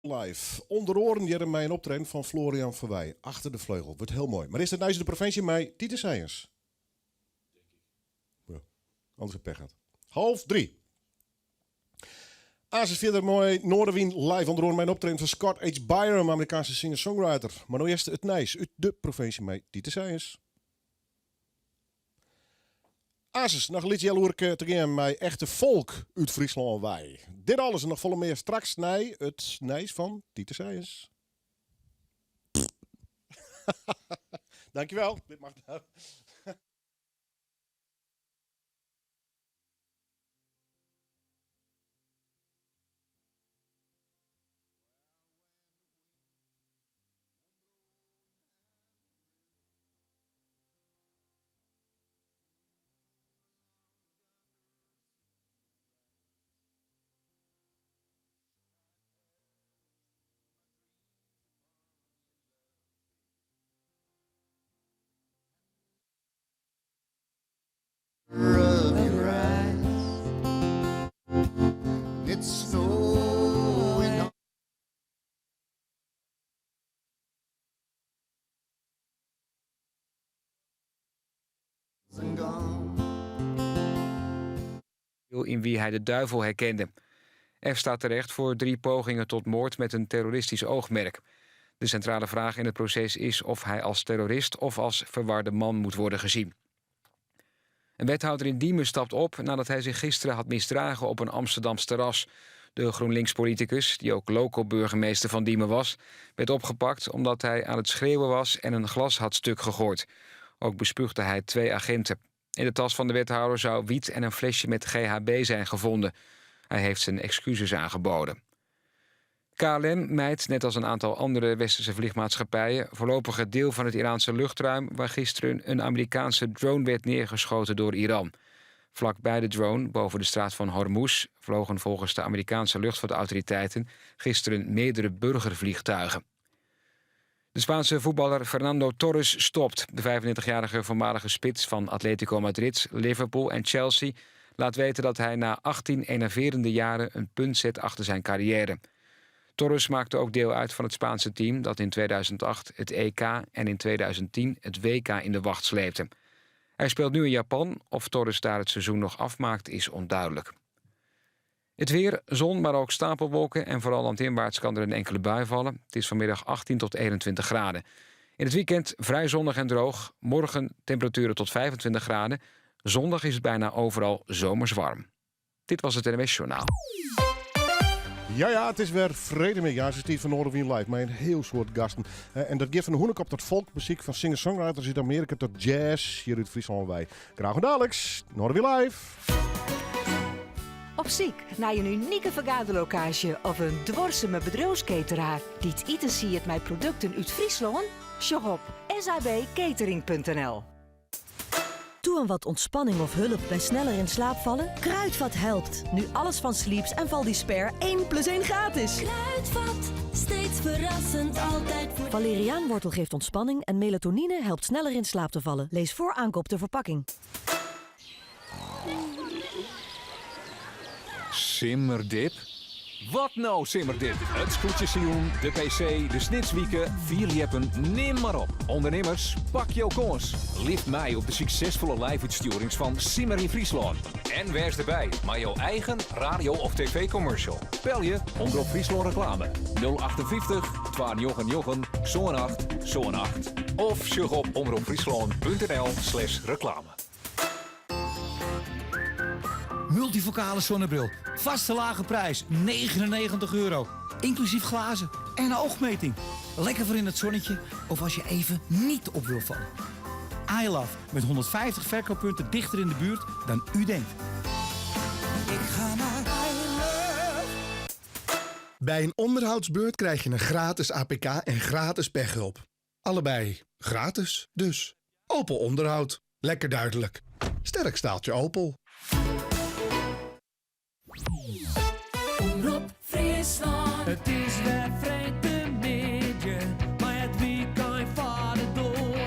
Live. Onder oren jaren mij een optreden van Florian Verwij. Achter de vleugel. Wordt heel mooi. Maar is het nou de provincie mij Tieter Seiers? Ja, anders heb pech gehad. 2:30. Als het verder mooi Noorderwien live onder oren mijn optreden van Scott H. Byram, Amerikaanse singer-songwriter. Maar nu eerst het Nijs uit de provincie mij Tieter Seiers. Asus, nog een liedje heel hoor te gaan met echte volk uit Friesland wij. Dit alles en nog volle meer straks naar het Nijs van Tieter Seiers. Dankjewel. Dit mag nou. Of your eyes, it's snowing and gone. In wie hij de duivel herkende. F staat terecht voor 3 pogingen tot moord met een terroristisch oogmerk. De centrale vraag in het proces is of hij als terrorist of als verwarde man moet worden gezien. Een wethouder in Diemen stapt op nadat hij zich gisteren had misdragen op een Amsterdams terras. De GroenLinks-politicus, die ook local burgemeester van Diemen was, werd opgepakt omdat hij aan het schreeuwen was en een glas had stuk gegooid. Ook bespuugde hij 2 agenten. In de tas van de wethouder zou wiet en een flesje met GHB zijn gevonden. Hij heeft zijn excuses aangeboden. KLM mijdt, net als een aantal andere westerse vliegmaatschappijen, voorlopig het deel van het Iraanse luchtruim waar gisteren een Amerikaanse drone werd neergeschoten door Iran. Vlakbij de drone, boven de straat van Hormuz, vlogen volgens de Amerikaanse luchtvaartautoriteiten gisteren meerdere burgervliegtuigen. De Spaanse voetballer Fernando Torres stopt. De 35-jarige voormalige spits van Atletico Madrid, Liverpool en Chelsea laat weten dat hij na 18 enerverende jaren een punt zet achter zijn carrière. Torres maakte ook deel uit van het Spaanse team dat in 2008 het EK en in 2010 het WK in de wacht sleepte. Hij speelt nu in Japan. Of Torres daar het seizoen nog afmaakt is onduidelijk. Het weer, zon, maar ook stapelwolken en vooral landinwaarts kan er een enkele bui vallen. Het is vanmiddag 18 tot 21 graden. In het weekend vrij zonnig en droog. Morgen temperaturen tot 25 graden. Zondag is het bijna overal zomers warm. Dit was het NMS Journaal. Ja, het is weer vredemiddag. Ja, het is van Noorderwien live met een heel soort gasten. En dat geeft van de hoenekop tot volkmuziek, van singer-songwriters uit Amerika tot jazz hier uit Friesland wij. Graag en Alex, Noorderwien live. Op zoek naar een unieke vergaderlocatie of een dwarseme bedrijfskateraar die het eten ziet met producten uit Friesland? Shop op sabcatering.nl. Doe een wat ontspanning of hulp bij sneller in slaap vallen? Kruidvat helpt. Nu alles van Sleeps en Valdisper 1 + 1 gratis. Kruidvat, steeds verrassend, altijd voor... Valeriaanwortel geeft ontspanning en melatonine helpt sneller in slaap te vallen. Lees voor aankoop de verpakking. Simmerdip? Wat nou simmerdip? Het scootjesseizoen, de PC, de snitswieken, 4 jeppen, neem maar op. Ondernemers, pak jouw kans. Lift mij op de succesvolle live-uitsturing van Simmer in Friesland. En wees erbij, maar jouw eigen radio- of tv-commercial. Bel je Omroep Friesland Reclame 058 299 zo'n 8 zo'n 8. Of surf op omroepfriesland.nl/reclame. Multivocale zonnebril. Vaste lage prijs. €99. Inclusief glazen en een oogmeting. Lekker voor in het zonnetje of als je even niet op wil vallen. iLove met 150 verkooppunten dichter in de buurt dan u denkt. Ik ga naar iLove. Bij een onderhoudsbeurt krijg je een gratis APK en gratis pechhulp. Allebei gratis, dus. Opel Onderhoud. Lekker duidelijk. Sterk staaltje Opel. Omroep Friesland. Het is weer vrijdagmiddag, maar het weekend vaart door.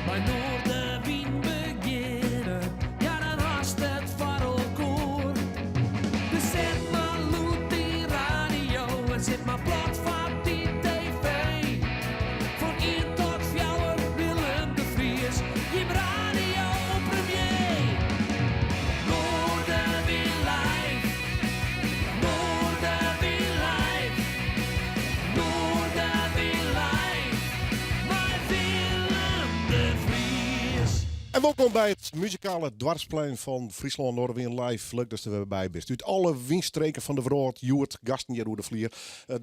Maar Noorderwien beginnen, ja dan haast het voor elkaar. Dus zet maar loet die radio en zet maar plat van die tv. Van 1 tot 4 Willem de Vries, je radio premier. Noorden weer live, Noorden weer live, Noorden weer live, maar Willem de Vries. En welkom bij het muzikale dwarsplein van Friesland Noorderwien Live. Leuk dat je er weer bij bent. Uit alle windstreken van de wereld, Joert, gasten hier hoe de vlier.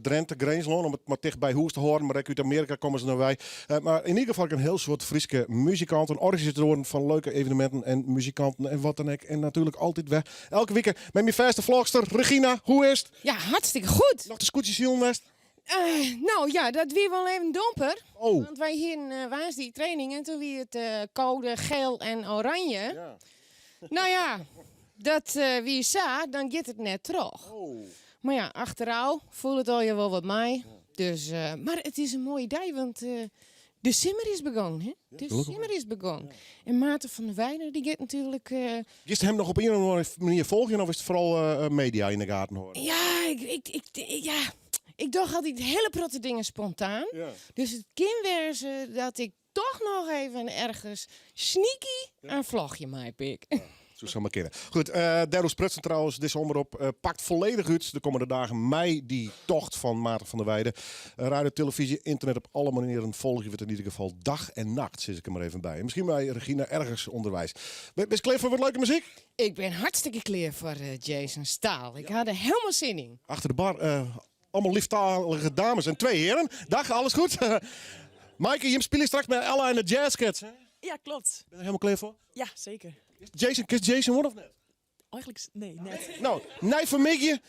Drenthe, Greensland, om het maar dicht bij Hoes te horen. Maar ook uit Amerika komen ze naar wij. Maar in ieder geval een heel soort Friese muzikanten, organisatoren van leuke evenementen en muzikanten en wat dan ook. En natuurlijk altijd weg. Elke week met mijn vaste vlogster Regina. Hoe is het? Ja, hartstikke goed. Nog de scootjes zien West? Nou ja, dat weer wel even domper. Oh. Want wij hier was die training en toen weer het code geel en oranje. Ja. Nou ja, dat wie sa, dan gaat het net terug. Oh. Maar ja, achteraf voelt het al je wel wat mij. Dus, maar het is een mooie dag, want de simmer is begonnen. Hè? De simmer is begonnen. En Maarten van der Weijden, die gaat natuurlijk... Is hem nog op een of andere manier volgen of is het vooral media in de gaten horen? Ja, ik dacht altijd hele protte dingen spontaan. Ja. Dus het kan wezen dat ik toch nog even ergens sneaky een vlogje mij pik. Zo zou maar kennen. Goed, Derlo Sprutsen trouwens, deze omroep pakt volledig uit de komende dagen mei die tocht van Maarten van der Weijden. Radio, televisie, internet op alle manieren volg je het in ieder geval dag en nacht, zit ik er maar even bij. En misschien bij Regina ergens onderwijs. Ben je klaar voor wat leuke muziek? Ik ben hartstikke klaar voor Jason Staal. Ik had er helemaal zin in. Achter de bar, allemaal lieftalige dames en 2 heren. Dag, alles goed? Maaike, je speelt straks met Ella en de Jazzcats. Hè? Ja, klopt. Ben je er helemaal klaar voor? Ja, zeker. Jason worden of net? Eigenlijk, nee, net. Nou, nee, van Mickey.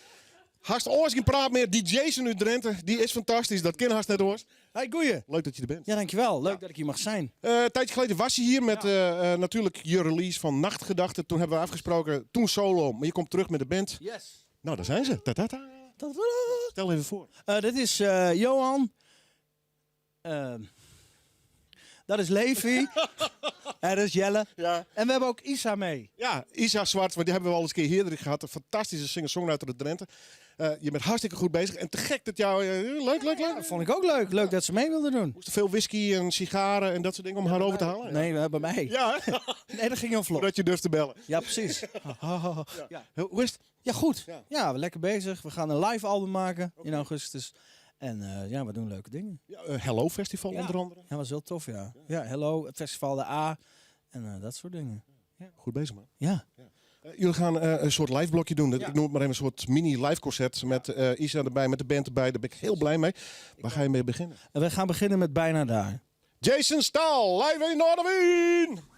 Haast oors geen praat meer. Die Jason uit Drenthe, die is fantastisch. Dat ken haast net hoor. Hey, goeie. Leuk dat je er bent. Ja, dankjewel. Leuk dat ik hier mag zijn. Een tijdje geleden was je hier met natuurlijk je release van Nachtgedachten. Toen hebben we afgesproken, toen solo. Maar je komt terug met de band. Yes. Nou, daar zijn ze. Ta-ta-ta. Stel even voor. Dit is Johan. Dat is Levi. En dat is Jelle. Ja. En we hebben ook Isa mee. Ja, Isa Zwart, maar die hebben we al eens een keer eerder gehad. Een fantastische singer-songwriter uit Drenthe. Je bent hartstikke goed bezig. En te gek dat jou... leuk. Dat vond ik ook leuk. Leuk dat ze mee wilden doen. Moest er veel whisky en sigaren en dat soort dingen om haar over te halen? Nee, bij mij. Ja. Nee, dat ging heel vlot. Dat je durft te bellen. Ja, precies. Ja. Hoe is het? Ja, goed. Ja, we lekker bezig. We gaan een live album maken in augustus. En we doen leuke dingen. Ja, Hello Festival onder andere. Ja, was heel tof, ja. Ja, Hello, het festival de A en dat soort dingen. Ja. Goed bezig, man. Ja. Jullie gaan een soort live blokje doen. Ik noem het maar even een soort mini live concert met Isa erbij, met de band erbij. Daar ben ik heel blij mee. Waar ga je mee beginnen? En we gaan beginnen met Bijna Daar. Jason Staal, live in Noorderwien!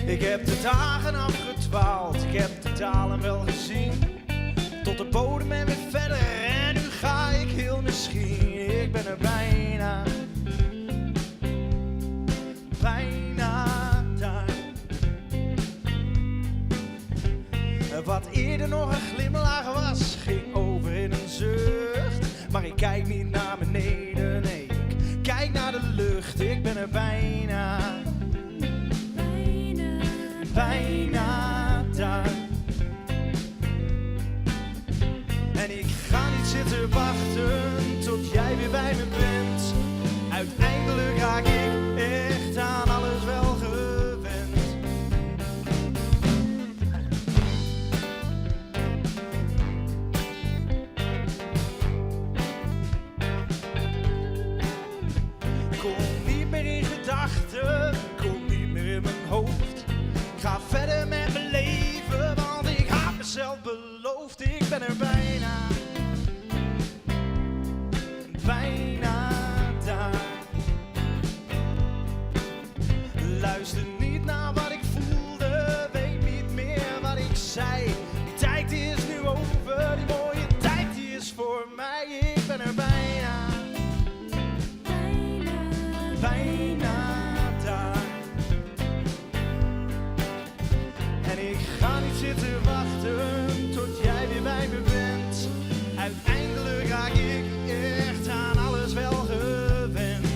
Ik heb de dagen afgetwaald, ik heb de dalen wel gezien. Tot de bodem en weer verder en nu ga ik heel misschien. Ik ben er bijna, bijna daar. Wat eerder nog een glimlach was, ging over in een zucht. Maar ik kijk niet naar beneden, nee, ik kijk naar de lucht. Ik ben er bijna. Bijna daar. En ik ga niet zitten wachten tot jij weer bij me bent. Uiteindelijk raak ik echt aan alles wel gewend. Kom niet meer in gedachten, kom niet meer in mijn hoofd. Ga verder met mijn leven, want ik had mezelf beloofd. Ik ben er bijna, bijna daar. Luister niet naar wat ik voelde, weet niet meer wat ik zei. Die tijd is nu over, die mooie tijd die is voor mij. Ik ben er bijna, bijna daar. En ik ga niet zitten wachten tot jij weer bij me bent. Uiteindelijk raak ik echt aan alles wel gewend.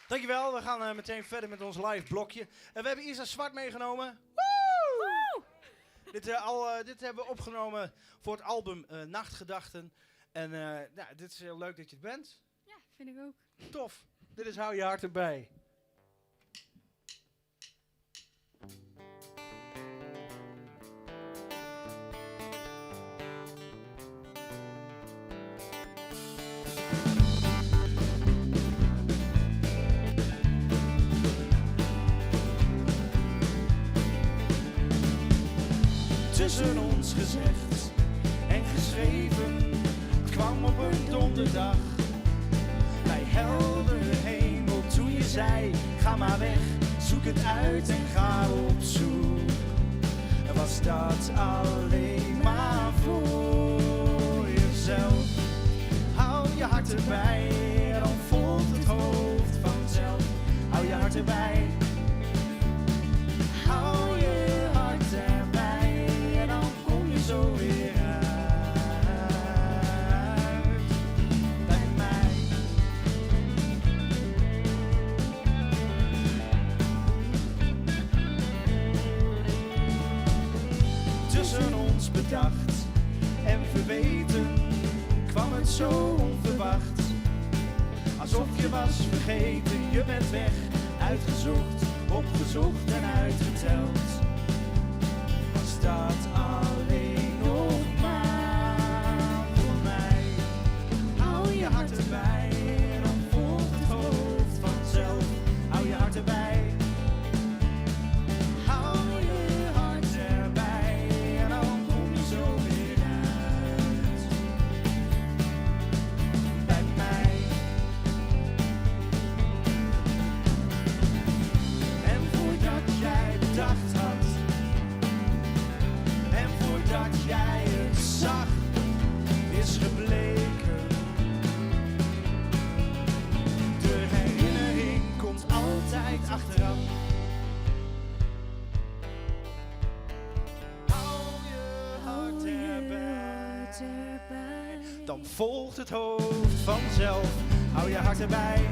Dankjewel, we gaan meteen verder met ons live blokje. We hebben Isa Zwart meegenomen. Woe! Dit hebben we opgenomen voor het album Nachtgedachten. En dit is heel leuk dat je het bent. Ja, vind ik ook. Tof. Dit is Hou je hart erbij. Tussen ons gezegd en geschreven, het kwam op een donderdag. Bij heldere hemel toen je zei, ga maar weg, zoek het uit en ga op zoek. Was dat alleen maar voor jezelf? Hou je hart erbij, dan volgt het hoofd vanzelf. Hou je hart erbij. Hou je hart erbij en dan kom je zo weer uit bij mij. Tussen ons bedacht en verweten kwam het zo onverwacht. Alsof je was vergeten, je bent weg, uitgezocht, opgezocht en uitgeteld. Was dat alleen nog maar voor mij? Hou je hart erbij, dan volgt het hoofd vanzelf. Hou je hart erbij. Hou je hart erbij en dan kom je zo weer uit bij mij. En voordat jij bedacht had, en voordat jij het zag, is gebleken. De herinnering komt altijd achteraf. Hou je hart erbij, dan volgt het hoofd vanzelf. Hou je hart erbij.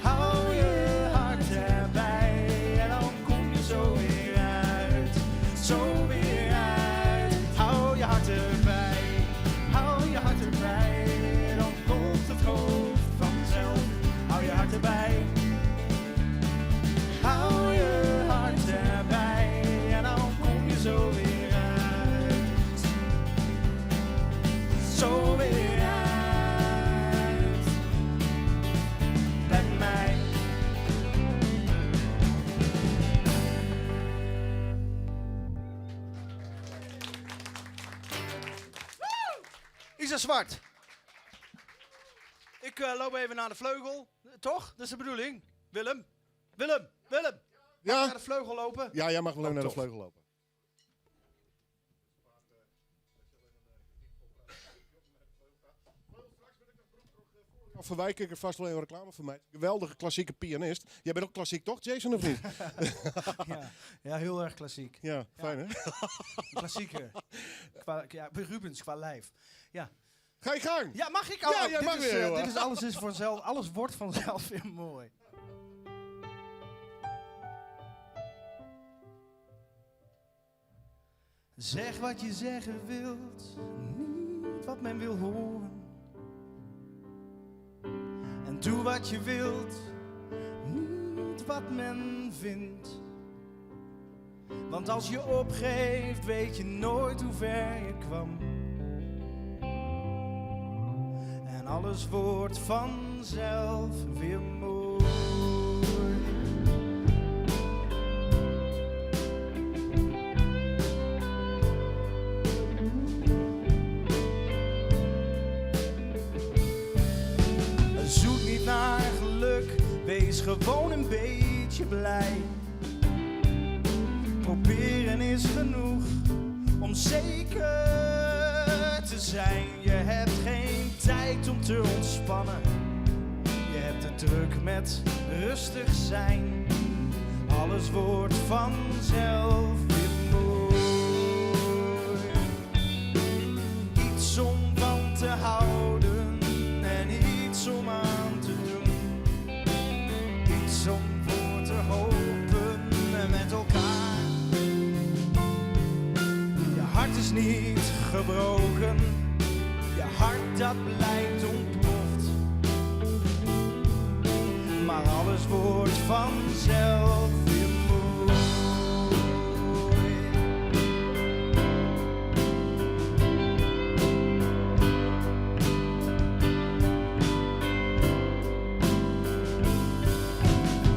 Hou je hart erbij en dan kom je zo weer uit. Zo weer uit. Hou je hart erbij. Hou je hart erbij. Dan volgt het hoofd vanzelf. Hou je hart erbij. Hou je hart erbij en dan kom je zo weer uit. Zo weer uit bij mij. Isa Zwart. Ik loop even naar de vleugel. Toch? Dat is de bedoeling. Willem. Mag Ja? ik naar de vleugel lopen? Ja, jij mag alleen naar de tof. vleugel lopen. Van Wijk, ik heb vast alleen een reclame voor mij. Geweldige klassieke pianist. Jij bent ook klassiek toch, Jason, of niet? Ja, heel erg klassiek. Ja, fijn hè? Klassieker. Rubens qua lijf. Ja. Ga je gang? Ja, mag ik? Ja, jij mag weer, jongen. dit is alles is vanzelf. Alles wordt vanzelf weer mooi. Zeg wat je zeggen wilt, niet wat men wil horen. En doe wat je wilt, niet wat men vindt. Want als je opgeeft, weet je nooit hoe ver je kwam. En alles wordt vanzelf weer mooi. Zoek niet naar geluk, wees gewoon een beetje blij. Proberen is genoeg om zeker te zijn. Je hebt geen tijd om te ontspannen. Je hebt het druk met rustig zijn. Alles wordt vanzelf weer mooi. Iets om van te houden en iets om aan te doen. is niet gebroken, je hart dat blijkt ontploft. Maar alles wordt vanzelf weer mooi.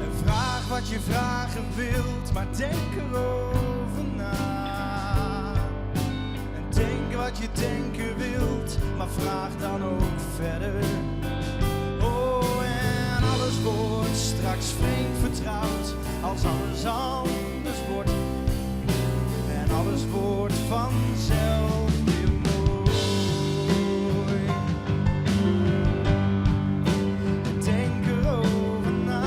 En vraag wat je vragen wilt, maar denk erover na. En denk wat je denken wilt, maar vraag dan ook verder. Alles wordt straks vreemd vertrouwd, als alles anders wordt. En alles wordt vanzelf weer mooi. Denk erover na.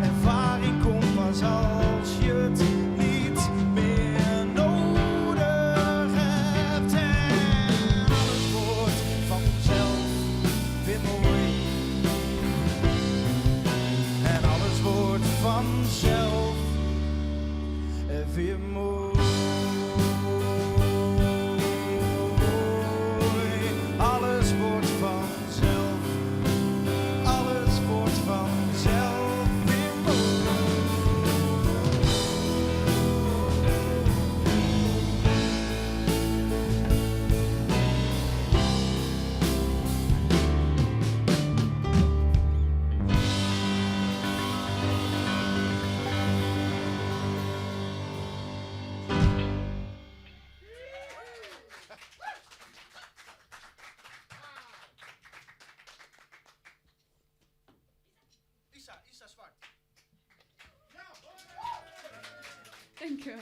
Ervaring komt pas als je het niet meer nodig hebt. En alles wordt vanzelf weer mooi. En alles wordt vanzelf weer mooi. Alles wordt vanzelf, alles wordt vanzelf weer Isa Zwart. Dank je wel.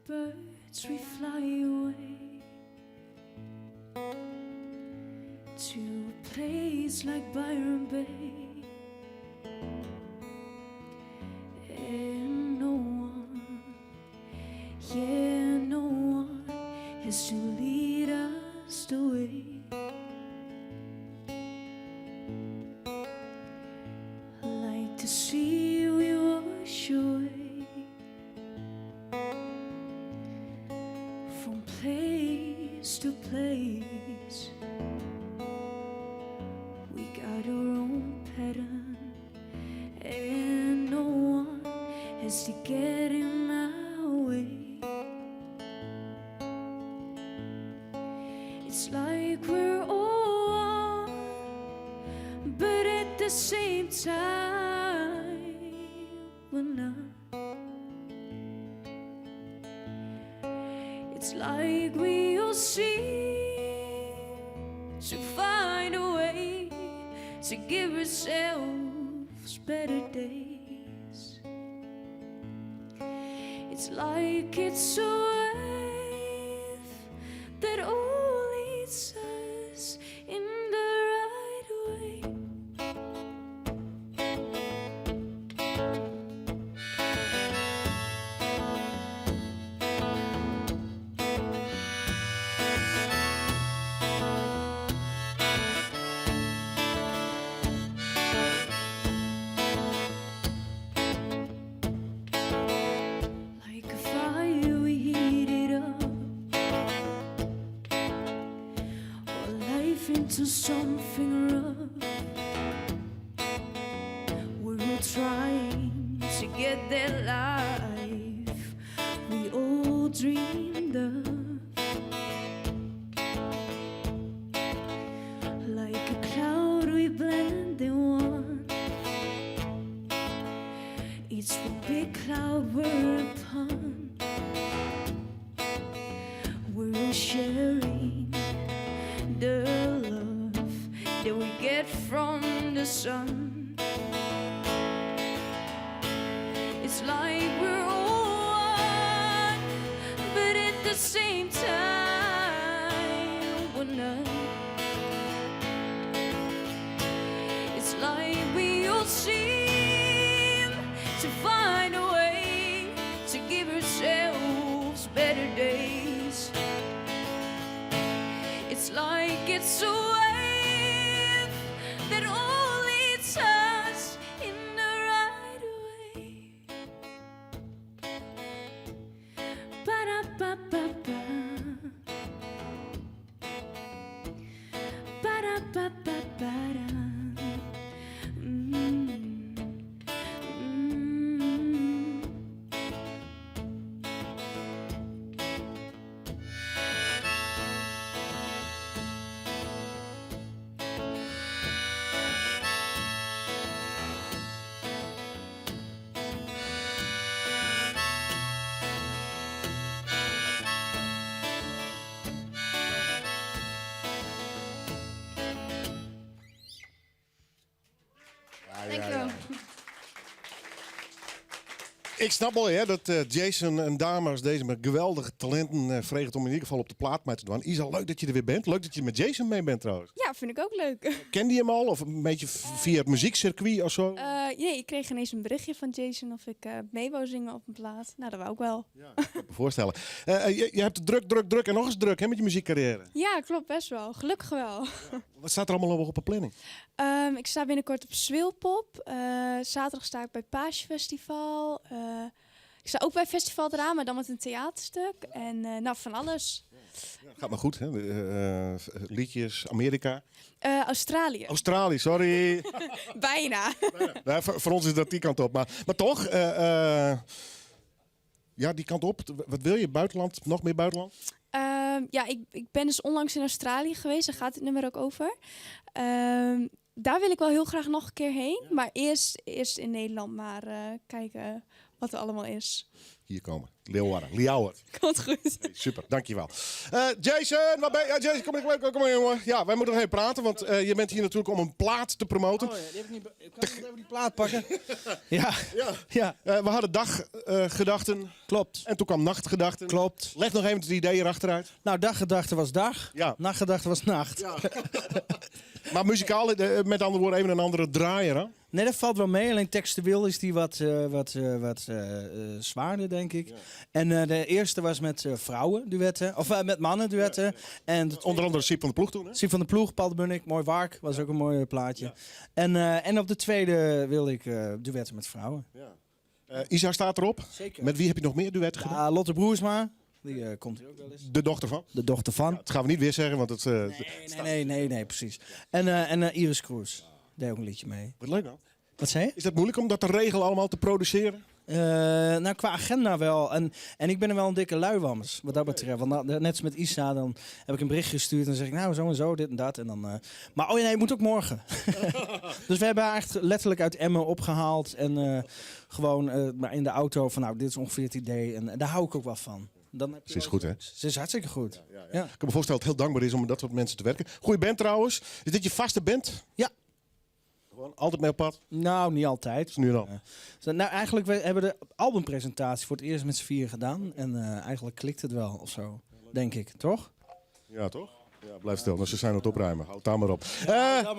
Birds we fly away to a place like Byron Bay, and no one, yeah, no one has to lead us the way. Like to see we wash away from place to place. We got our own pattern, and no one has to get in our way. It's like we're all one, but at the same time we're not. It's like we all seem to find a way to give ourselves better days. It's like it's a wave that all leads us in the right way. Into something rough, we're all trying to get that life we all dreamed of. Like a cloud we blend in one, it's one big cloud we're upon. We're all sharing the love that we get from the sun. It's like we're all one, but at the same time one night. It's like we all seem to find a way to give ourselves better days. It's like it's a wave that only turns in the right way. Ba-da-ba-ba-ba. Ba-da-ba-ba-ba-da. Dankjewel. Ik snap wel hè, dat Jason en dame als deze met geweldige talenten vreegt om in ieder geval op de plaat mee te doen. Isa, leuk dat je er weer bent. Leuk dat je met Jason mee bent trouwens. Ja, vind ik ook leuk. Kende je hem al? Of een beetje via het muziekcircuit of zo? Nee, ik kreeg ineens een berichtje van Jason of ik mee wou zingen op een plaat. Nou, dat wou ik wel. Ik kan me voorstellen. Je hebt het druk en nog eens druk hè, met je muziekcarrière. Ja, klopt, best wel. Gelukkig wel. Wat staat er allemaal op de planning? Ik sta binnenkort op Zwilpop. Zaterdag sta ik bij Page Festival. Ik sta ook bij Festival Drama, maar dan met een theaterstuk. En nou, van alles. Gaat maar goed hè? Liedjes, Amerika. Australië. Sorry. Bijna. Nou, voor ons is dat die kant op. Maar toch, ja, die kant op. Wat wil je? Buitenland? Nog meer buitenland? Ja, ik ben dus onlangs in Australië geweest. Daar gaat het nummer ook over. Daar wil ik wel heel graag nog een keer heen. Ja. Maar eerst in Nederland maar kijken wat er allemaal is. Hier komen. Leeuwarden. Komt goed. Hey, super, dankjewel. Jason, waar ben je? Jason, kom maar jongen. Ja, wij moeten nog even praten, want je bent hier natuurlijk om een plaat te promoten. Oh ja, die heb ik niet. Ik kan even die plaat pakken. ja. We hadden daggedachten. Klopt. En toen kwam nachtgedachten. Klopt. Leg nog even het idee erachteruit. Nou, daggedachte was dag. Ja. Nachtgedachte was nacht. Ja. Maar muzikaal, met andere woorden, even een andere draaier, hè? Nee, dat valt wel mee. Alleen textueel is die wat zwaarder, denk ik. Ja. En de eerste was met vrouwen duetten. Of met mannen duetten. Ja. En onder andere Siep van de Ploeg toen, hè? Siep van de Ploeg, Paul de Bunnik, Mooi Wark. Was ook een mooi plaatje. Ja. En op de tweede wilde ik duetten met vrouwen. Ja. Isa staat erop. Zeker. Met wie heb je nog meer duetten gedaan? Lotte Broersma. Die komt hier ook wel eens. De dochter van? De dochter van. Ja, dat gaan we niet weer zeggen, want het... Nee, precies. En Iris Kroes. Deed ook een liedje mee. Wat leuk dan. Wat zei je? Is dat moeilijk om dat te regelen allemaal te produceren? Nou, qua agenda wel. En ik ben er wel een dikke luiwammers, wat dat betreft. Want net als met Isa, dan heb ik een bericht gestuurd en dan zeg ik, nou, zo en zo, dit en dat. En dan, maar oh ja, nee, je moet ook morgen. Dus we hebben haar echt letterlijk uit Emmen opgehaald. En gewoon maar in de auto van, nou, dit is ongeveer het idee. En daar hou ik ook wel van. Dan heb je ze is goed, hè? Ze is hartstikke goed. Ja. Ik kan me voorstellen dat het heel dankbaar is om met dat soort mensen te werken. Goeie band trouwens. Is dit je vaste band? Ja. Gewoon altijd mee op pad? Nou, niet altijd. Is nu al. Nou, eigenlijk we hebben de albumpresentatie voor het eerst met z'n vier gedaan. En eigenlijk klikt het wel of zo, denk ik. Toch? Ja, toch? Ja, blijf stil. Nou, ze zijn aan het opruimen. Houd daar maar op. Ja.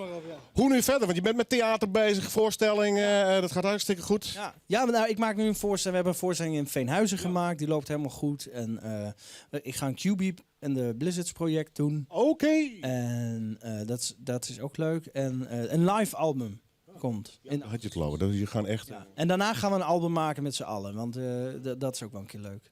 Hoe nu verder? Want je bent met theater bezig, voorstellingen. Dat gaat hartstikke goed. Ja, maar nou, ik maak nu een voorstelling. We hebben een voorstelling in Veenhuizen gemaakt. Die loopt helemaal goed. En ik ga een QB en de Blizzards project doen. Oké. En dat is ook leuk. En een live album komt. Ja, had je het geloven. Dus je gaan echt... Ja. En daarna gaan we een album maken met z'n allen. Want dat is ook wel een keer leuk.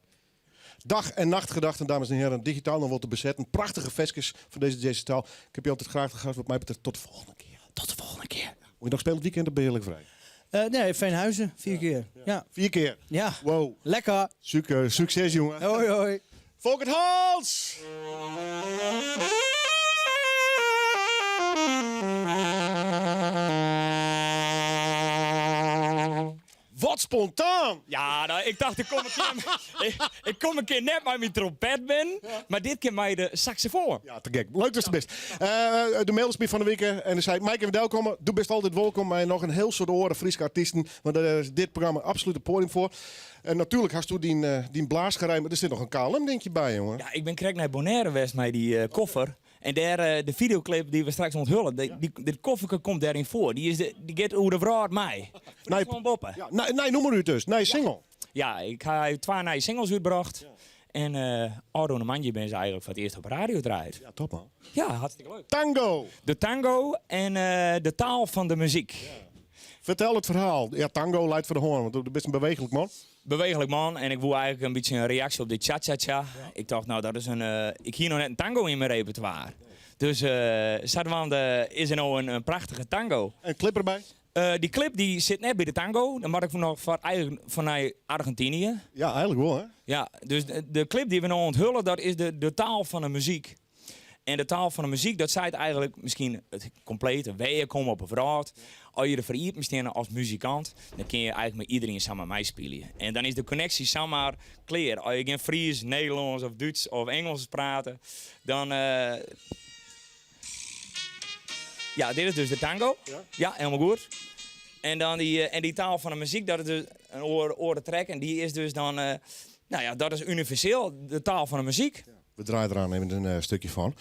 Dag- en nachtgedachten, dames en heren. Digitaal nog wat te bezetten. Prachtige vestjes van deze Jason Staal. Ik heb je altijd graag gehad. Wat mij betreft tot de volgende keer. Tot de volgende keer. Moet je nog spelen het weekend? Dan ben je heerlijk vrij. Nee, Veenhuizen. 4 keer. Ja. 4 keer? Ja. Wow. Lekker. Succes, jongen. Hoi, hoi. Volkert Hans! Wat Wat spontaan! Ja, nou, ik dacht, ik kom een keer net met mijn trompet binnen, maar dit keer met de saxofoon. Ja, te gek. Leuk, dat is de best. De mail is van de week en hij zei, Mike, even welkom. Doe best altijd welkom bij nog een heel soort oren Friese artiesten. Want daar is dit programma absoluut een podium voor. En natuurlijk hast u die blaasgerij, maar er zit nog een KLM denk je bij, jongen. Ja, ik ben correct naar Bonaire geweest met die koffer. En daar, de videoclip die we straks onthullen, dit koffer komt daarin voor. Die gaat over de vrouw mij. Nee, ja, nee, noem maar u dus. Nee, single. Ja, ik heb 2 nieuwe singles uitgebracht. Ja. En Ardo en Manje ben ze eigenlijk voor het eerst op radio draait. Ja, top man. Ja, hartstikke leuk. Tango. De tango en de taal van de muziek. Ja. Vertel het verhaal. Ja, tango leidt voor de hoorn, want je bent een bewegelijk man. Bewegelijk man en ik wil eigenlijk een beetje een reactie op dit cha-cha-cha. Ja. Ik dacht, nou dat is ik hier nog net een tango in mijn repertoire. Dus Sadwand is er nou een prachtige tango. En clip erbij? Die clip die zit net bij de tango. Dan mag ik nog vanuit Argentinië. Ja, eigenlijk wel hè? Ja, dus de clip die we nou onthullen, dat is de taal van de muziek. En de taal van de muziek, dat zei eigenlijk misschien het complete. Wij komen op een vraag. Als je er verriert misschien als muzikant, dan kun je eigenlijk met iedereen samen mij spelen. En dan is de connectie samen clear. Als je geen Fries, Nederlands of Duits of Engels praat, dan... Ja, dit is dus de tango. Ja, helemaal goed. En dan die taal van de muziek, dat is dus een oren trek. En die is dus dan, nou ja, dat is universeel, de taal van de muziek. Ja. We draaien eraan even een stukje van.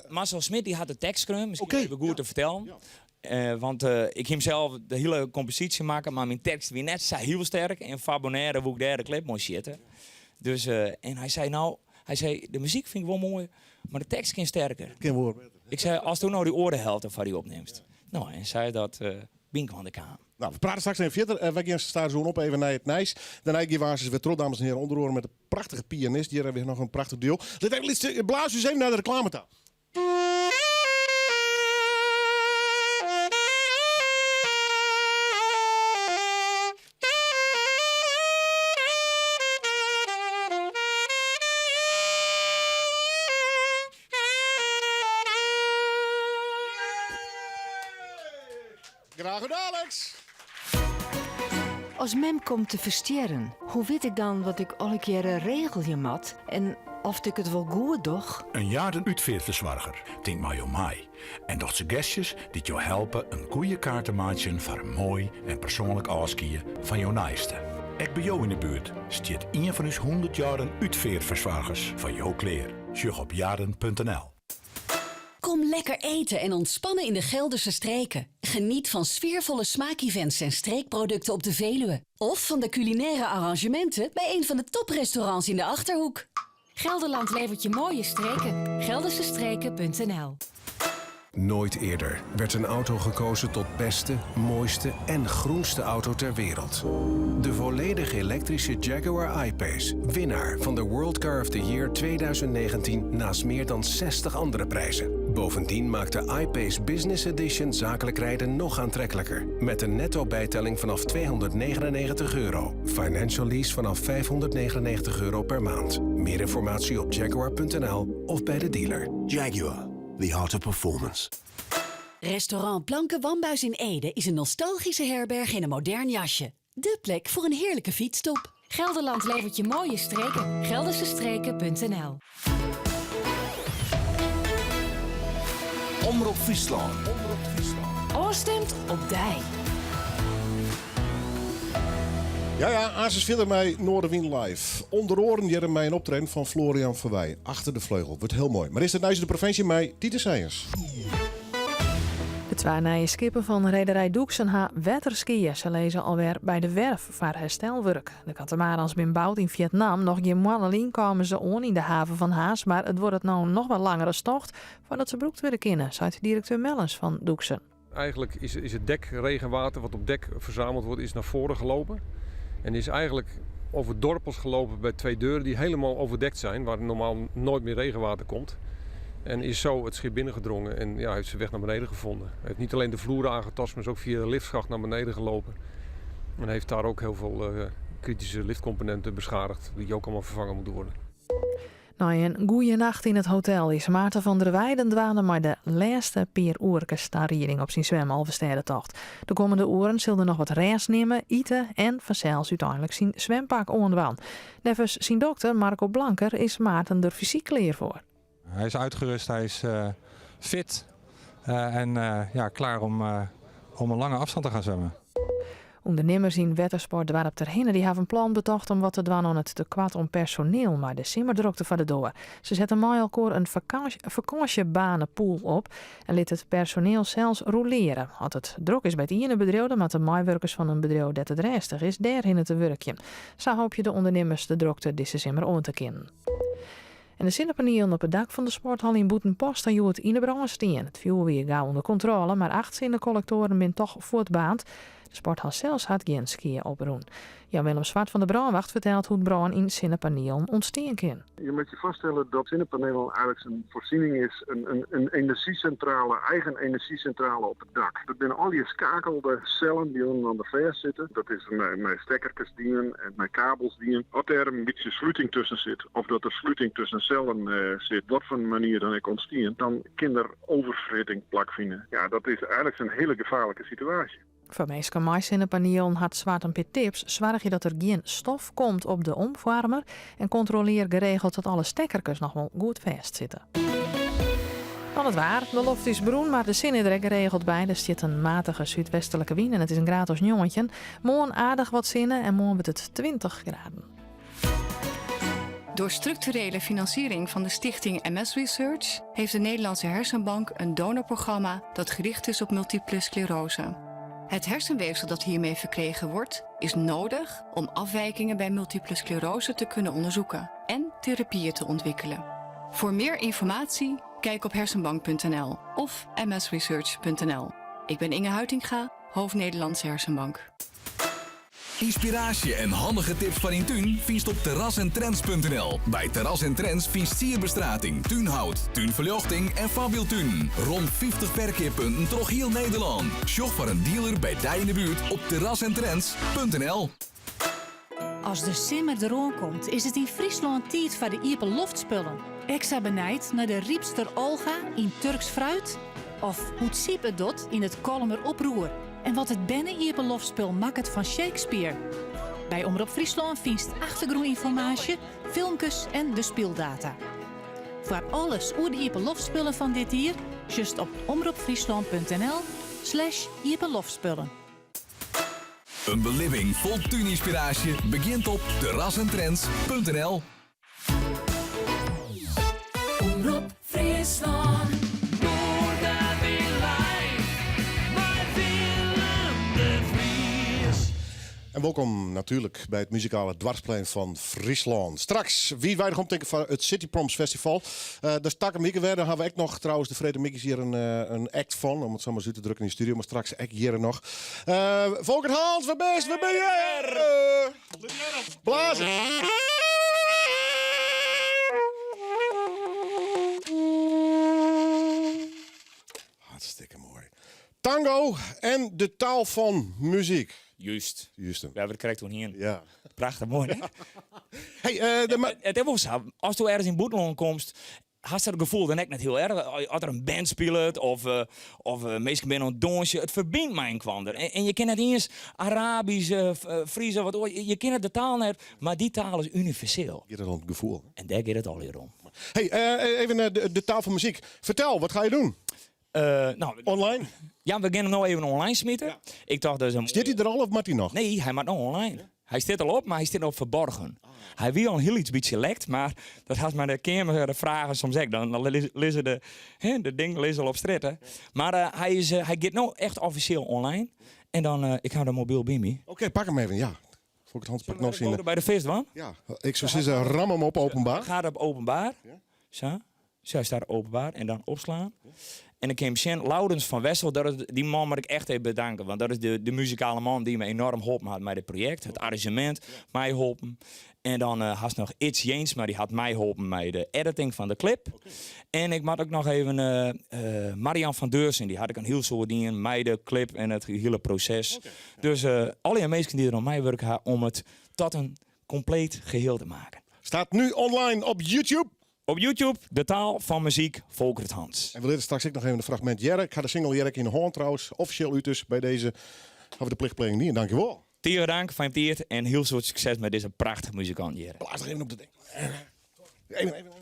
Marcel Smit die had de tekst misschien even goed te vertellen. Ja. Want ik ging zelf de hele compositie maken, maar mijn tekst weer net heel sterk. En Fabonaire wil ik daar de clip mooi zitten. Dus, en hij zei, de muziek vind ik wel mooi, maar de tekst kan sterker. Ik zei, als toen nou die orenhelft van die opneemt. Nou, en zei dat Bink van de Kaan. Nou, we praten straks even verder. Wij gaan staan zo op even naar het Nijs. Daarna gaan we weer terug, dames en heren, onderhoren met een prachtige pianist. Hier hebben we nog een prachtig duo. Blaas u eens even naar de reclametaal. Graag gedaan, Alex. Als mem komt te versteren, hoe weet ik dan wat ik alle keren regel je mat? En of ik het wel goed doch? Een jaren uitveerverzorger, denk maar joh mij. En doch suggesties die jou helpen een goede kaart te maken voor een mooi en persoonlijk afskiën van jouw naaste. Ik bij jou in de buurt stiert een van ons 100 jaren uitveerverzorgers van jouw kleer. Sjug op jaren.nl. Kom lekker eten en ontspannen in de Gelderse streken. Geniet van sfeervolle smaakevents en streekproducten op de Veluwe. Of van de culinaire arrangementen bij een van de toprestaurants in de Achterhoek. Gelderland levert je mooie streken. Geldersestreken.nl. Nooit eerder werd een auto gekozen tot beste, mooiste en groenste auto ter wereld. De volledig elektrische Jaguar I-Pace, winnaar van de World Car of the Year 2019 naast meer dan 60 andere prijzen. Bovendien maakt de I-Pace Business Edition zakelijk rijden nog aantrekkelijker. Met een netto bijtelling vanaf €299. Financial lease vanaf €599 per maand. Meer informatie op jaguar.nl of bij de dealer. Jaguar. The art of performance. Restaurant Blanke Wambuis in Ede is een nostalgische herberg in een modern jasje. De plek voor een heerlijke fietsstop. Gelderland levert je mooie streken. Geldersestreken.nl. Omroep Friesland. Oorstemt op dij. Ja, Asus verder mij Noorderwind live. Onder oren jaren mij een optreden van Florian Verwij. Achter de vleugel. Wordt heel mooi. Maar is het nou de provincie mij Tieter Seijers? De 2 nieuwe skippen van rederij Doeksen ha wetterskiën. Ze lezen alweer bij de werf voor herstelwerk. De katamarans ben bouwd in Vietnam. Nog geen maanden komen ze on in de haven van Haas. Maar het wordt nou nog wel langere stocht voordat ze broekt willen kennen, zei directeur Mellens van Doeksen. Eigenlijk is het dekregenwater wat op dek verzameld wordt, is naar voren gelopen. En is eigenlijk over dorpels gelopen bij 2 deuren die helemaal overdekt zijn, waar normaal nooit meer regenwater komt. En is zo het schip binnengedrongen en ja, heeft zijn weg naar beneden gevonden. Hij heeft niet alleen de vloeren aangetast, maar is ook via de liftschacht naar beneden gelopen. En heeft daar ook heel veel kritische liftcomponenten beschadigd, die ook allemaal vervangen moeten worden. Na een goeie nacht in het hotel is Maarten van der Weijden dwaande maar de laatste peer oerke starriering op zijn zwem-Alverstedentocht. De komende uren zullen nog wat rest nemen, eten en vanzelfs uiteindelijk zijn zwempak ondwaan. Nevens zijn dokter Marco Blanker is Maarten er fysiek klaar voor. Hij is uitgerust, hij is fit en klaar om een lange afstand te gaan zwemmen. Ondernemers in Wettersport ter Hinne die hebben een plan betocht om wat te doen aan het tekort om personeel, maar de simmerdrukte van de door. Ze zetten mij elkaar een vakantiebanenpool op en liet het personeel zelfs roleren. Als het druk is bij het ene bedrijf, dan moeten de medewerkers van een bedrijf dat het restig is, daarin te werken. Zo hoop je de ondernemers de drukte deze simmer aan te kennen. En de zonnepanelen op het dak van de sporthal in Boetenpost staan het in de brand staan. Het viel weer gauw onder controle, maar 8 zonnecollectoren zijn toch voortbaand. De sporthal zelfs had geen skiën opbroen. Jan-Willem Zwart van de Brandwacht vertelt hoe het brand in zonnepanelen ontstaan kan. Je moet je vaststellen dat zonnepanelen eigenlijk een voorziening is, een energiecentrale, eigen energiecentrale op het dak. Dat zijn al die schakelde cellen die onder de vers zitten. Dat is met stekkertjes dienen en met kabels dienen. Als er een beetje sluiting tussen zit, of dat er sluiting tussen cellen zit, wat voor een manier dan ook ontstaan, dan kan er overfritting plakvinden. Ja, dat is eigenlijk een hele gevaarlijke situatie. Voor mensen met zonnepanelen had Zwart een paar tips. Zorg je dat er geen stof komt op de omwarmer en controleer geregeld dat alle stekkertjes nog wel goed vastzitten. Dan het waar, de loft is groen, maar de zin is er geregeld bij. Er zit een matige zuidwestelijke wind en het is een graad als jongetje. Morgen aardig wat zinnen en morgen wordt het 20 graden. Door structurele financiering van de stichting MS Research heeft de Nederlandse Hersenbank een donorprogramma dat gericht is op multiple sclerose. Het hersenweefsel dat hiermee verkregen wordt, is nodig om afwijkingen bij multiple sclerose te kunnen onderzoeken en therapieën te ontwikkelen. Voor meer informatie, kijk op hersenbank.nl of msresearch.nl. Ik ben Inge Huitinga, hoofd Nederlandse Hersenbank. Inspiratie en handige tips van Intuin vindt op terrasentrends.nl. Bij Terras en Trends vindt sierbestrating, tuinhout, tuinverlichting en fabieltuin. Rond 50 verkeerpunten door heel Nederland. Shop voor een dealer bij Dij in de buurt op terrasentrends.nl. Als de simmer eraan komt, is het in Friesland tijd voor de Ieper loftspullen. Extra benijd naar de Riepster Olga in Turks fruit. Of hoe het Siep het doet in het Kolmer oproer. En wat het Ieper loftspul maakt van Shakespeare. Bij Omroep Friesland vindt achtergrondinformatie, filmpjes en de speeldata. Voor alles over de Ieper loftspullen van dit jaar, just op omroepfriesland.nl/Ieper loftspullen. Een beleving vol tuininspiratie begint op terrasentrends.nl. Omroep Friesland. En welkom natuurlijk bij het muzikale dwarsplein van Friesland. Straks, wie weinig omdenken van het City Proms Festival. Daar stak een mieke weer. Daar hebben we ook nog trouwens de Vrede Mikkers hier een act van. Om het zo maar zo te drukken in de studio. Maar straks ook hier nog. Volker Hans, waar ben je? Blazen. Hartstikke mooi. Tango en de taal van muziek. Juist. We hebben het correct toen hier. Ja. Prachtig mooi, hè? Hey, het is wel zo. Als je ergens in Boetelon komt, had je het gevoel dan ik net heel erg. Als er een band speelt of mensen binnen een dansje. Het verbindt mij een kwander. En je kent het eens Arabisch, Fries, wat je kent de taal net, maar die taal is universeel. Je hebt het gevoel. En daar gaat het al hier om. Hey, even de taal van muziek. Vertel, wat ga je doen? Online? Ja, we gaan hem nou even online smitten. Ja. Ik dacht dus Zit hij er al of moet hij nog? Nee, hij maakt nog online. Ja? Hij staat al op, maar hij staat op verborgen. Hij wil al heel iets beetje lekt, maar dat had maar de kamer vragen soms ook. Dan lezen de ding lezen al op straat. Hè. Maar hij gaat nou echt officieel online. En dan, ik hou de mobiel bij me. Oké, pak hem even, ja. Voor het handpak nog zien. Bij de feest, man? Ja, ik zou zeggen, ram hem op openbaar. Gaat op openbaar. Ja. Zo staat openbaar en dan opslaan. Ja. En dan kwam Sjen Laurens van Wessel, die man moet ik echt even bedanken. Want dat is de muzikale man die me enorm geholpen had met dit project. Het arrangement, mij geholpen. En dan had nog It's James, maar die had mij geholpen met de editing van de clip. Okay. En ik had ook nog even Marian van Deursen, die had ik een heel soort dingen met de clip en het hele proces. Okay. Dus alle mensen die er aan mij werken om het tot een compleet geheel te maken. Staat nu online op YouTube. Op YouTube, de taal van muziek, Volker het Hans. En we leren straks ook nog even een fragment Jerk. Ik ga de single Jerk in de hand trouwens. Officieel uit dus bij deze. Hebben we de plichtpleging niet. En dankjewel. Theo dank, fijn tijd en heel veel succes met deze prachtige muzikant hier. Blaas er even op de ding. Even.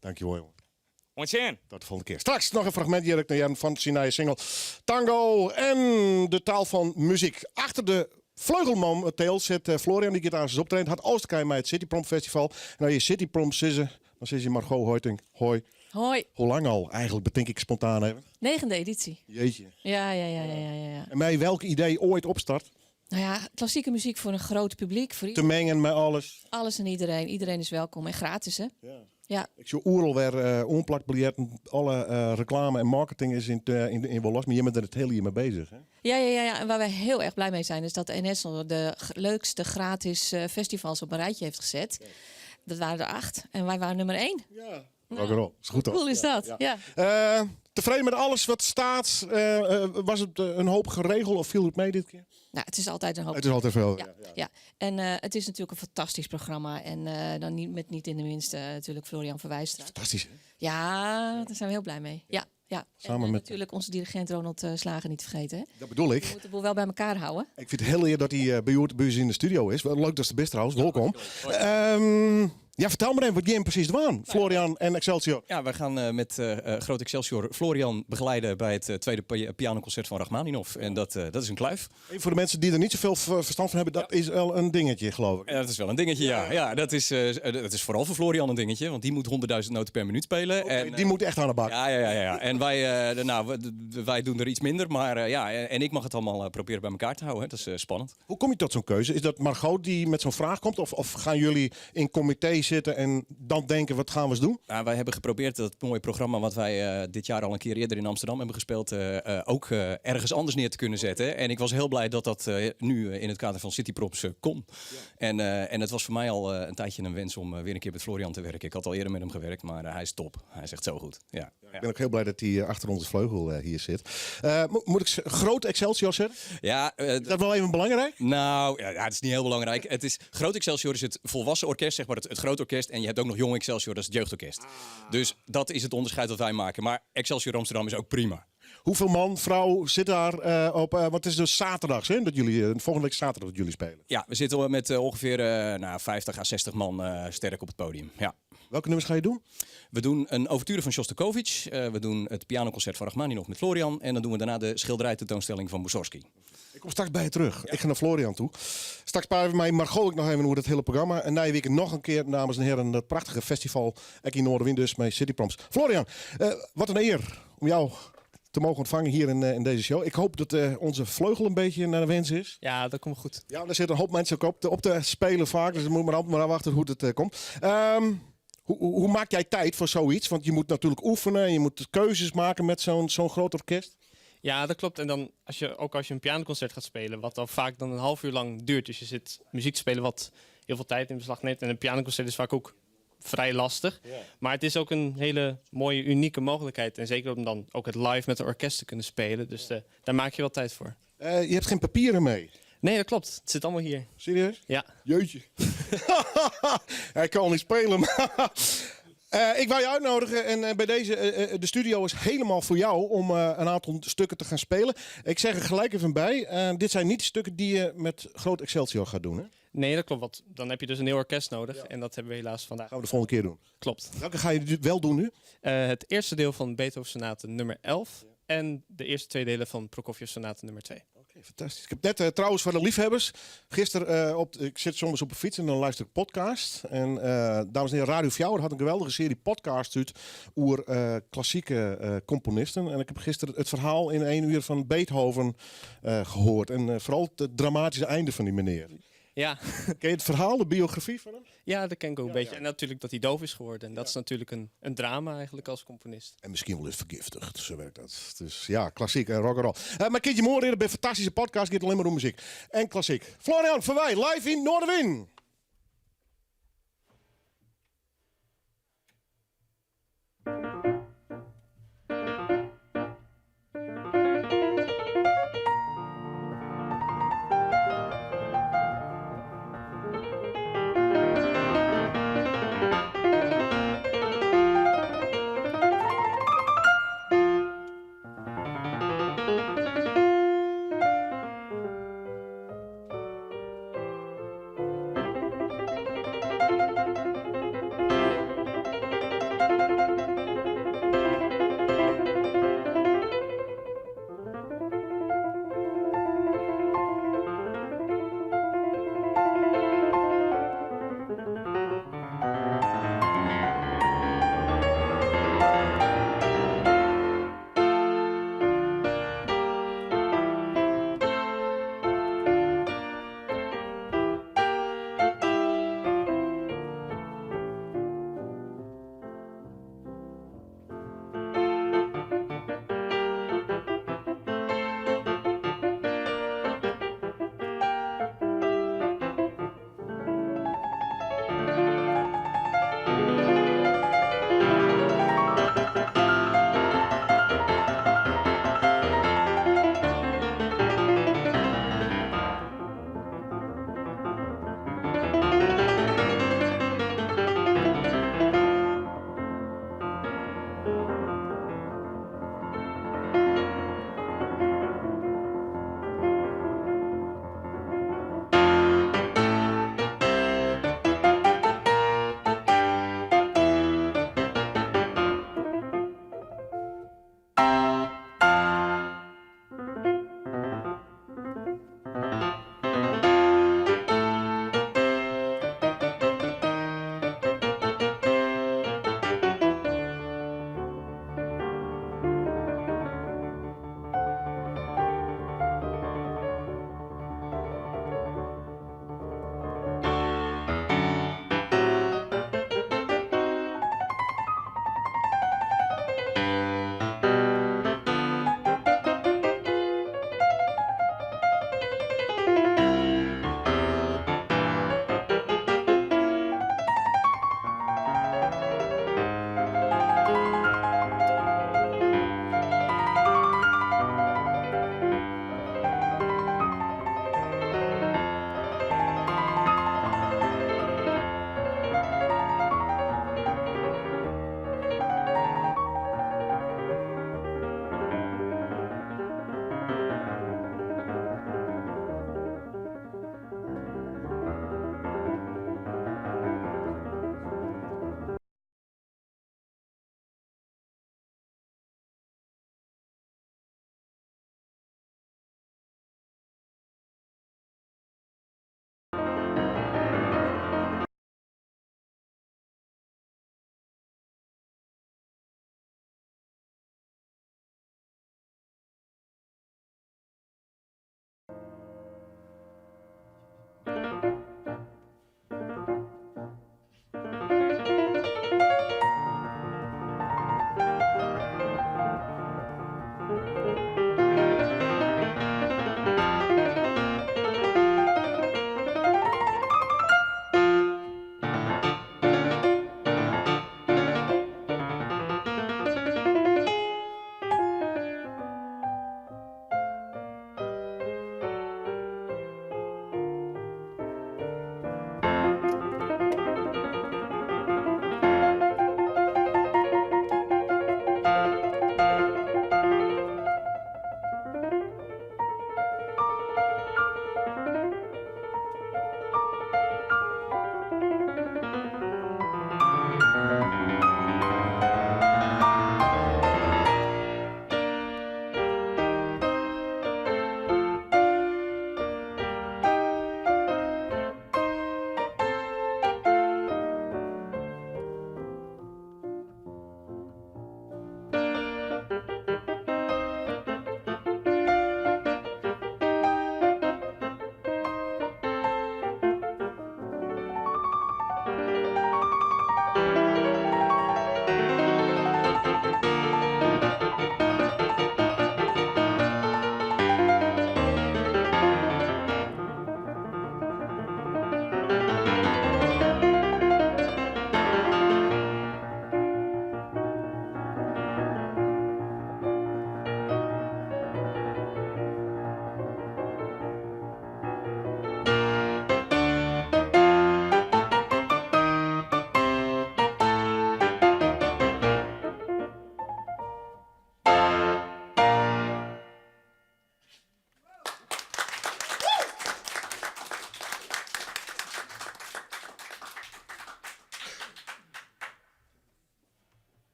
Dankjewel, jongen. Ontzien. Tot de volgende keer. Straks nog een fragment Jerk naar Jan van Sinai single Tango en de taal van muziek. Achter de vleugelmomenteel zit Florian die gitaar optreedt. Had Oosterkijn bij het Cityprom Festival. En als je Cityprom zitten, dan zit je Margot Hoiting. Hoi. Hoi. Hoe lang al? Eigenlijk bedenk ik spontaan even. 9e editie. Jeetje. Ja. En mij welk idee ooit opstart? Nou ja, klassieke muziek voor een groot publiek. Voor Te mengen met alles. alles en iedereen. Iedereen is welkom en gratis, hè? Ja. Ik zie overal weer onplakbiljetten. Alle reclame en marketing is in wel los. Maar je bent er het hele jaar mee bezig. Hè? Ja. En waar wij heel erg blij mee zijn, is dat de NS de leukste gratis festivals op een rijtje heeft gezet. Dat waren er 8 en wij waren nummer 1. Ja. Nou, is goed, hoe cool is dat? Ja. Tevreden met alles wat staat? Was het een hoop geregeld of viel het mee dit keer? Nou, het is altijd een hoop. Het is altijd veel. Ja. En het is natuurlijk een fantastisch programma. En dan niet in de minste natuurlijk Florian Verwijstra. Fantastisch, hè? Ja, daar zijn we heel blij mee. Ja. Samen en met natuurlijk onze dirigent Ronald Slager niet vergeten. Hè? Dat bedoel ik. We moeten de boel wel bij elkaar houden. Ik vind het heel eer dat hij bij u in de studio is. Leuk dat is de beste trouwens. Welkom. Ja, vertel me even wat jij precies doen, Florian en Excelsior. Ja, wij gaan met Groot Excelsior Florian begeleiden bij het tweede pianoconcert van Rachmaninov. En dat is een kluif. Even voor de mensen die er niet zoveel verstand van hebben, dat is wel een dingetje, geloof ik. Ja, dat is wel een dingetje, ja. Dat is vooral voor Florian een dingetje, want die moet 100.000 noten per minuut spelen. Okay, en, die moet echt aan de bak. Ja. En wij doen er iets minder, maar en ik mag het allemaal proberen bij elkaar te houden. Hè. Dat is spannend. Hoe kom je tot zo'n keuze? Is dat Margot die met zo'n vraag komt? Of gaan jullie in comité zitten en dan denken, wat gaan we eens doen? Nou, wij hebben geprobeerd dat mooie programma wat wij dit jaar al een keer eerder in Amsterdam hebben gespeeld, ook ergens anders neer te kunnen zetten. En ik was heel blij dat dat nu in het kader van Cityprops kon. Ja. En het was voor mij al een tijdje een wens om weer een keer met Florian te werken. Ik had al eerder met hem gewerkt, maar hij is top. Hij is echt zo goed. Ja. Ik ben ook heel blij dat hij achter onze vleugel hier zit. Moet ik Groot Excelsior zeggen? Ja, is dat wel even belangrijk? Nou, het is niet heel belangrijk. Het is Groot Excelsior is het volwassen orkest, zeg maar, het groot orkest. En je hebt ook nog Jong Excelsior, dat is het jeugdorkest. Dus dat is het onderscheid dat wij maken. Maar Excelsior Amsterdam is ook prima. Hoeveel man, vrouw zit daar op? Want het is dus zaterdags, hè? Dat jullie volgende week zaterdag dat jullie spelen. Ja, we zitten met ongeveer 50 à 60 man sterk op het podium. Ja. Welke nummers ga je doen? We doen een ouverture van Shostakovich. We doen het pianoconcert van Rachmaninov met Florian. En dan doen we daarna de schilderijtentoonstelling van Mussorgsky. Ik kom straks bij je terug. Ja. Ik ga naar Florian toe. Straks praten we met Margot nog even over het hele programma. En na je week nog een keer, dames en heren, het prachtige festival in Noorderwind dus met Cityproms. Florian, wat een eer om jou te mogen ontvangen hier in deze show. Ik hoop dat onze vleugel een beetje naar de wens is. Ja, dat komt goed. Ja, er zitten een hoop mensen ook op te spelen vaak. Dus we moeten maar altijd maar wachten hoe het komt. Hoe maak jij tijd voor zoiets? Want je moet natuurlijk oefenen en je moet keuzes maken met zo'n groot orkest. Ja, dat klopt. En dan als je een pianoconcert gaat spelen, wat dan vaak dan een half uur lang duurt. Dus je zit muziek te spelen wat heel veel tijd in beslag neemt. En een pianoconcert is vaak ook vrij lastig. Ja. Maar het is ook een hele mooie, unieke mogelijkheid. En zeker om dan ook het live met een orkest te kunnen spelen. Dus daar maak je wel tijd voor. Je hebt geen papieren mee? Nee, dat klopt. Het zit allemaal hier. Serieus? Ja. Jeutje. Hij kan niet spelen, maar... ik wou je uitnodigen en bij deze, de studio is helemaal voor jou om een aantal stukken te gaan spelen. Ik zeg er gelijk even bij, dit zijn niet stukken die je met Groot Excelsior gaat doen, hè? Nee, dat klopt. Want dan heb je dus een heel orkest nodig en dat hebben we helaas vandaag. Gaan we de volgende keer doen. Klopt. Welke ga je wel doen nu? Het eerste deel van Beethoven Sonate nummer 11 en de eerste 2 delen van Prokofjev Sonate nummer 2. Fantastisch. Ik heb net trouwens voor de liefhebbers, gisteren ik zit soms op een fiets en dan luister ik podcast. En dames en heren, Radio Fjouwer had een geweldige serie podcasts uit over klassieke componisten. En ik heb gisteren het verhaal in 1 uur van Beethoven gehoord. En vooral het dramatische einde van die meneer. Ja. Ken je het verhaal, de biografie van hem? Ja, dat ken ik ook een beetje. Ja. En natuurlijk dat hij doof is geworden. En dat is natuurlijk een drama eigenlijk als componist. En misschien wel eens vergiftigd, zo werkt dat. Dus ja, klassiek en rock'n'roll. Maar kindje mooi bij een fantastische podcast, gaat alleen maar om muziek. En klassiek. Florian Verwij, live in Noorderwind.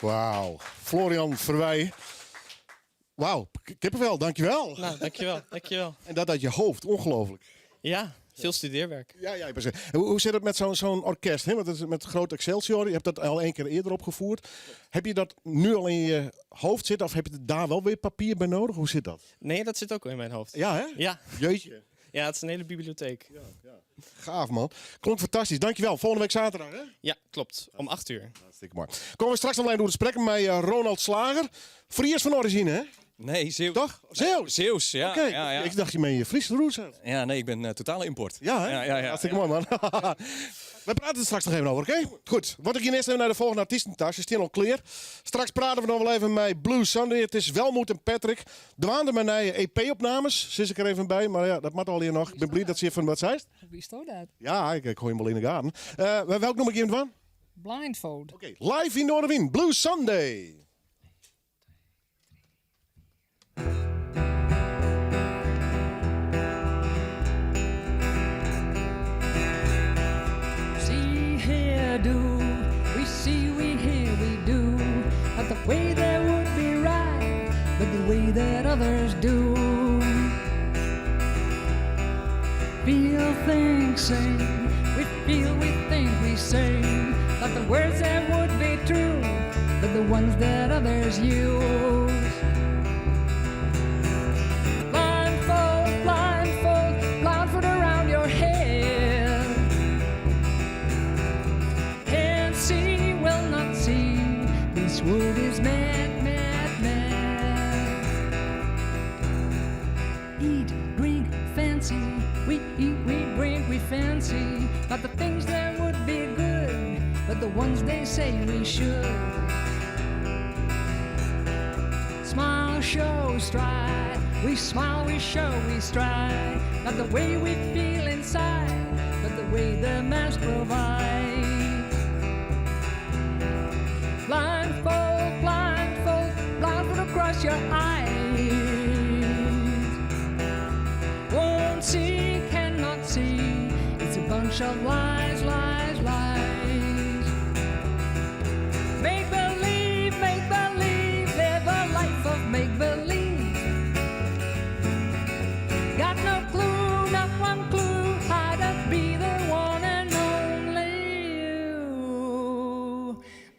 Wauw. Florian Verwij. Wauw, kippenvel, dankjewel. Nou, dankjewel. En dat uit je hoofd, ongelooflijk. Ja, veel studeerwerk. Ja, precies. Hoe zit het met zo'n orkest? Hè? Want het is met Groot Excelsior, je hebt dat al 1 keer eerder opgevoerd. Heb je dat nu al in je hoofd zitten of heb je daar wel weer papier bij nodig? Hoe zit dat? Nee, dat zit ook al in mijn hoofd. Ja, hè? Ja. Jeetje. Ja, het is een hele bibliotheek. Gaaf, man. Klonk fantastisch. Dankjewel. Volgende week zaterdag, hè? Ja, klopt. Om 8:00. Hartstikke mooi. Komen we straks nog door het gesprek met Ronald Slager. Fries van origine, hè? Nee, Zeeuws. Toch? Zeeuws? Zeeuws, ja. Oké, Ja. ik dacht je met je Friese roots had. Ja, nee, ik ben totale import. Ja, hè? Ja. Hartstikke mooi, man. We praten er straks nog even over, oké? Goed. Wat ik je eerst even naar de volgende artiestentas. Ze staan al clear. Straks praten we nog wel even met Blue Sunday. Het is Welmoed en Patrick. Dwaande met nieuwe EP-opnames. Zit ik er even bij, maar ja, dat mag al hier nog. Ik ben blij dat ze even wat zei. Wie stond dat? Ja, ik gooi hem wel in de gaten. Welk noem ik je van? Blindfold. Oké. Live in Noorderwien. Blue Sunday. We see, we hear, we do. Not the way that would be right, but the way that others do. Feel, think, sing. We feel, we think, we say. Not the words that would be true, but the ones that others use. Blindfold, blindfold, blindfold around your head. See, will not see. This world is mad, mad, mad. Eat, drink, fancy. We eat, we drink, we fancy. Not the things that would be good, but the ones they say we should. Smile, show, stride. We smile, we show, we stride. Not the way we feel inside, but the way the mask provides. Blindfold, blindfold, blindfold across your eyes. Won't see, cannot see. It's a bunch of lies, lies, lies. Make believe, live a life of make believe. Got no clue, not one clue how to be the one and only you.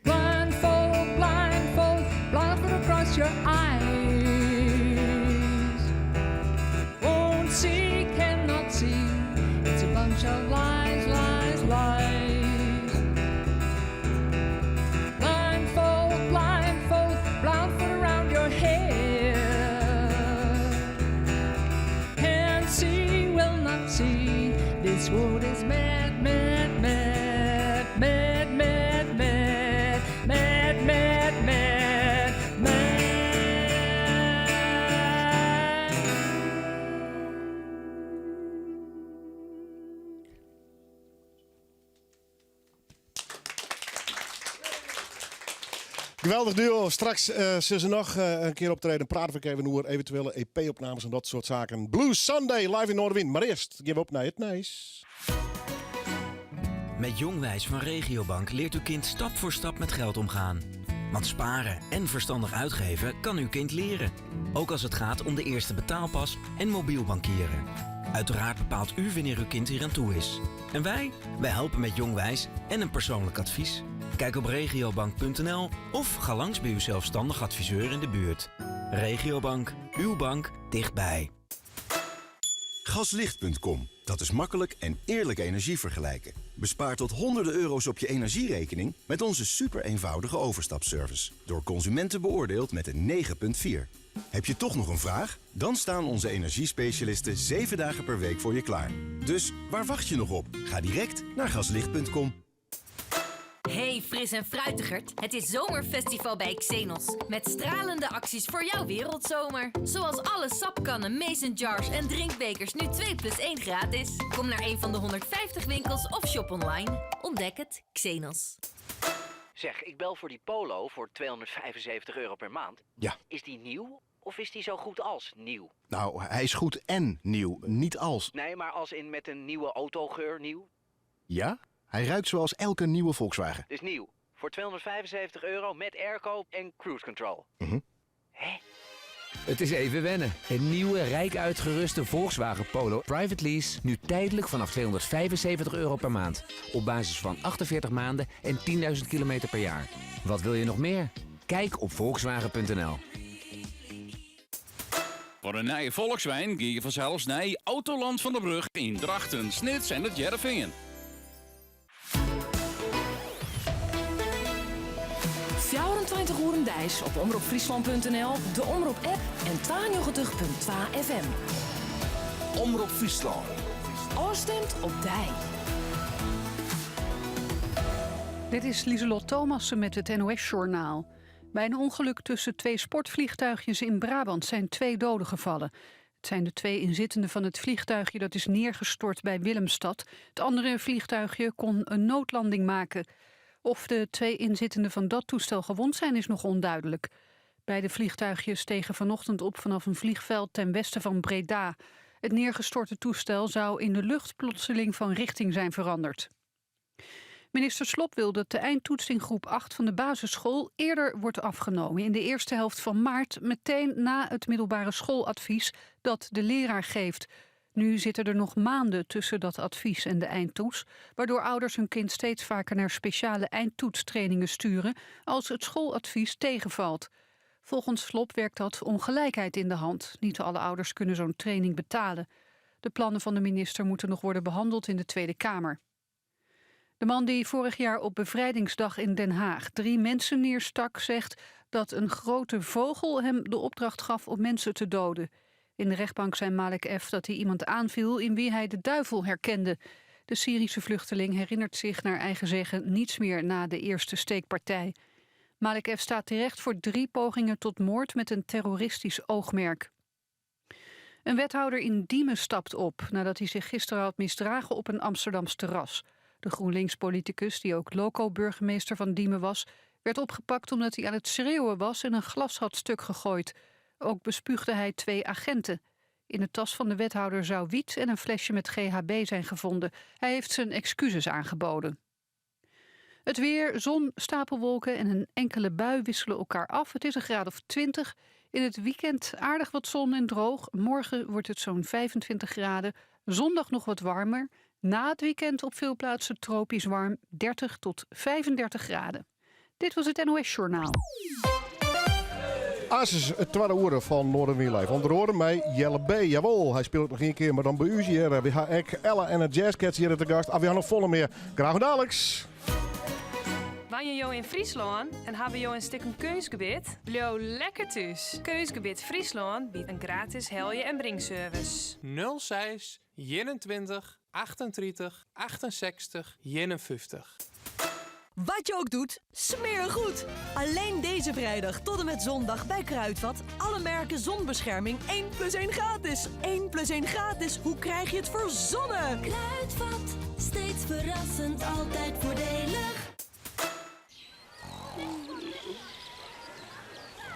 Blindfold, blindfold, blindfold across your eyes. Won't see, cannot see. It's a bunch of lies, lies, lies. Blindfold, blindfold, blindfold around your head. Can't see, will not see. This world is mad, mad, mad, mad, mad, mad, mad, mad, mad, mad. Geweldig duo. Straks zullen ze nog een keer optreden. Praten we even over eventuele EP-opnames en dat soort zaken. Blue Sunday live in Noorderwind. Maar eerst geven we op naar het Nijs. Met Jongwijs van Regiobank leert uw kind stap voor stap met geld omgaan. Want sparen en verstandig uitgeven kan uw kind leren. Ook als het gaat om de eerste betaalpas en mobiel bankieren. Uiteraard bepaalt u wanneer uw kind hier aan toe is. En wij helpen met Jongwijs en een persoonlijk advies. Kijk op regiobank.nl of ga langs bij uw zelfstandig adviseur in de buurt. Regiobank, uw bank dichtbij. Gaslicht.com. Dat is makkelijk en eerlijk energie vergelijken. Bespaar tot honderden euro's op je energierekening met onze super eenvoudige overstapservice. Door consumenten beoordeeld met een 9,4. Heb je toch nog een vraag? Dan staan onze energiespecialisten 7 dagen per week voor je klaar. Dus waar wacht je nog op? Ga direct naar gaslicht.com. Hey fris en fruitigerd, het is zomerfestival bij Xenos. Met stralende acties voor jouw wereldzomer. Zoals alle sapkannen, mason jars en drinkbekers nu 2+1 gratis. Kom naar een van de 150 winkels of shop online. Ontdek het, Xenos. Zeg, ik bel voor die polo voor €275 per maand. Ja. Is die nieuw of is die zo goed als nieuw? Nou, hij is goed en nieuw, niet als. Nee, maar als in met een nieuwe autogeur nieuw? Ja? Hij ruikt zoals elke nieuwe Volkswagen. Dus nieuw. Voor €275 met airco en cruise control. Hè? Het is even wennen. Een nieuwe, rijk uitgeruste Volkswagen Polo Private Lease. Nu tijdelijk vanaf €275 per maand. Op basis van 48 maanden en 10.000 kilometer per jaar. Wat wil je nog meer? Kijk op Volkswagen.nl. Voor een nieuwe Volkswagen ga je vanzelfs naar Autoland van der Brug in Drachten, Snits en het Jervingen. 24 uur dijs op omroepfriesland.nl, de Omroep-app en 92.2 FM. Omroep Friesland. Oostemt op dij. Dit is Lieselot Thomassen met het NOS-journaal. Bij een ongeluk tussen 2 sportvliegtuigjes in Brabant zijn 2 doden gevallen. Het zijn de 2 inzittenden van het vliegtuigje dat is neergestort bij Willemstad. Het andere vliegtuigje kon een noodlanding maken. Of de 2 inzittenden van dat toestel gewond zijn is nog onduidelijk. Beide vliegtuigjes stegen vanochtend op vanaf een vliegveld ten westen van Breda. Het neergestorte toestel zou in de lucht plotseling van richting zijn veranderd. Minister Slop wil dat de eindtoets in groep 8 van de basisschool eerder wordt afgenomen. In de eerste helft van maart, meteen na het middelbare schooladvies dat de leraar geeft. Nu zitten er nog maanden tussen dat advies en de eindtoets, waardoor ouders hun kind steeds vaker naar speciale eindtoetstrainingen sturen als het schooladvies tegenvalt. Volgens Slop werkt dat ongelijkheid in de hand. Niet alle ouders kunnen zo'n training betalen. De plannen van de minister moeten nog worden behandeld in de Tweede Kamer. De man die vorig jaar op Bevrijdingsdag in Den Haag 3 mensen neerstak, zegt dat een grote vogel hem de opdracht gaf om mensen te doden. In de rechtbank zei Malek F. dat hij iemand aanviel in wie hij de duivel herkende. De Syrische vluchteling herinnert zich naar eigen zeggen niets meer na de eerste steekpartij. Malek F. staat terecht voor 3 pogingen tot moord met een terroristisch oogmerk. Een wethouder in Diemen stapt op nadat hij zich gisteren had misdragen op een Amsterdams terras. De GroenLinks-politicus, die ook loco-burgemeester van Diemen was, werd opgepakt omdat hij aan het schreeuwen was en een glas had stuk gegooid. Ook bespuugde hij 2 agenten. In de tas van de wethouder zou wiet en een flesje met GHB zijn gevonden. Hij heeft zijn excuses aangeboden. Het weer, zon, stapelwolken en een enkele bui wisselen elkaar af. Het is een graad of 20. In het weekend aardig wat zon en droog. Morgen wordt het zo'n 25 graden. Zondag nog wat warmer. Na het weekend op veel plaatsen tropisch warm, 30 tot 35 graden. Dit was het NOS Journaal. Asus, het tweede uur van Noorderwiel Live. Onder andere mij Jelle B. Jawel, hij speelt nog 1 keer, maar dan bij u hier. We gaan Ella en de Jazzcats hier te gast. We gaan nog volle meer. Graag gedaan. Wanneer je in Friesland en hebben je een stukje keusgebied, blijf lekker thuis. Keusgebied Friesland biedt een gratis helje- en bringservice. 06 21 38 68 51. Wat je ook doet, smeer goed. Alleen deze vrijdag tot en met zondag bij Kruidvat. Alle merken zonbescherming 1+1 gratis. 1+1 gratis. Hoe krijg je het verzonnen? Kruidvat, steeds verrassend, altijd voordelig.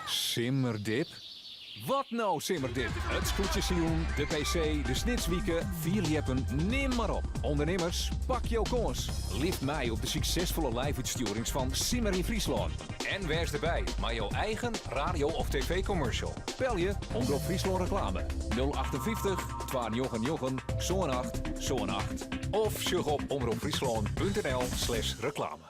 Simmerdip? Wat nou Simmerdip? Het scootjesseizoen, de PC, de snitswieken, 4 jeppen, neem maar op. Ondernemers, pak jouw kans. Lift mij op de succesvolle live-uitstuurings van Simmer in Friesland. En wees erbij, maar jouw eigen radio- of tv-commercial. Bel je Omroep Friesland reclame 058 299 zo'n 8 zo'n 8. Of surf op omroepfriesland.nl/reclame.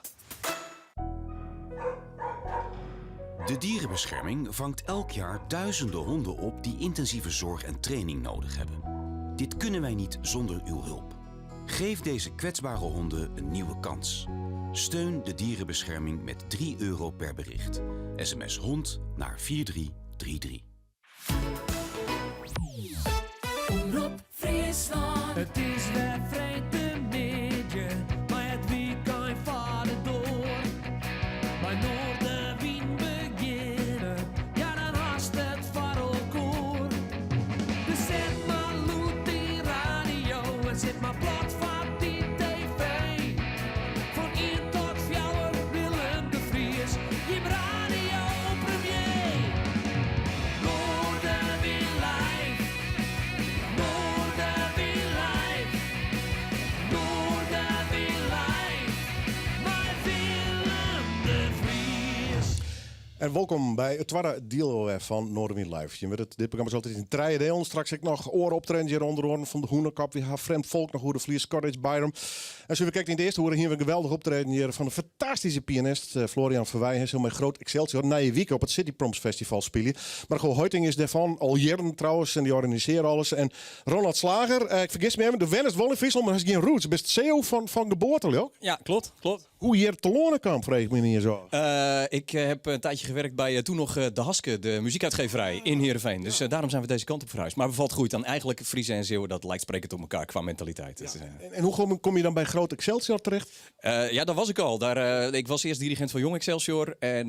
De dierenbescherming vangt elk jaar duizenden honden op die intensieve zorg en training nodig hebben. Dit kunnen wij niet zonder uw hulp. Geef deze kwetsbare honden een nieuwe kans. Steun de dierenbescherming met €3 per bericht. SMS hond naar 4333. Omroep Friesland. Het is weer vrijdagmiddag, maar het weekend vaart door. Maar Noorderwiel beginnen, ja dan haast het voor elkaar. Dus zet maar loet die radio en zet maar plat van die tv. Van 1 tot 4 Willem de Vries, je radio premier. Noorderwiel live, Noorderwiel live. En welkom bij het tweede deel van Noorderwind Live. Je weet het, dit programma is altijd in 3 delen. Straks heb ik nog oren optreden hier onder van de Hoenekap. We hebben vreemd volk nog hoe de Vlies Cottage Byram. En zo we kijken in de eerste horen hier een geweldig optreden hier van een fantastische pianist Florian Verwij. Hij is heel met groot Excelsior na je week op het City Proms Festival spelen. Maar gewoon Hoiting is daarvan al jaren trouwens en die organiseren alles. En Ronald Slager, ik vergis me even, de Wennis wel in Friesland, maar hij is geen roots. Best CEO van geboorte, ook? Ja, klopt. Hoe je hier te lonen kan, vreeg ik me niet zo. Ik heb een tijdje gewerkt bij toen nog De Haske, de muziekuitgeverij in Heerenveen. Dus daarom zijn we deze kant op verhuisd. Maar bevalt goed aan eigenlijk Friese en Zeeuwen, dat lijkt sprekend op elkaar qua mentaliteit. Ja. Dus, en hoe kom je dan bij Groot Excelsior terecht? Ja, daar was ik al. Ik was eerst dirigent van Jong Excelsior. En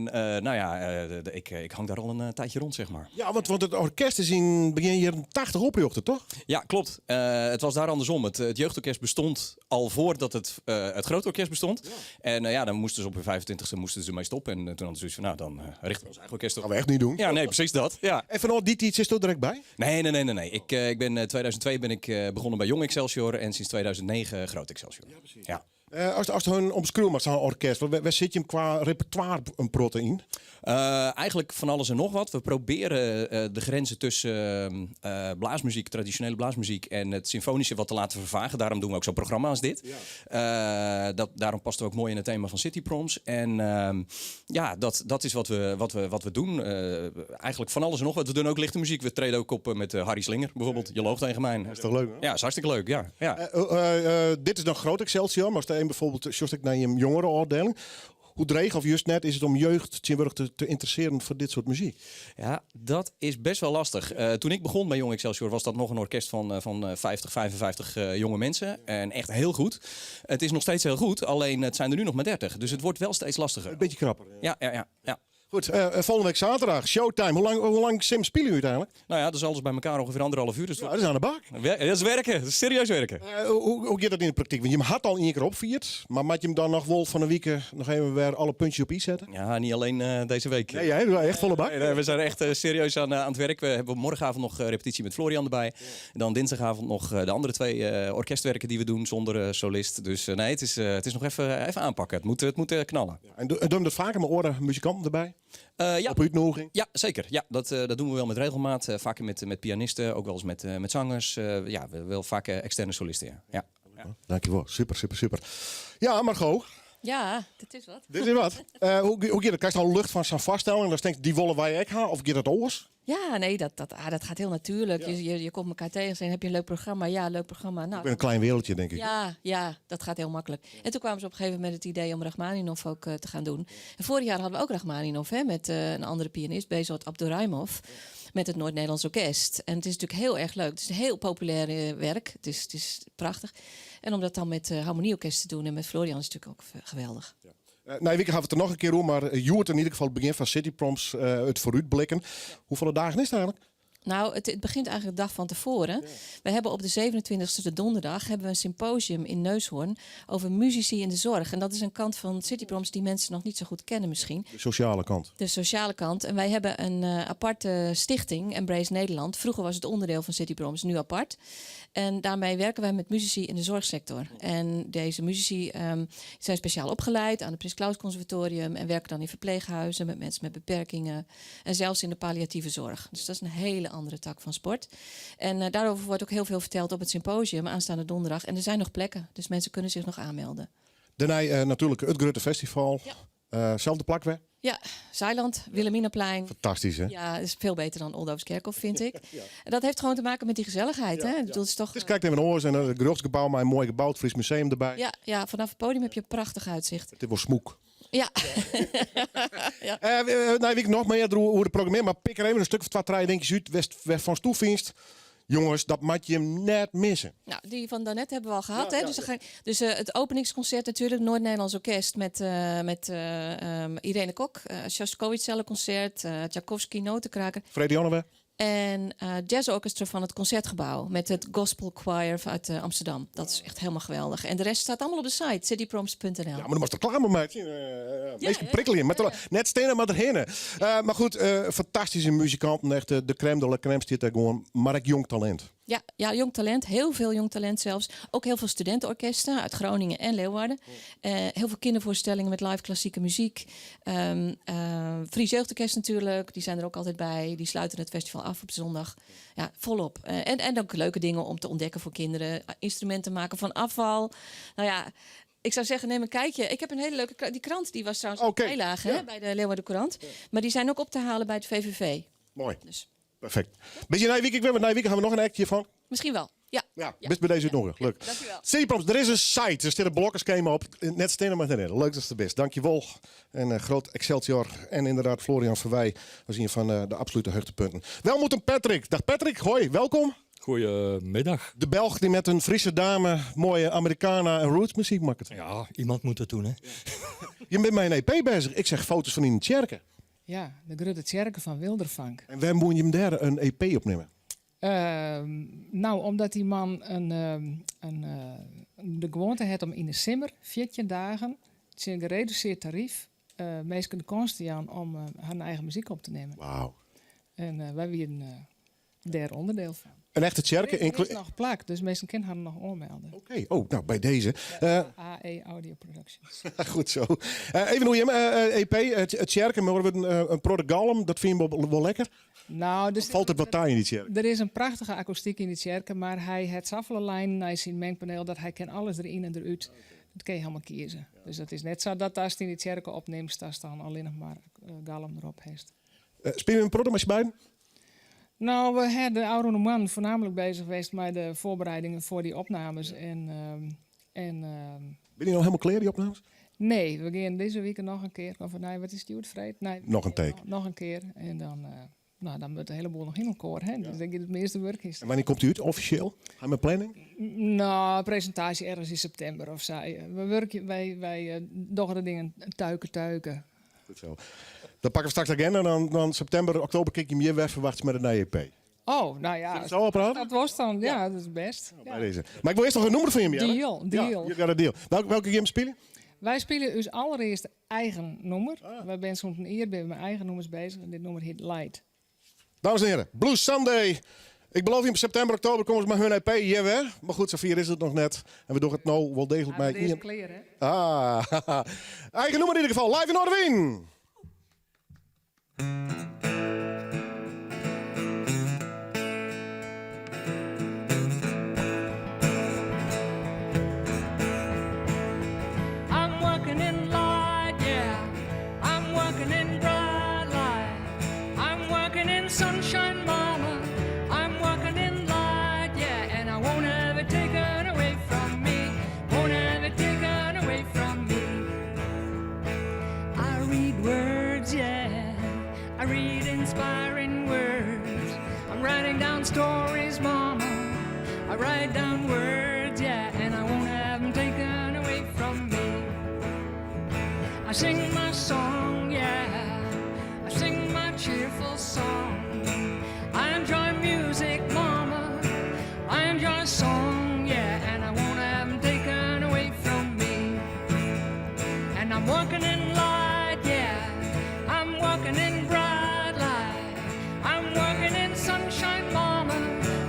ik hang daar al een tijdje rond, zeg maar. Ja, want het orkest is in begin jaren 80 opgericht, toch? Ja, klopt. Het was daar andersom. Het jeugdorkest bestond al voordat het grote orkest bestond. Ja. En dan moesten ze op hun 25e moesten ze mee stoppen. En toen hadden ze zoiets van, dan richten we ons eigen orkest op. Dat gaan we echt niet doen. Ja, nee, precies dat. Ja. En vanaf die tijd is er direct bij? Nee. Ik ben 2002 ben ik begonnen bij Jong Excelsior en sinds 2009 Groot Excelsior. Ja, precies. Ja. Als het hun omschreeuwen met zo'n orkest, waar zit je hem qua repertoire een proteïne? Eigenlijk van alles en nog wat. We proberen de grenzen tussen blaasmuziek, traditionele blaasmuziek en het symfonische wat te laten vervagen. Daarom doen we ook zo'n programma als dit. Ja. Daarom past het ook mooi in het thema van City Proms. En dat is wat we doen. Eigenlijk van alles en nog wat. We doen ook lichte muziek. We treden ook op met Harry Slinger bijvoorbeeld. Je loogt tegen mij. Dat is toch leuk? Hè? Ja, is hartstikke leuk. Ja. Dit is dan Groot Excelsior, maar als de een bijvoorbeeld just naar je jongerenafdeling. Hoe dreig of juist net is het om jeugd te interesseren voor dit soort muziek? Ja, dat is best wel lastig. Toen ik begon bij Jong Excelsior was dat nog een orkest van 50, 55 jonge mensen. En echt heel goed. Het is nog steeds heel goed, alleen het zijn er nu nog maar 30. Dus het wordt wel steeds lastiger. Een beetje krapper. Ja. Goed, volgende week zaterdag, showtime. Hoe lang sim spelen jullie uiteindelijk? Nou ja, dat is alles bij elkaar ongeveer 1,5 uur. Dus dat is aan de bak. Dat is werken, dat is serieus werken. Hoe gaat dat in de praktijk? Want je had al 1 keer opgevierd, maar moet je hem dan nog wel van een week nog even weer alle puntjes op i zetten? Ja, niet alleen deze week. Nee, jij doet echt volle bak? Nee, we zijn echt serieus aan het werk. We hebben morgenavond nog repetitie met Florian erbij. Ja. En dan dinsdagavond nog de andere 2 orkestwerken die we doen zonder solist. Dus nee, het is nog even aanpakken. Het moet knallen. Ja, en doen we dat vaker met muzikanten erbij? Ja. Op uitnodiging? Ja, zeker. Ja, dat doen we wel met regelmaat. Vaker met pianisten, ook wel eens met zangers. We wel vaak externe solisten. Ja. Dankjewel. Super. Ja, Margot. Ja, dit is wat. Dit is wat. Hoe gaat het? Krijg je dan lucht van zo'n vaststelling? Dan denk je, die willen wij ook gaan? Of gaat dat oors? Ja, nee, dat gaat heel natuurlijk. Ja. Je komt elkaar tegen en zeg, heb je een leuk programma? Ja, leuk programma. Nou, ik ben een klein wereldje, denk ik. Ja, dat gaat heel makkelijk. En toen kwamen ze op een gegeven moment het idee om Rachmaninov ook te gaan doen. En vorig jaar hadden we ook Rachmaninov met een andere pianist, Bezot Abduraimov. Met het Noord-Nederlands Orkest. En het is natuurlijk heel erg leuk. Het is een heel populair werk. Het is prachtig. En om dat dan met Harmonieorkest te doen en met Florian is natuurlijk ook geweldig. Ja. Nee, we gaan het er nog een keer om, maar Joert in ieder geval het begin van City Proms, het vooruitblikken. Hoeveel dagen is het eigenlijk? Nou, het begint eigenlijk de dag van tevoren. Ja. We hebben op de 27e, de donderdag, hebben we een symposium in Neushoorn over muzici in de zorg. En dat is een kant van City Proms die mensen nog niet zo goed kennen misschien. De sociale kant. De sociale kant. En wij hebben een aparte stichting, Embrace Nederland. Vroeger was het onderdeel van City Proms, nu apart. En daarmee werken wij met muzici in de zorgsector. En deze muzici zijn speciaal opgeleid aan het Prins Claus Conservatorium en werken dan in verpleeghuizen met mensen met beperkingen en zelfs in de palliatieve zorg. Dus dat is een hele andere tak van sport. En daarover wordt ook heel veel verteld op het symposium aanstaande donderdag. En er zijn nog plekken, dus mensen kunnen zich nog aanmelden. Daarna natuurlijk het Grote Festival. Ja. Zelfde plak weer? Ja, Zeiland, Wilhelminaplein. Fantastisch, hè? Ja, dat is veel beter dan Oldoofskerkhof, vind ik. Ja. En dat heeft gewoon te maken met die gezelligheid, hè? Ja. Dat is toch... Dus kijk even naar oors en het Gerechtsgebouw, maar een mooi gebouwd Fries Museum erbij. Ja, vanaf het podium heb je een prachtig uitzicht. Het wordt smoek. Ja. Nou, weet ik nog meer hoe de programmeer, maar pik er even een stuk of 2-3 dingetjes uit. West van Stoefinst. Jongens, dat moet je hem net missen. Nou, die van daarnet hebben we al gehad. Ja, hè? Dus het openingsconcert natuurlijk, Noord-Nederlands Orkest met Irene Kok. Shostakovich cellenconcert, Tchaikovsky notenkraker. Freddy Onnewe. En jazzorchestra van het Concertgebouw met het Gospel Choir uit Amsterdam. Dat is echt helemaal geweldig. En de rest staat allemaal op de site, cityproms.nl. Ja, maar dan was er klaar mee. Meestal prikkelingen. Net stenen, maar erheen. Maar goed, fantastische muzikanten. Echt de crème de la crème zit daar gewoon. Maar ik jong talent. Ja, jong talent. Heel veel jong talent zelfs. Ook heel veel studentenorkesten uit Groningen en Leeuwarden. Heel veel kindervoorstellingen met live klassieke muziek. Fries Jeugdorkest natuurlijk. Die zijn er ook altijd bij. Die sluiten het festival af op zondag. Ja, volop. En ook leuke dingen om te ontdekken voor kinderen. Instrumenten maken van afval. Nou ja... Ik zou zeggen, neem een kijkje. Ik heb een hele leuke die krant, die was trouwens op bijlage hè, bij de Leeuwarden Courant. Maar die zijn ook op te halen bij het VVV. Mooi. Dus. Perfect. Beetje Nijweek, ik weet, want Nijweek gaan we nog een actje van. Misschien wel. Ja. Best bij deze nog. Leuk. Dankjewel. Cityprops, er is een site. Er zitten blokkers komen op. Net stenen met erin. Leuk, dat is de best. Dankjewel. En groot Excelsior. En inderdaad Florian Verwij. We zien van de absolute hoogtepunten. Welmoed Patrick. Dag Patrick, hoi. Welkom. Goedemiddag. De Belg die met een Friese dame mooie Americana en roots muziek maakt. Ja, iemand moet het doen, hè. Je bent met een EP bezig. Ik zeg foto's van in de kerken. Ja, de grote kerken van Wildervank. En waar moet je hem daar een EP opnemen? Nou, omdat die man de gewoonte heeft om in de simmer 14 dagen, het is een gereduceerd tarief, mensen de kans te gaan om hun eigen muziek op te nemen. Wauw. En wij waren daar onderdeel van. Een echte kerken? Er is nog plak, dus mensen kunnen haar nog aanmelden. Oké, oh, nou bij deze. AE Audio Productions. Goed zo. Even hoe je hem, EP, het kerken, maar een protogalm, dat vind je wel lekker? Nou, dus valt het wat taai in die kerk? Er is een prachtige akoestiek in die kerken, maar hij heeft zoveel lijn naar zijn mengpaneel dat hij kan alles erin en eruit. Dat kun je helemaal kiezen. Dus dat is net zo dat als je in die kerken opneemt, dat dan alleen nog maar galm erop heeft. Speel je een proto met je beiden? Nou, we hebben de oude man voornamelijk bezig geweest met de voorbereidingen voor die opnames. Ben je al helemaal klaar, die opnames? Nee, we gaan deze week nog een keer. Of nee, wat is het, Fred? Nee, nog een take. Nog een keer. En dan wordt de heleboel nog in elkaar. Hè? Dus denk ik het meeste werk is. En wanneer komt u uit, officieel? Ga je met planning? Nou, presentatie ergens in september of zo. We werken, wij doen de dingen tuiken. Goed zo. Dan pakken we straks again en dan september, oktober kijk je meer weg verwacht met een EP. Oh, nou ja. Zo praten? Dat was dan, ja, dat is best. Ja. Deze. Maar ik wil eerst nog een nummer van je, Jelle. Deal. Ja, je gaat een deal. Welke game spelen? Wij spelen dus allereerst eigen nummer. Wij zijn soms een eer bij mijn eigen nummers bezig. En dit nummer heet Light. Dames en heren, Blues Sunday. Ik beloof je, in september, oktober komen ze met hun EP hier weer. Maar goed, Safir is het nog net. En we doen het nou wel degelijk bij deze kleren, hè? Eigen nummer in ieder geval. Live in Noorderwien. I'm working in light, yeah. I'm working in bright light. I'm working in sunshine, mama. I'm working in light, yeah. And I won't have it taken away from me. Won't have it taken away from me. I read words, yeah. I read inspiring words. I'm writing down stories, mama. I write down words, yeah. And I won't have them taken away from me. I sing my song, yeah. I sing my cheerful song. I enjoy music, mama. I enjoy song, yeah. And I won't have them taken away from me. And I'm working in light, yeah. I'm working in bright light. I'm working in sunshine, mama.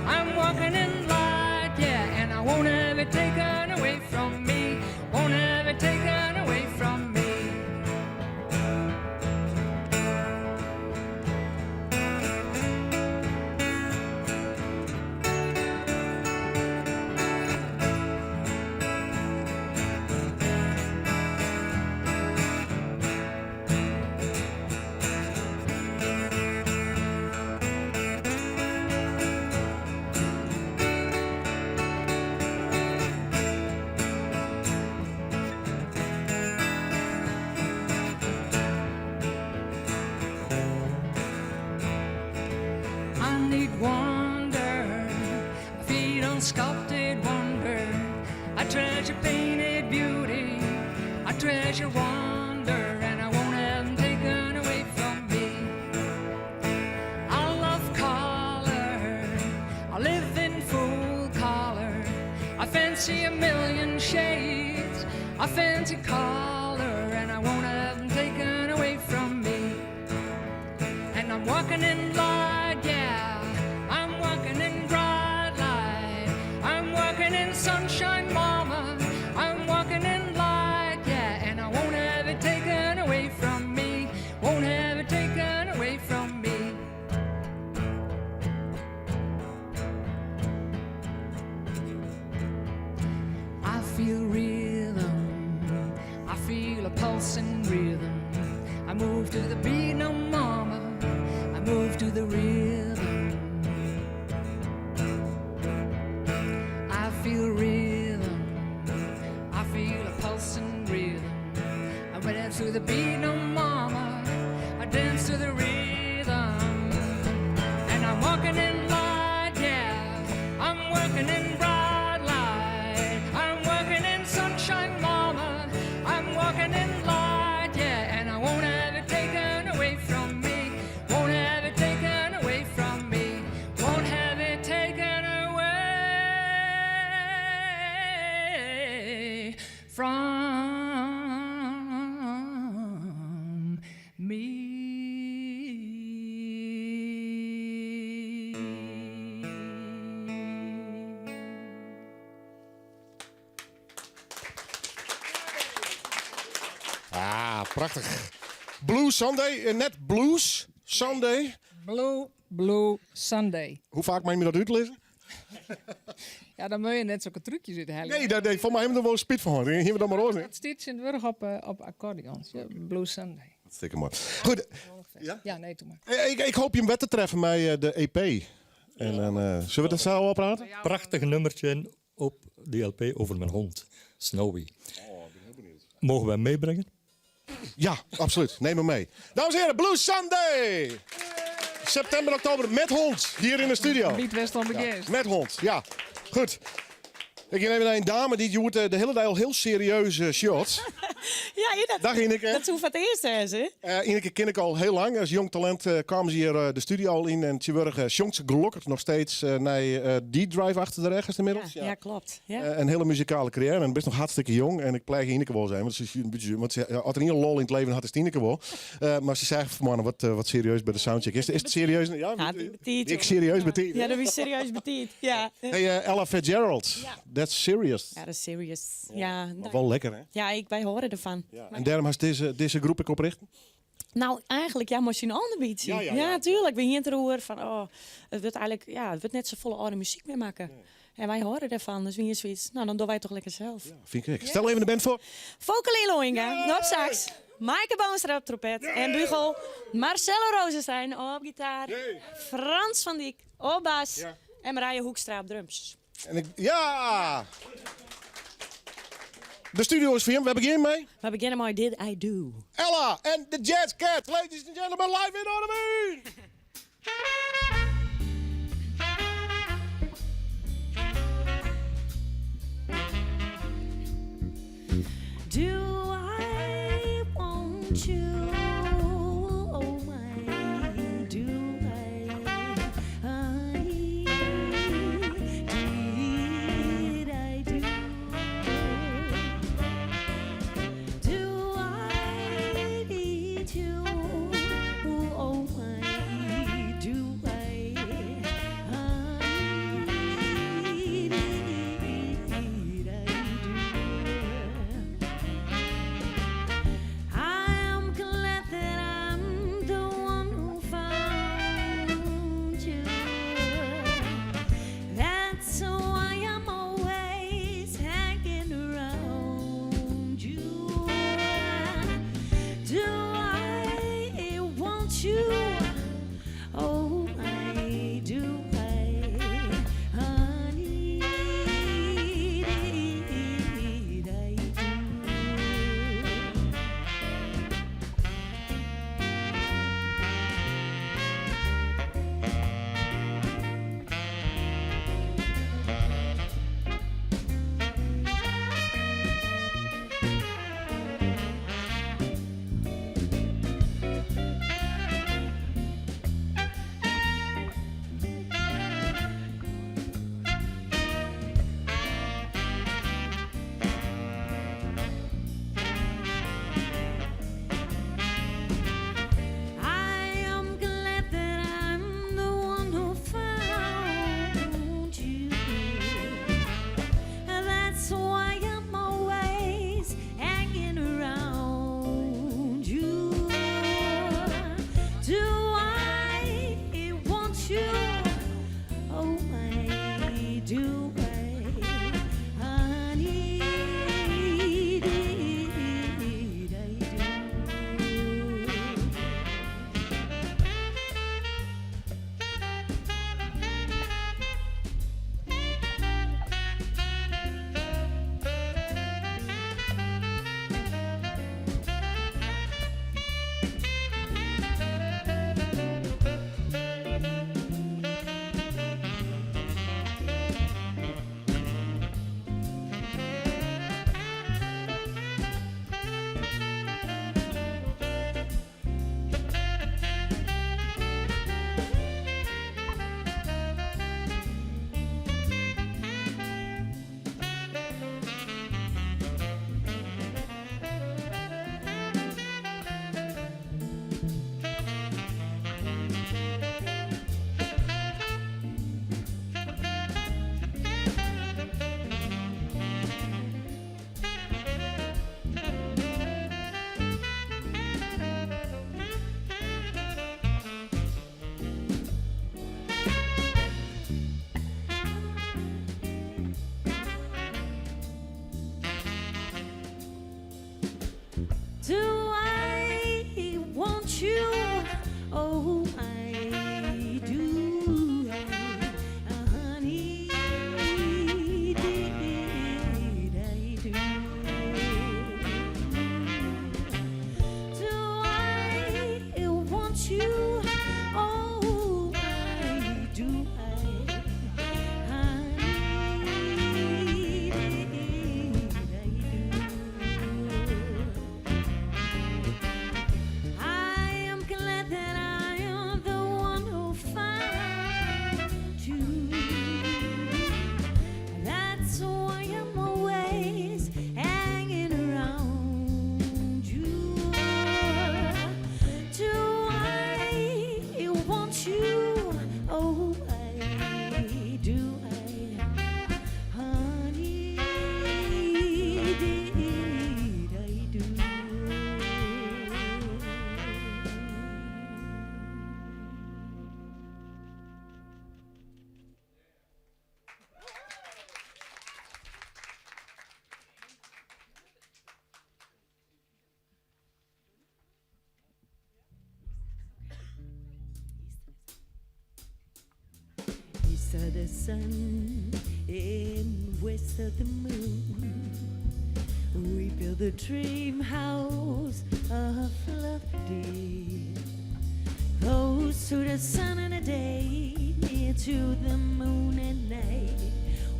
I'm working in light, yeah. And I won't have it taken away from me. Won't have it taken away from me. I need wonder, I feed on sculpted wonder. I treasure painted beauty, I treasure wonder, and I won't have them taken away from me. I love color, I live in full color. I fancy a million shades, I fancy color, and I won't have them taken away from me. And I'm walking in light, yeah. I'm walking in bright light. pulsing rhythm. I move to the beat, no mama. I move to the rhythm. I feel rhythm. I feel a pulsing rhythm. I dance to the beat, no mama. I dance to the rhythm. And I'm walking in light, yeah. I'm working in bright light. I'm working in sunshine, mama. I'm walking in light, yeah. And I won't have it taken away from me. Won't have it taken away from me. Won't have it taken away from me. Ah, prachtig. Blue Sunday, net Blues Sunday. Blue Sunday. Hoe vaak mag je me dat uitlezen? Ja, dan moet je net zulke trucjes uit halen. Nee, voor mij hebben we er wel spit van. Hier we dan maar over. Het stiet in het wurg op accordeons. Ja, Blue Sunday. Hartstikke mooi. Goed. Ja, nee, doe maar. Ik hoop je hem wet te treffen met de EP. En dan zullen we dat zo oppraten? Prachtig nummertje op die LP over mijn hond, Snowy. Mogen we hem meebrengen? Ja, absoluut. Neem hem mee. Dames en heren, Blue Sunday! September, oktober met hond hier in de studio. Niet West on Ja, met hond, ja. Goed. Ik neem even naar een dame die doet de hele dag al heel serieuze shots. Ja, Dag Ineke. dat hoeft het eerste, hè? Ineke ken ik al heel lang. Als jong talent kwamen ze hier de studio al in. En ze worden jongs gelukkig nog steeds naar D-Drive achter de rechts inmiddels. Ja, klopt. Ja. Een hele muzikale carrière. En best nog hartstikke jong. En ik pleeg Ineke wel zijn. Want ze had er niet een lol in het leven, had is Ineke wel. Maar ze zei vanmorgen wat serieus bij de soundcheck. Is het serieus? Ja, ik serieus betiet. Ja, dat is serieus betiet. Ja. Hey, Ella Fitzgerald. That's serious. Ja, dat is serious. Ja, Maar wel lekker, hè? ja, wij horen ervan. Ja. En daarom has deze groep ik oprichten? Nou, eigenlijk, ja, moest je een ander beat zien. Ja, tuurlijk. We hier te roer van, het wordt eigenlijk, het wordt net zo volle oude muziek meer maken. En wij horen ervan, dus wie is zoiets, nou, dan doen wij toch lekker zelf. Vind ik. Stel even de band voor. Vocalin Loinga, op sax. Maaike Boonstra op trompet en bugel. Marcelo Rozenstein op gitaar. Frans van Dijk op bas. En Marije Hoekstra op drums. En ja! De studio is voor je. We beginnen mee. We beginnen met Did I Do. Ella en de Jazz Cat. Ladies and gentlemen, live in Orneveen. Do I want you? Oh my, do I? Did I do? Do I need you? Oh my, do I? I am glad the sun and west of the moon. We build a dream house of love, dear. Close to the sun in the day, near to the moon at night.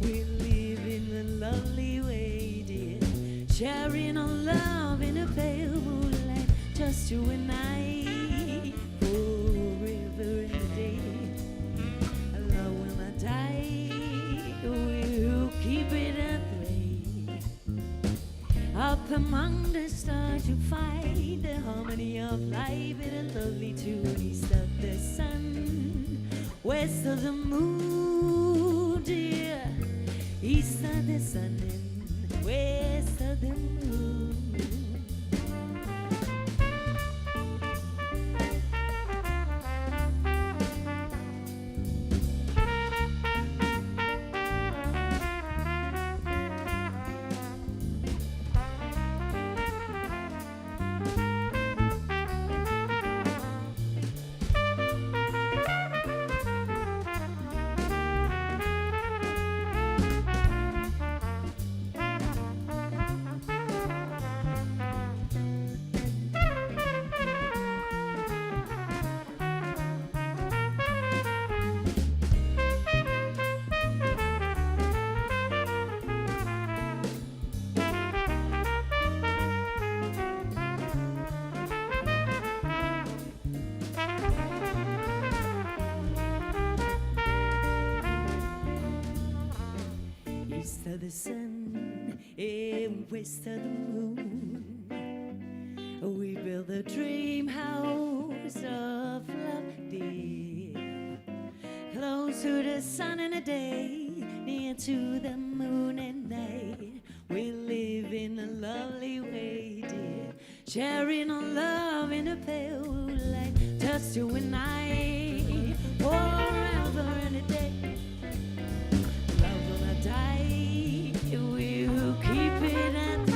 We live in a lovely way, dear. Sharing our love in a pale moonlight, just you and I, forever and a day. Love will not die, we'll keep it at bay. Up among the stars you find the harmony of life in a lovely tune. East of the sun, west of the moon, dear. East of the sun and west of the moon. East of the sun and west of the moon, we build a dream house of love, dear. Close to the sun in the day, near to the moon at night. We live in a lovely way, dear. Sharing our love in a pale light, just you and I, forever and a day. Love will not die, we'll keep it at the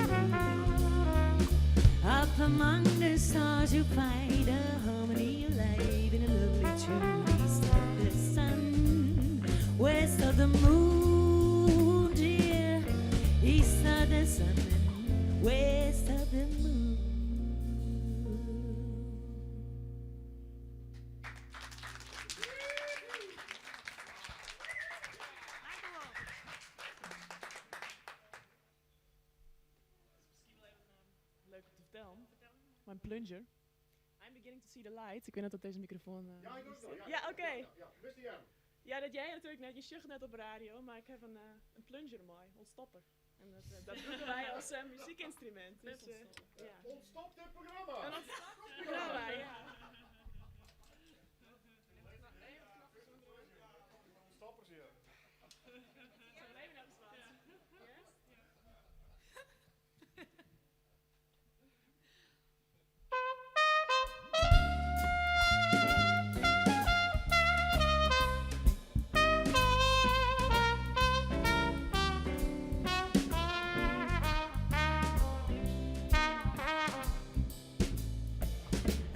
up among the stars you find a harmony of life in a lovely tune. East of the sun, west of the moon, dear. East of the sun and west of the moon. Leuk om te vertellen. Mijn plunger. I'm beginning to see the light. Ik weet net dat deze microfoon... Ja, ik ook wel. Ja, oké. Wist jij? Ja, dat jij natuurlijk net, je zucht net op radio, maar ik heb een plunger mooi, ontstopper. En dat doen wij als muziekinstrument. Dus, ja. Ontstop dit programma! Een ontstopt programma, ja. Stoppers hier.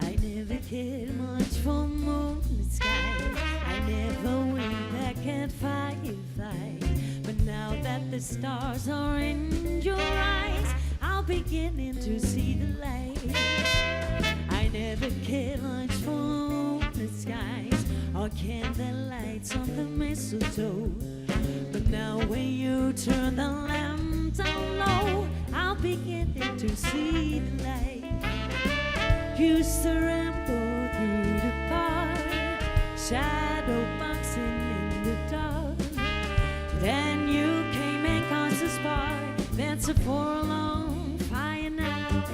I never cared much for moon and sky. I never went back at firefight. But now that the stars are in your eyes, I'm beginning to see the light. I never cared much for moon and skies or candlelights on the mistletoe. But now when you turn the lamp down low, I'm beginning to see the light. Used to ramble through the park, shadow boxing in the dark. Then you came and caused a spark, that's a forlorn fire now.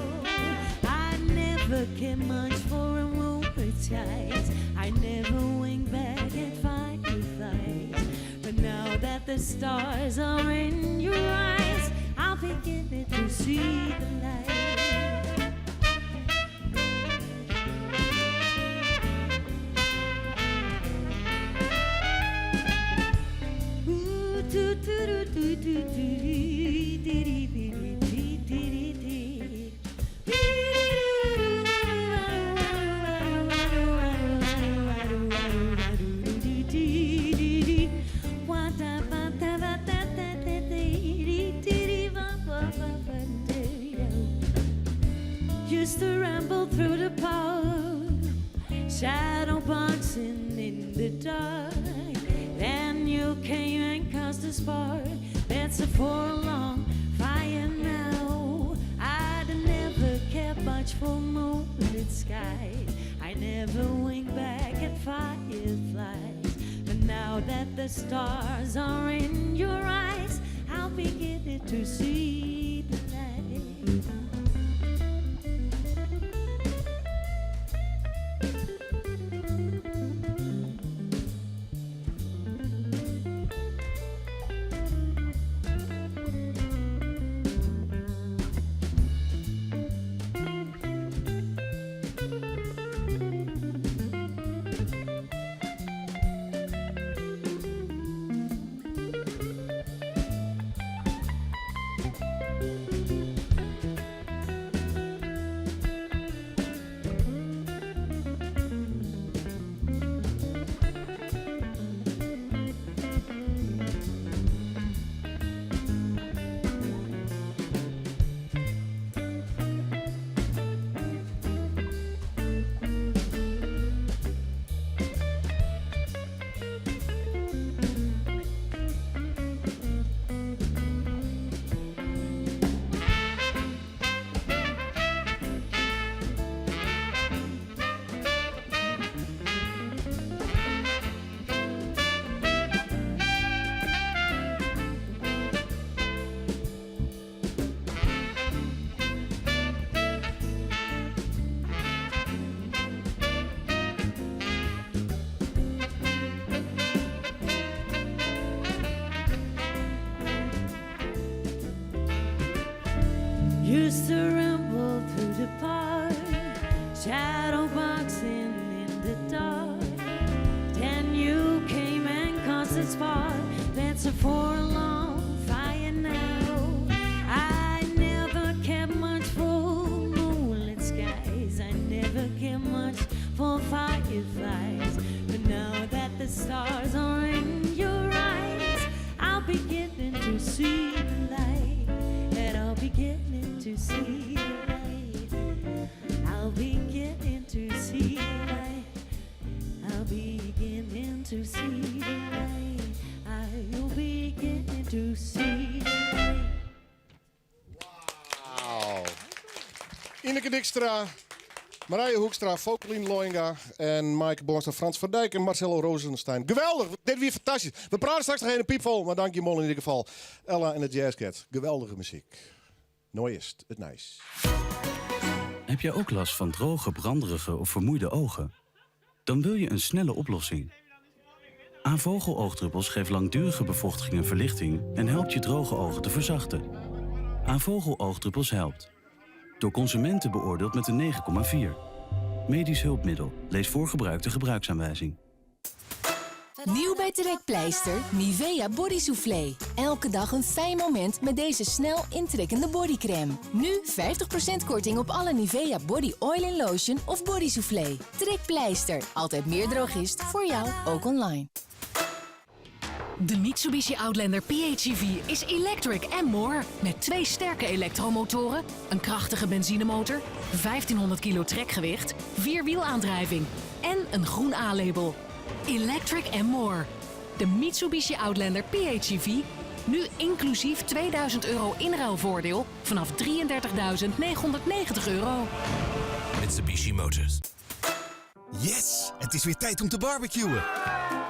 I never cared much for a moonlit skies. I never went back at fireflies. But now that the stars are in your eyes, I'm beginning to see the light. Used to ramble through the park, shadow boxing in the dark. Then you came and caused a spark. That's a forlorn fire now. I'd never cared much for moonlit sky. I never winked back at fireflies. But now that the stars are in your eyes, I'll be beginning to see the light. Used to ramble through the park, shadow boxing in the dark. Then you came and caused a spark. That's a forlorn fire now. I never cared much for moonlit skies. I never cared much for fireflies. But now that the stars are in your eyes, I'll be getting to see the light. And I'll be getting to see the light. I'll be getting to see the light. I'll be getting to see the light. I'll be getting to see the light. Wauw. Ineke Dijkstra, Marije Hoekstra, Fokelien Loinga en Maaike Boonstra, Frans van Dijk en Marcelo Rosenstein. Geweldig, dit weer fantastisch. We praten straks nog een piepvol, maar dank je Mol in ieder geval. Ella en de Jazzcat, geweldige muziek. Nooit is het nice. Heb jij ook last van droge, branderige of vermoeide ogen? Dan wil je een snelle oplossing. Avogel-oogdruppels geeft langdurige bevochtiging en verlichting en helpt je droge ogen te verzachten. Avogel-oogdruppels helpt. Door consumenten beoordeeld met een 9,4. Medisch hulpmiddel. Lees voor gebruik de gebruiksaanwijzing. Nieuw bij Trekpleister, Nivea Body Soufflé. Elke dag een fijn moment met deze snel intrekkende bodycrème. Nu 50% korting op alle Nivea Body Oil and Lotion of Body Soufflé. Trekpleister, altijd meer drogist voor jou, ook online. De Mitsubishi Outlander PHEV is electric and more. Met 2 sterke elektromotoren, een krachtige benzinemotor, 1500 kilo trekgewicht, 4-wielaandrijving en een groen A-label. Electric and more. De Mitsubishi Outlander PHEV, nu inclusief €2000 inruilvoordeel vanaf €33.990. Mitsubishi Motors. Yes, het is weer tijd om te barbecuen.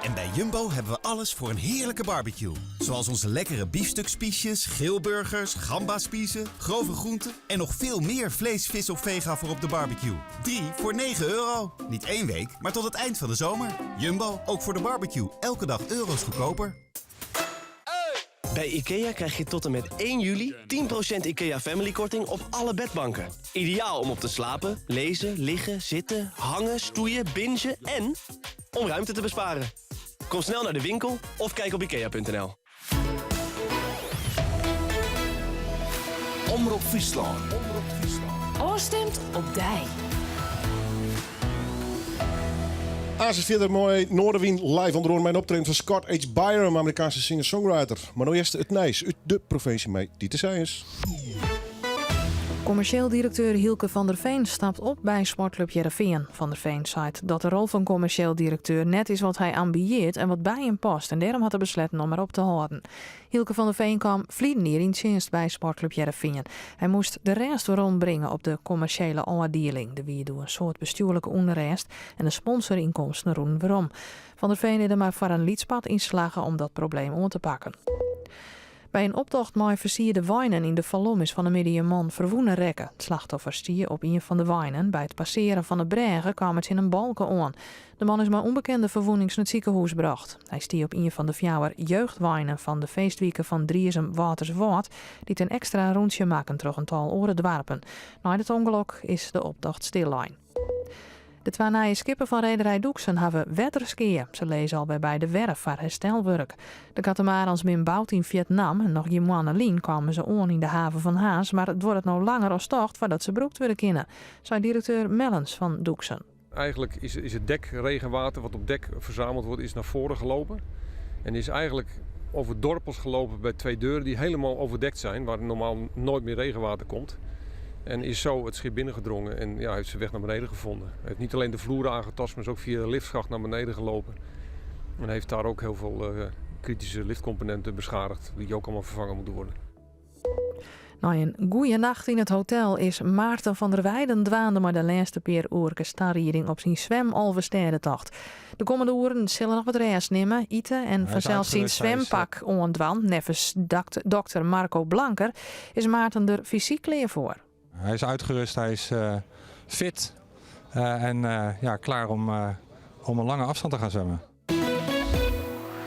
En bij Jumbo hebben we alles voor een heerlijke barbecue. Zoals onze lekkere biefstukspiesjes, grillburgers, gambaspiezen, grove groenten en nog veel meer vlees, vis of vega voor op de barbecue. 3 voor €9. Niet 1 week, maar tot het eind van de zomer. Jumbo, ook voor de barbecue. Elke dag euro's goedkoper. Bij IKEA krijg je tot en met 1 juli 10% IKEA Family korting op alle bedbanken. Ideaal om op te slapen, lezen, liggen, zitten, hangen, stoeien, bingen en om ruimte te besparen. Kom snel naar de winkel of kijk op ikea.nl. Omroep Friesland. Oostemt op Dij. Als verder mooi Noorderwien live onder mijn optreden van Scott H. Byram, Amerikaanse singer-songwriter. Maar nu eerst het nice uit de provincie mee die te zijn is. Commercieel directeur Hielke van der Veen stapt op bij Sportclub Heerenveen. Van der Veen zei dat de rol van commercieel directeur net is wat hij ambieert en wat bij hem past. En daarom had hij besloten om erop te houden. Hielke van der Veen kwam vliegen hier in dienst bij Sportclub Heerenveen. Hij moest de rest rondbrengen op de commerciële afdeling. De wie door een soort bestuurlijke onrest en de sponsorinkomsten roen waarom. Van der Veen is er maar voor een liedspad inslagen om dat probleem om te pakken. Bij een optocht met versierde wijnen in de Valom is van een middenman verwoenen rekken. Het slachtoffer stier op een van de wijnen. Bij het passeren van de bregen kwam het in een balken aan. De man is maar onbekende verwoenings naar het ziekenhuis gebracht. Hij stier op een van de 4 jeugdwijnen van de feestweken van Driersum Waterswoord, die een extra rondje maken terug een tal oren dwarpen. Na het ongeluk is de optocht stillijn. De 2 nieuwe skippen van rederij Doeksen hebben wetterskeer. Ze lezen al bij de werf voor herstelwerk. De katamarans min bouwt in Vietnam en nog Lien kwamen ze aan in de haven van Haas, maar het wordt nou langer als tocht voordat ze broekt worden kunnen, zei directeur Mellens van Doeksen. Eigenlijk is het dekregenwater wat op dek verzameld wordt, is naar voren gelopen. En is eigenlijk over dorpels gelopen bij 2 deuren die helemaal overdekt zijn, waar normaal nooit meer regenwater komt. En is zo het schip binnengedrongen en heeft zijn weg naar beneden gevonden. Hij heeft niet alleen de vloeren aangetast, maar is ook via de liftschacht naar beneden gelopen. En heeft daar ook heel veel kritische liftcomponenten beschadigd, die ook allemaal vervangen moeten worden. Na een goeie nacht in het hotel is Maarten van der Weijden dwaande maar de laatste keer oerke starrieding op zijn zwem-Alverstedentocht. De komende uren zullen nog wat rest nemen, eten en vanzelf zijn zwempak ondwan. Nevens dokter Marco Blanker is Maarten er fysiek klaar voor. Hij is uitgerust, hij is fit en klaar om een lange afstand te gaan zwemmen.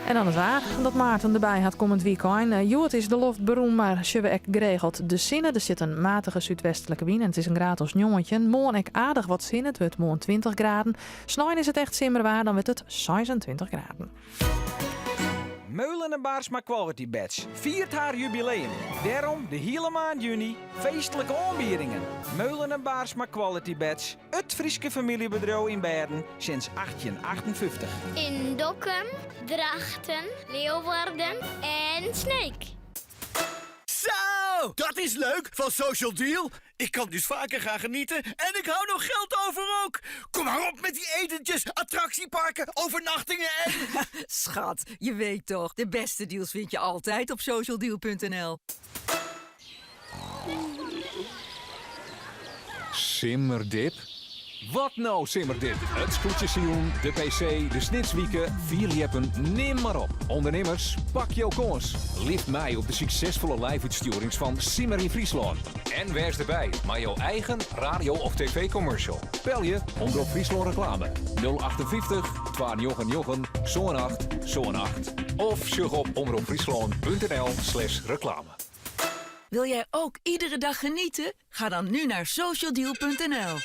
En dan het waar dat Maarten erbij had komend weekend. Joet is de loft beroemd, maar zullen we ook geregeld de zinnen. Er zit een matige zuidwestelijke wind en het is een graad als jongetje. Morgen ik aardig wat zin, het wordt morgen 20 graden. Snijden is het echt simmerwaar, dan wordt het 26 graden. Meulen en Baarsma Quality Badge viert haar jubileum. Daarom de hele maand juni feestelijke aanbiedingen. Meulen en Baarsma Quality Badge, het Frieske familiebedrijf in Bergen sinds 1858. In Dokkum, Drachten, Leeuwarden en Sneek. Zo, dat is leuk van Social Deal. Ik kan dus vaker gaan genieten en ik hou nog geld over ook. Kom maar op met die etentjes, attractieparken, overnachtingen en... Schat, je weet toch, de beste deals vind je altijd op socialdeal.nl. Simmerdip? Wat nou Simmerdip? Het scootjesseizoen, de PC, de snitswieken, 4 jeppen, neem maar op. Ondernemers, pak jouw kans. Lift mij op de succesvolle live-uitsturing van Simmer in Friesland. En wees erbij, maar jouw eigen radio- of tv-commercial. Bel je Omroep Friesland reclame 058 299 zo'n 8. Of zoek op omroepfriesland.nl/reclame. Wil jij ook iedere dag genieten? Ga dan nu naar socialdeal.nl.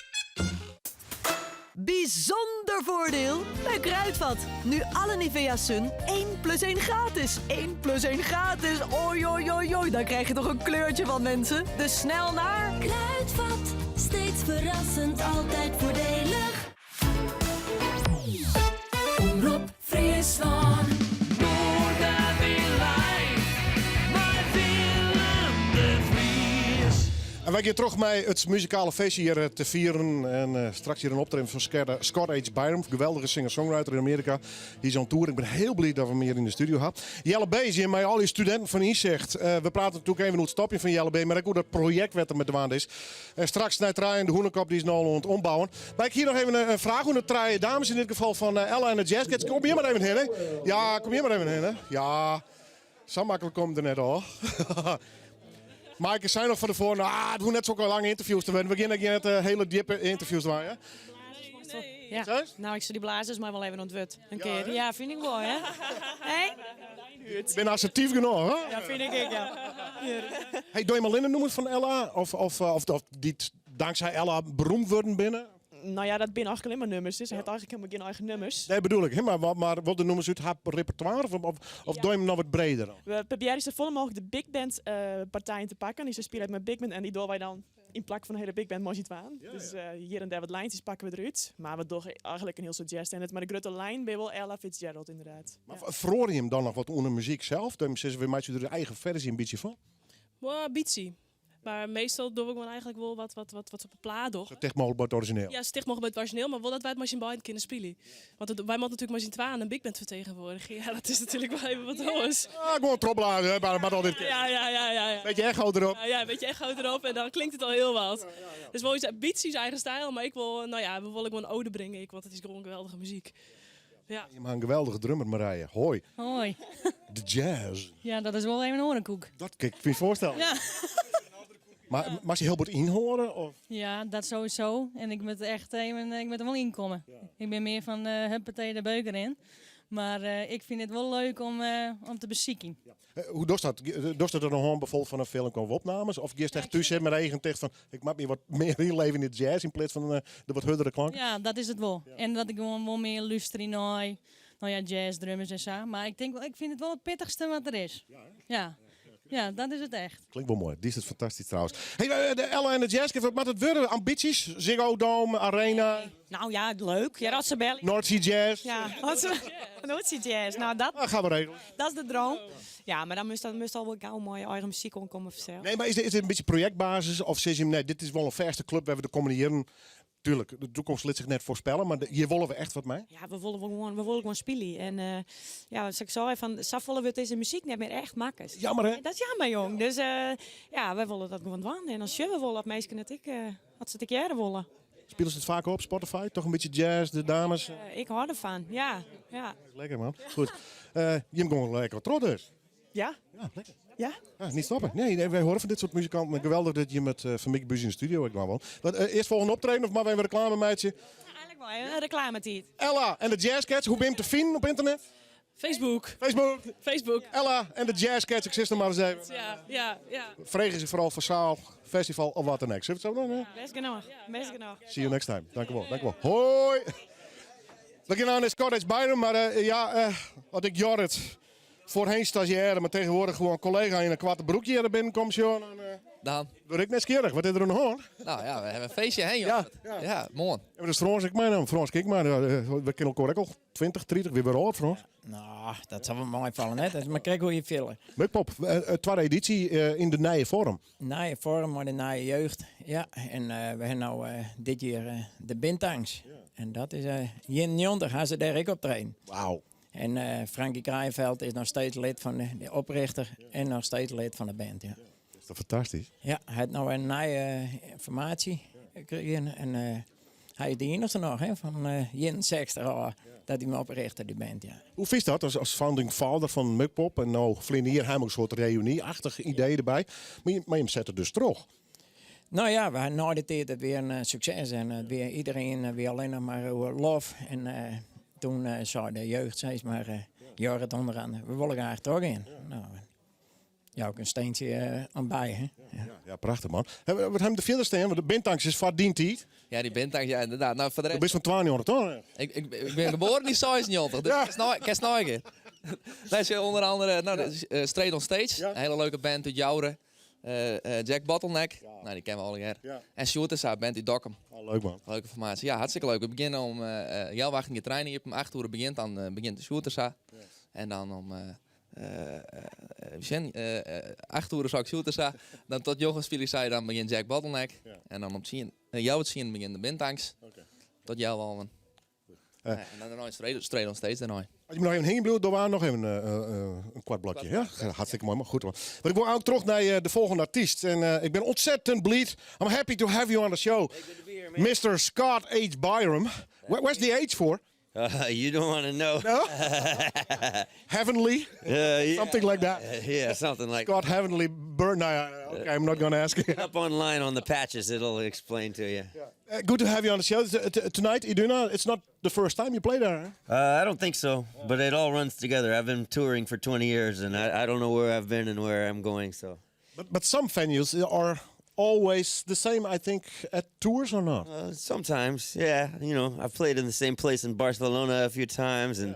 Bijzonder voordeel bij Kruidvat. Nu alle Nivea Sun 1 + 1 gratis. 1 + 1 gratis. Oei, oei, oei, oei. Dan krijg je toch een kleurtje van mensen. Dus snel naar Kruidvat, steeds verrassend, altijd voordelig. Omroep Friesland. En wij gaan terug met het muzikale feestje hier te vieren. En straks hier een optreden van Scott H. Byram. Geweldige singer-songwriter in Amerika. Die is aan tour. Ik ben heel blij dat we hem hier in de studio hebben. Jelle B. is hier met al die studenten van Inzicht. We praten natuurlijk even over het stapje van Jelle B. Maar ook hoe dat project wat er met de waan is. En straks naar Traaien, de Hoenekop, die is nou aan het ombouwen. Maar ik hier nog even een vraag. Hoe het Traaien dames in dit geval van Ella en de Jazz. Kom hier maar even heen, hè? Ja, kom hier maar even heen, hè? Ja, zo makkelijk komt er net al. Maaike zei nog van tevoren, het hoeft net zo lange interviews te worden. We beginnen net hele diepe interviews te maken. Ja. Nou, ik zie die blazers maar wel even ontwut. Een keer. Ja, vind ik mooi, hè? Hey? Ik ben assertief genoeg, hè? Ja, vind ik ja. Hey, doe je maar Linden noemen van Ella? Of die dankzij Ella beroemd worden binnen? Nou ja, dat binnen eigenlijk alleen maar nummers. Dus hij heeft eigenlijk helemaal geen eigen nummers. Nee, bedoel ik. Hè? Maar wat de nummers uit haar repertoire? Of doe je hem nog wat breder? We proberen zo vol mogelijk de big band partijen te pakken. Dus ze spelen met big band en die doen wij dan in plak van de hele big band mooi het aan. Ja, dus hier en daar wat lijntjes pakken we eruit. Maar we doen eigenlijk een heel soort jazz. En het maar de grote lijn bij wel Ella Fitzgerald inderdaad. Maar vroor je hem dan nog wat onder muziek zelf? Dan zeggen we maak je er de eigen versie een beetje van? Well, beetje. Maar meestal doen we gewoon eigenlijk wel wat op een plaat door. Zo dicht mogelijk bij het origineel. Ja, sticht mogelijk bij het origineel, maar wel dat wij het machine beiden kunnen spelen. Want wij moeten natuurlijk machine 2 en een big band vertegenwoordigen. Ja, dat is natuurlijk wel even wat anders. Ah, gewoon trobbelaar, hè, maar al dit. Ja. Beetje echo erop. Ja, een beetje echo erop en dan klinkt het al heel wat. Dus wel iets Beatsy's eigen stijl, maar ik wil, we willen gewoon ode brengen, want het is gewoon geweldige muziek. Ja. Je maakt een geweldige drummer, Marije. Hoi. Hoi. De jazz. Ja, dat is wel even een orenkoek. Dat kan ik me voorstellen. Ja. Maar mag je heel wat inhoren? Of? Ja, dat sowieso. En ik moet echt even, ik moet er wel inkomen. Ik ben meer van huppatee de beuker in. Maar ik vind het wel leuk om te bezieken. Hoe doet dat? Doet dat er nog gewoon bijvoorbeeld van een film qua opnames? Of je echt thuis met eigen tegen van ik maak me wat meer inleven in de jazz in plaats van de wat huddere klanken? Ja, dat is het wel. Ja. En dat ik gewoon wel meer luister naar jazz, drummers en zo. Maar ik vind het wel het pittigste wat er is. Ja, dat is het echt. Klinkt wel mooi. Die is het fantastisch trouwens. Hey, de Ella en de Jazz, wat het worden? Ambities? Ziggo Dome, Arena? Nou ja, leuk. Ja, Rotsebelly. North Sea Jazz? Ja, North Sea Jazz. Nou, dat gaan we regelen. Dat is de droom. Ja, maar dan moest al wel gauw mooie eigen muziek komen vanzelf. Nee, maar is het een beetje projectbasis? Of zeg je nee, dit is wel een verste club waar we de komende jaren... Tuurlijk, de toekomst liet zich net voorspellen, maar hier willen we echt wat mee. Ja, we willen gewoon spelen. En zoals ik zei, zo willen we deze muziek niet meer echt maken. Jammer hè? Dat is jammer, jong. Dus wij willen dat gewoon doen. En als je willen, dat meisje net wat ze te keren willen. Spelen ze het vaak op Spotify? Toch een beetje jazz, de dames? Ik hou ervan, ja. Lekker man. Goed. Je hebt gewoon lekker trots dus. Ja? Ja, lekker. Ja? Niet stoppen. Nee, wij horen van dit soort muzikanten. Geweldig dat je met Van Mick Bus in de studio ik nou wel. Eerst volgende optreden of maar we een reclame meidje? Eigenlijk wel, een reclametijd. Ella en de Jazzcats, hoe ben je hem te vinden op internet? Facebook. Ella en de Jazzcats, ik zit er maar eens even. Ja. Vregen ze vooral voor zaal, festival of wat dan ook. Zullen we het zo doen? Best genoeg. See you next time. Dank u wel. Hoi! We gaan nou naar Scottish Byron, maar wat ik Jorrit. Voorheen stagiaire, maar tegenwoordig gewoon collega in een kwarte broekje er binnenkomt, joh. Dan. Doe ik net skierig. Wat is er nog hoor? Nou ja, we hebben een feestje heen, joh. Ja, mooi. En dat is Frans, ik mijn naam. Frans, kijk maar. We kennen elkaar ook al 20, 30, weer oud, Frans. Nou, dat zal wel mooi vallen, hè. Maar kijk hoe je vullen. Mukpop, tweede editie in de nieuwe vorm. Nieuwe vorm, maar de nieuwe jeugd. Ja, en we hebben nou dit jaar de Bintangs. Ja. En dat is Jen Jonder, gaan ze daar ook op trainen. Wauw. En Frankie Kraaienveld is nog steeds lid van de oprichter en nog steeds lid van de band. Ja. Dat is toch fantastisch? Ja, hij heeft nou een nieuwe formatie gekregen. En hij is de enige nog hè, van Jen Sexter, dat hij me oprichtte, die band. Ja. Hoe is dat als founding father van Mukpop? En nou vliegen hier helemaal een soort reunie-achtig idee erbij. Maar je hem zet er dus terug. Nou ja, we hadden na de tijd het weer een succes. En weer iedereen weer alleen nog maar love. En toen zei de jeugd steeds maar Jorrit onderaan, we willen graag toch in. Nou, ja, ook een steentje aan bij. Hè? Ja, prachtig man. Wat hebben de verder staan? Want de Bintangs is van die tijd. Ja, die Bintangs, ja inderdaad. Nou, voor de rest... Je bent van 1200 toch? Ik ben geboren in 96, dus ik ken snijden. Dat is onder andere Straight on Stage, een hele leuke band uit Jouren. Jack Bottleneck, nou die kennen we al jaren. Ja. En Shootersa, band uit Dokkum. Leuk man. Leuke formatie. Ja, hartstikke leuk. We beginnen om wachten je training. Je hebt om 8 uur begint de Shootersa. Ja. En dan om 8 uur zou ik Shootersa. Dan tot jongens zei dan begint Jack Bottleneck. Ja. En dan om 10 begint de Bintangs. Okay. Tot jou al. En dan daarna Straight on Stage daarna. Als je me nog even heen bloedt, dan waren nog even een kwart blokje. Ja? Hartstikke mooi, maar goed hoor. Maar ik wil ook terug naar de volgende artiest. En ik ben ontzettend blij. I'm happy to have you on the show. Mr. Scott H. Byram. Where's the H for? You don't want to know. No? Heavenly? Yeah. Something like that? Yeah, something like Scott Heavenly Burn. Okay, I'm not going to ask you. Up online on the patches, it'll explain to you. Good to have you on the show. Tonight, Iduna, it's not the first time you play there, huh? I don't think so, but it all runs together. I've been touring for 20 years, and I don't know where I've been and where I'm going. So, But some venues are always the same, I think, at tours or not? Sometimes, yeah. You know, I've played in the same place in Barcelona a few times, and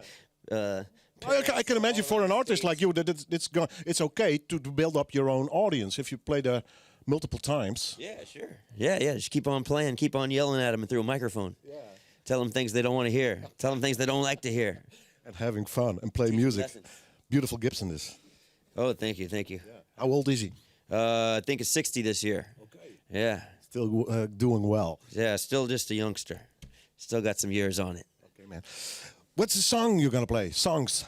I can imagine for an artist like you that it's okay to build up your own audience if you play there multiple times. Yeah, sure. Yeah. Just keep on playing, keep on yelling at them through a microphone. Yeah. Tell them things they don't want to hear. Tell them things they don't like to hear. And having fun and play music. Beautiful Gibson is. Oh, thank you. Yeah. How old is he? I think it's 60 this year. Okay. Yeah. Still doing well. Yeah, still just a youngster. Still got some years on it. Okay, man. What's the song you're gonna play? Songs.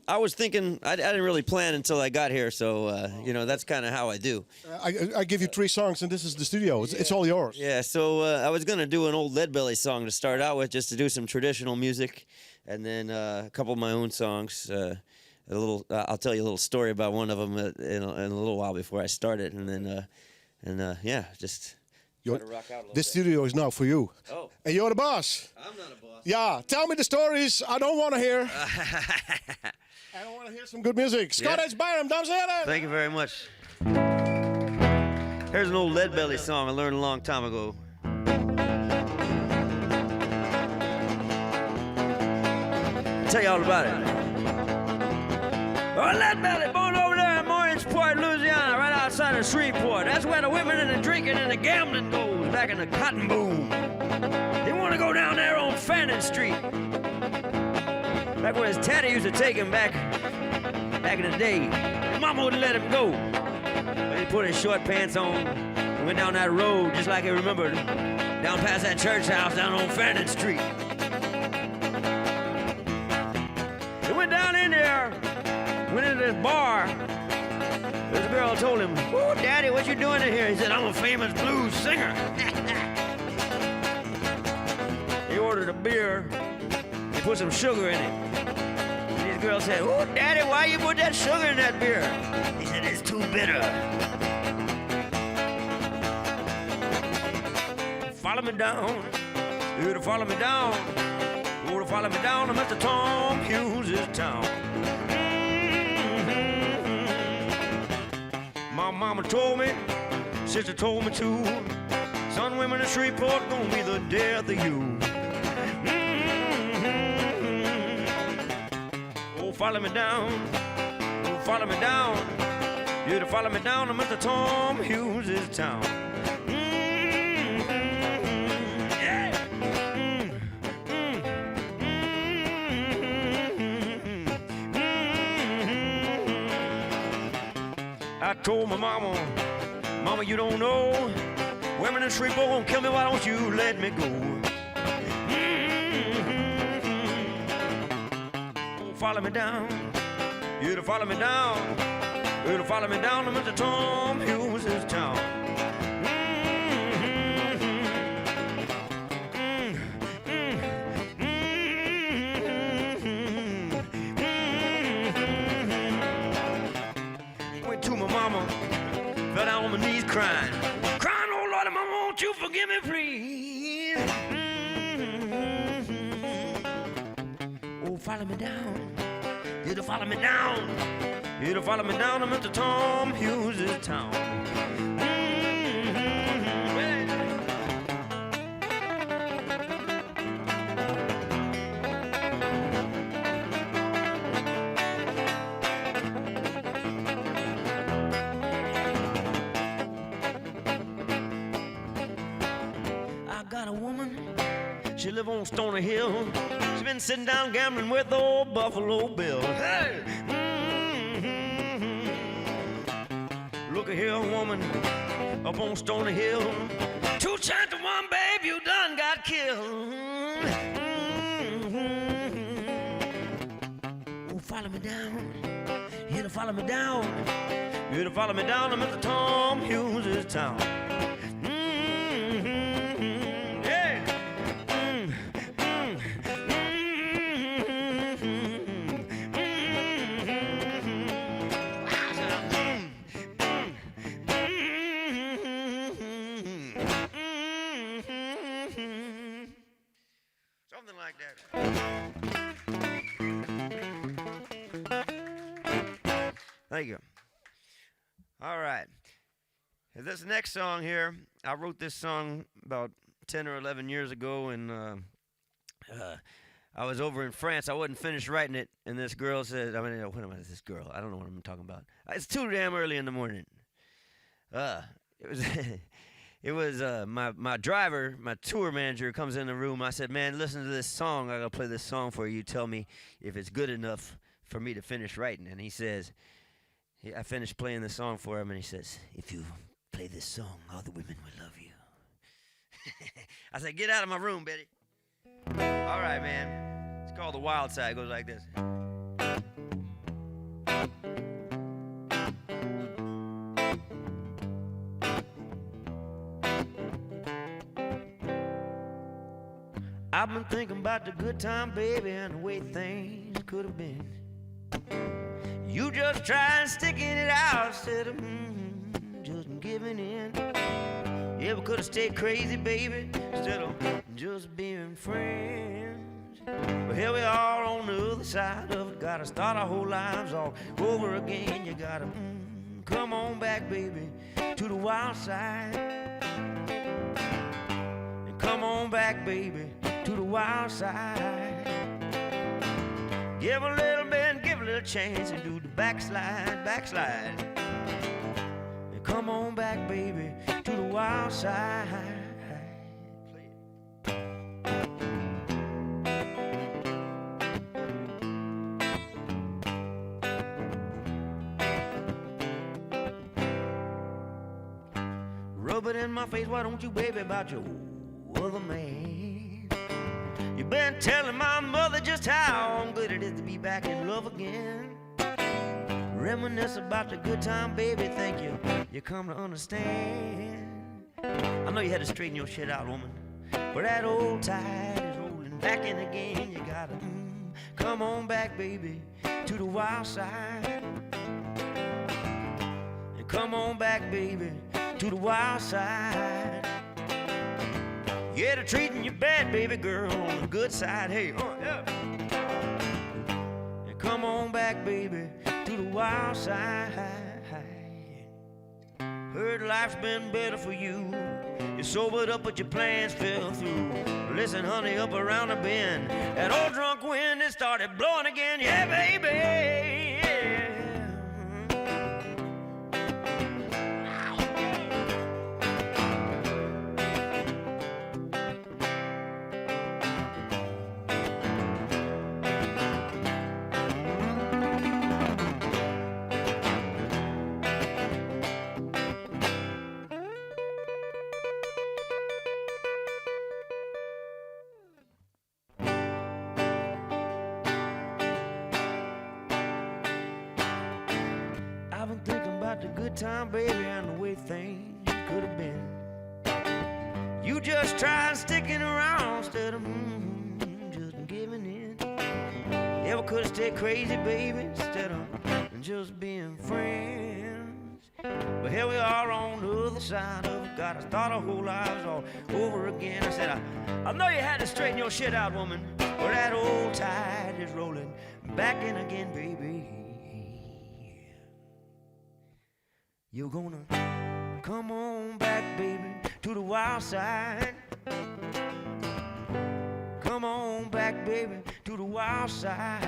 I was thinking, I didn't really plan until I got here, so, that's kind of how I do. I give you 3 songs, and this is the studio. It's all yours. Yeah, so I was going to do an old Leadbelly song to start out with, just to do some traditional music, and then a couple of my own songs. I'll tell you a little story about one of them in a little while before I start it, and then, just try to rock out a little This studio is now for you. Oh. And you're the boss. I'm not a boss. Yeah, tell me the stories I don't want to hear. I don't want to hear some good music. Scott H. Byram, dames en heren. Thank you very much. Here's an old Leadbelly song I learned a long time ago. Tell you all about it. Oh, Leadbelly, born over there in Morgansport, Louisiana, right outside of Shreveport. That's where the women and the drinking and the gambling goes, back in the cotton boom. They want to go down there on Fannin Street. Back where his daddy used to take him back in the day. His mama wouldn't let him go. But he put his short pants on and went down that road just like he remembered, down past that church house down on Fannin Street. He went down in there, went into this bar. This girl told him, "Oh, Daddy, what you doing in here?" He said, "I'm a famous blues singer." He ordered a beer. He put some sugar in it. And his girl said, "Oh, Daddy, why you put that sugar in that beer?" He said, "It's too bitter." Follow me down. You to follow me down. Oh, to follow me down to Mr. Tom Hughes' town. My mama told me, sister told me too. Son, women in Shreveport gonna be the death of you. Oh, follow me down. Oh, follow me down. You to follow me down to Mr. Tom Hughes' town. I told my mama, "Mama, you don't know. Women in Shreveport gonna kill me. Why don't you let me go?" Oh, follow me down. You to follow me down. You to follow me down to Mr. Tom Hughes' town. Went to my mama, fell down on my knees crying. Crying, "Oh Lord, Mama, won't you forgive me, please?" Oh, follow me down. You to follow me down. You to follow me down to Mr. Tom Hughes' town. I got a woman, she live on Stony Hill. She been sitting down gambling with old Buffalo Bill. Hey! Look at here, woman, up on Stony Hill. 2 times to 1, babe, you done got killed. Oh, follow me down. Here to follow me down. Here to follow me down to Mr. Tom Hughes' town. Something like that. Thank you. All right. This next song here, I wrote this song about 10 or 11 years ago, and I was over in France. I wasn't finished writing it, and this girl said, what am I, this girl? I don't know what I'm talking about. It's too damn early in the morning. It was my driver, my tour manager comes in the room. I said, "Man, listen to this song. I gotta play this song for you. Tell me if it's good enough for me to finish writing." And he says, I finished playing the song for him, and he says, "If you play this song, all the women will love you." I said, "Get out of my room, Betty." All right, man. It's called The Wild Side. It goes like this. I've been thinking about the good time, baby, and the way things could have been. You just trying sticking it out instead of just giving in. Yeah, we could have stayed crazy, baby, instead of just being friends. But here we are on the other side of it. Gotta start our whole lives all over again. You gotta come on back, baby, to the wild side. And come on back, baby, to the wild side. Give a little bit, give a little chance, and do the backslide, backslide. And come on back, baby, to the wild side. Play it. Rub it in my face, why don't you, baby, about your other man? You've been telling my mother just how good it is to be back in love again. Reminisce about the good time, baby, think you come to understand. I know you had to straighten your shit out, woman, but that old tide is rolling back in again. You gotta come on back, baby, to the wild side. And come on back, baby, to the wild side. Yeah, they're treating you bad, baby girl, on the good side. Hey, yeah. And come on back, baby, to the wild side. Heard life's been better for you. You sobered up, but your plans fell through. Listen, honey, up around the bend, that old drunk wind, it started blowing again. Yeah, baby, yeah. I've been thinking about the good time, baby, and the way things could have been. You just tried sticking around instead of just giving in. Yeah, we could have stayed crazy, baby, instead of just being friends. But here we are on the other side of it. Gotta start our whole lives all over again. I said, I know you had to straighten your shit out, woman, but that old tide is rolling back in again, baby. You're gonna come on back, baby, to the wild side. Come on back, baby, to the wild side.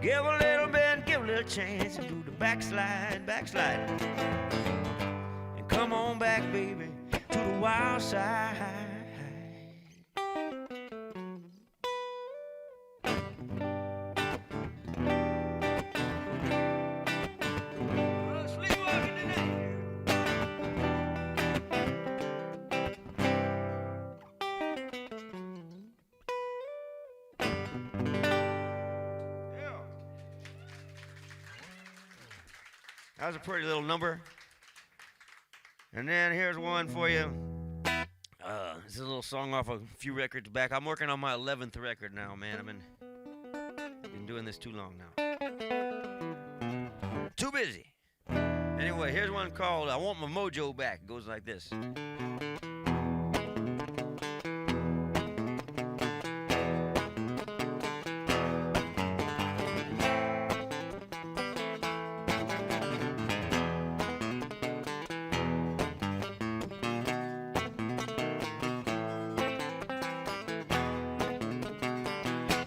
Give a little bit, give a little chance, and do the backslide, backslide. And come on back, baby, to the wild side. That was a pretty little number. And then here's one for you. It's a little song off a few records back. I'm working on my 11th record now, man. I've been doing this too long now. Too busy. Anyway, here's one called I Want My Mojo Back. It goes like this.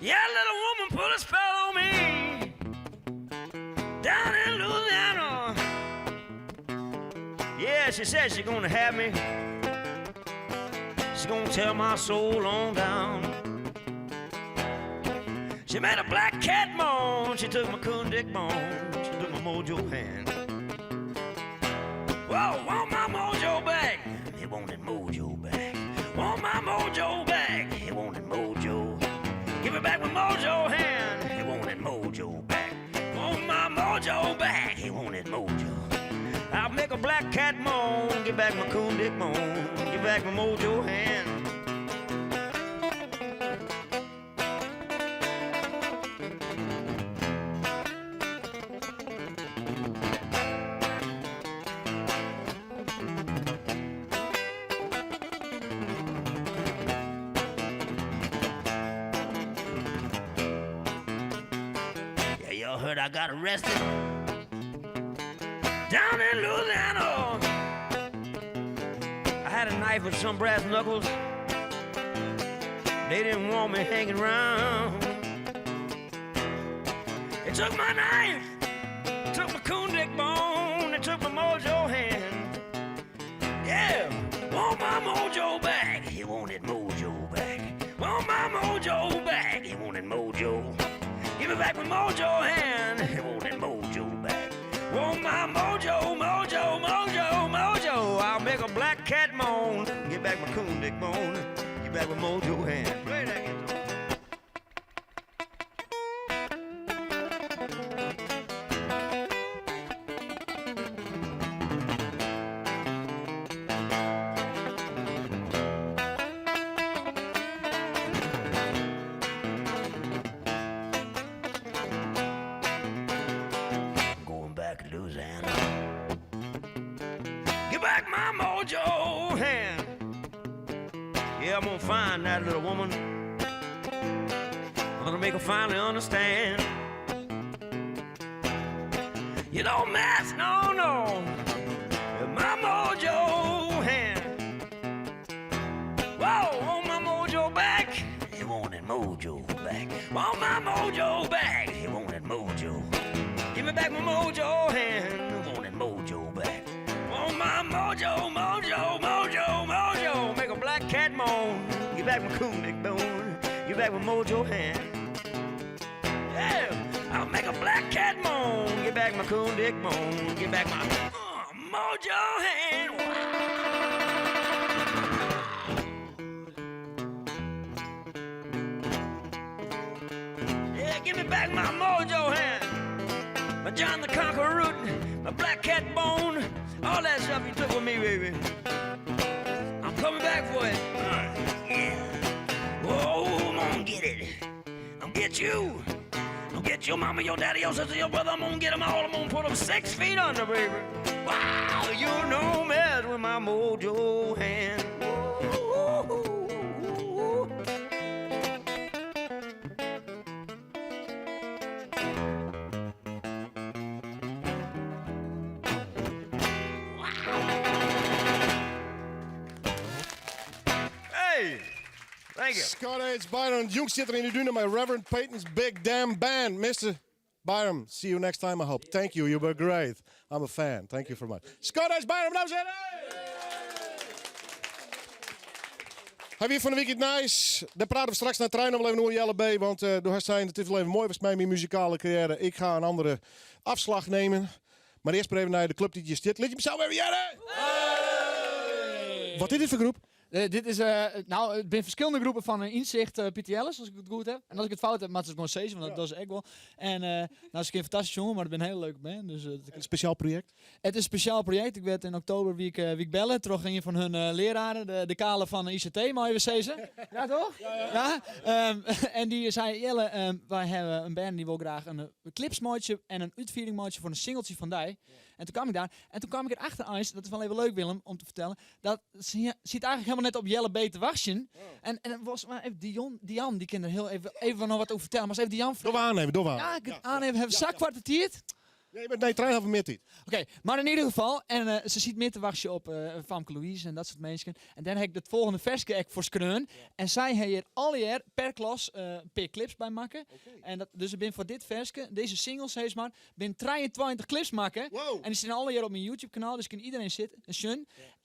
Yeah, little woman put a spell on me down in Louisiana. Yeah, she said she's gonna have me. She's gonna tear my soul on down. She made a black cat moan. She took my coon dick bone. She took my mojo hand. Whoa, want my mojo back. He wanted mojo back. Want my mojo back. He wanted mojo. Give it back with mojo hand. He wanted mojo back. Want my mojo back. He wanted mojo. I'll make a black cat moan. Get back my coon dick moan. Get back my mojo hand. Heard I got arrested down in Louisiana. I had a knife with some brass knuckles. They didn't want me hanging around. They took my knife, took my coon dick bone, they took my mojo hand. Yeah, want my mojo back. He wanted mojo back. Want my mojo back. He wanted mojo. Give me back my mojo hand. He wanted mojo back. Want my mojo, mojo, mojo, mojo. I'll make a black cat moan. Get back my coon dick bone. Get back my mojo hand. Play that guitar. Mojo hand. Yeah, I'm gonna find that little woman. I'm gonna make her finally understand. You don't mess, no, no, with my mojo hand. Whoa, want my mojo back? He wanted mojo back. Want my mojo back? He wanted mojo. Give me back my mojo hand. He wanted mojo back. Want my mojo, mojo, mojo, mojo. Make a black cat moan. Get back my coon dick bone. Get back my mojo hand. Yeah, I'll make a black cat moan. Get back my coon dick bone. Get back my mojo hand. Yeah, give me back my mojo hand. My John the Conqueror root, my black cat bone. All that stuff you took with me, baby. I'm coming back for it. Yeah. Whoa, I'm gonna get it. I'm gonna get you. I'm gonna get your mama, your daddy, your sister, your brother. I'm gonna get them all. I'm gonna put them 6 feet under, baby. Wow, you no mess with my mojo hand. Thank you. Scott H. Byron, jong zit er in de duinen met Reverend Peyton's Big Damn Band. Mr. Byron, see you next time, I hope. Thank you, you were great. I'm a fan. Thank you very much. Scott H. Byron, dames en heren! Hij weer van de weekend nice. Daar praten we straks naar het trein nog wel even over Jelle B. Want door haar zijn, het is wel even mooi was mijn muzikale carrière. Ik ga een andere afslag nemen. Maar eerst maar even naar de club die je zit. Liet je mezelf even, Jelle! Hey! Wat is dit voor groep? Dit is, het zijn verschillende groepen van Inzicht PTL's, als ik het goed heb. En als ik het fout heb, maar het is gewoon steeds, want dat is echt wel. En nou is ik een fantastisch jongen, maar het is een hele leuke band. Dus, een speciaal project? Het is een speciaal project. Ik werd in oktober week bellen, terug een van hun leraren, de kale van ICT, mooi ze. Ja toch? Ja. En die zei, Jelle, wij hebben een band die wil graag een clipsmootje en een uitvieringmootje voor een singeltje van die. En toen kwam ik daar. En toen kwam ik erachter, dat is wel even leuk Willem, om te vertellen, dat ze ziet eigenlijk helemaal net op Jelle B te wachten. Oh. En was maar even Dian, die kan er heel even nog wat over vertellen. Maar eens even Dian vragen. Door aan. Ja, ik het aannemen. Hebben we zakwartetiert? Nee, trein hebben we meer tijd. Oké, maar in ieder geval, en ze ziet meer te wachten op Famke Louise en dat soort mensen. En dan heb ik het volgende versje voor skreun. En zij heeft hier al jaar per klas per clips bij maken. Okay. En dus ik ben voor dit versje, deze singles heet maar, ben 23 clips maken. Wow. En die zijn alle jaar op mijn YouTube kanaal, dus kan iedereen zitten. Ja.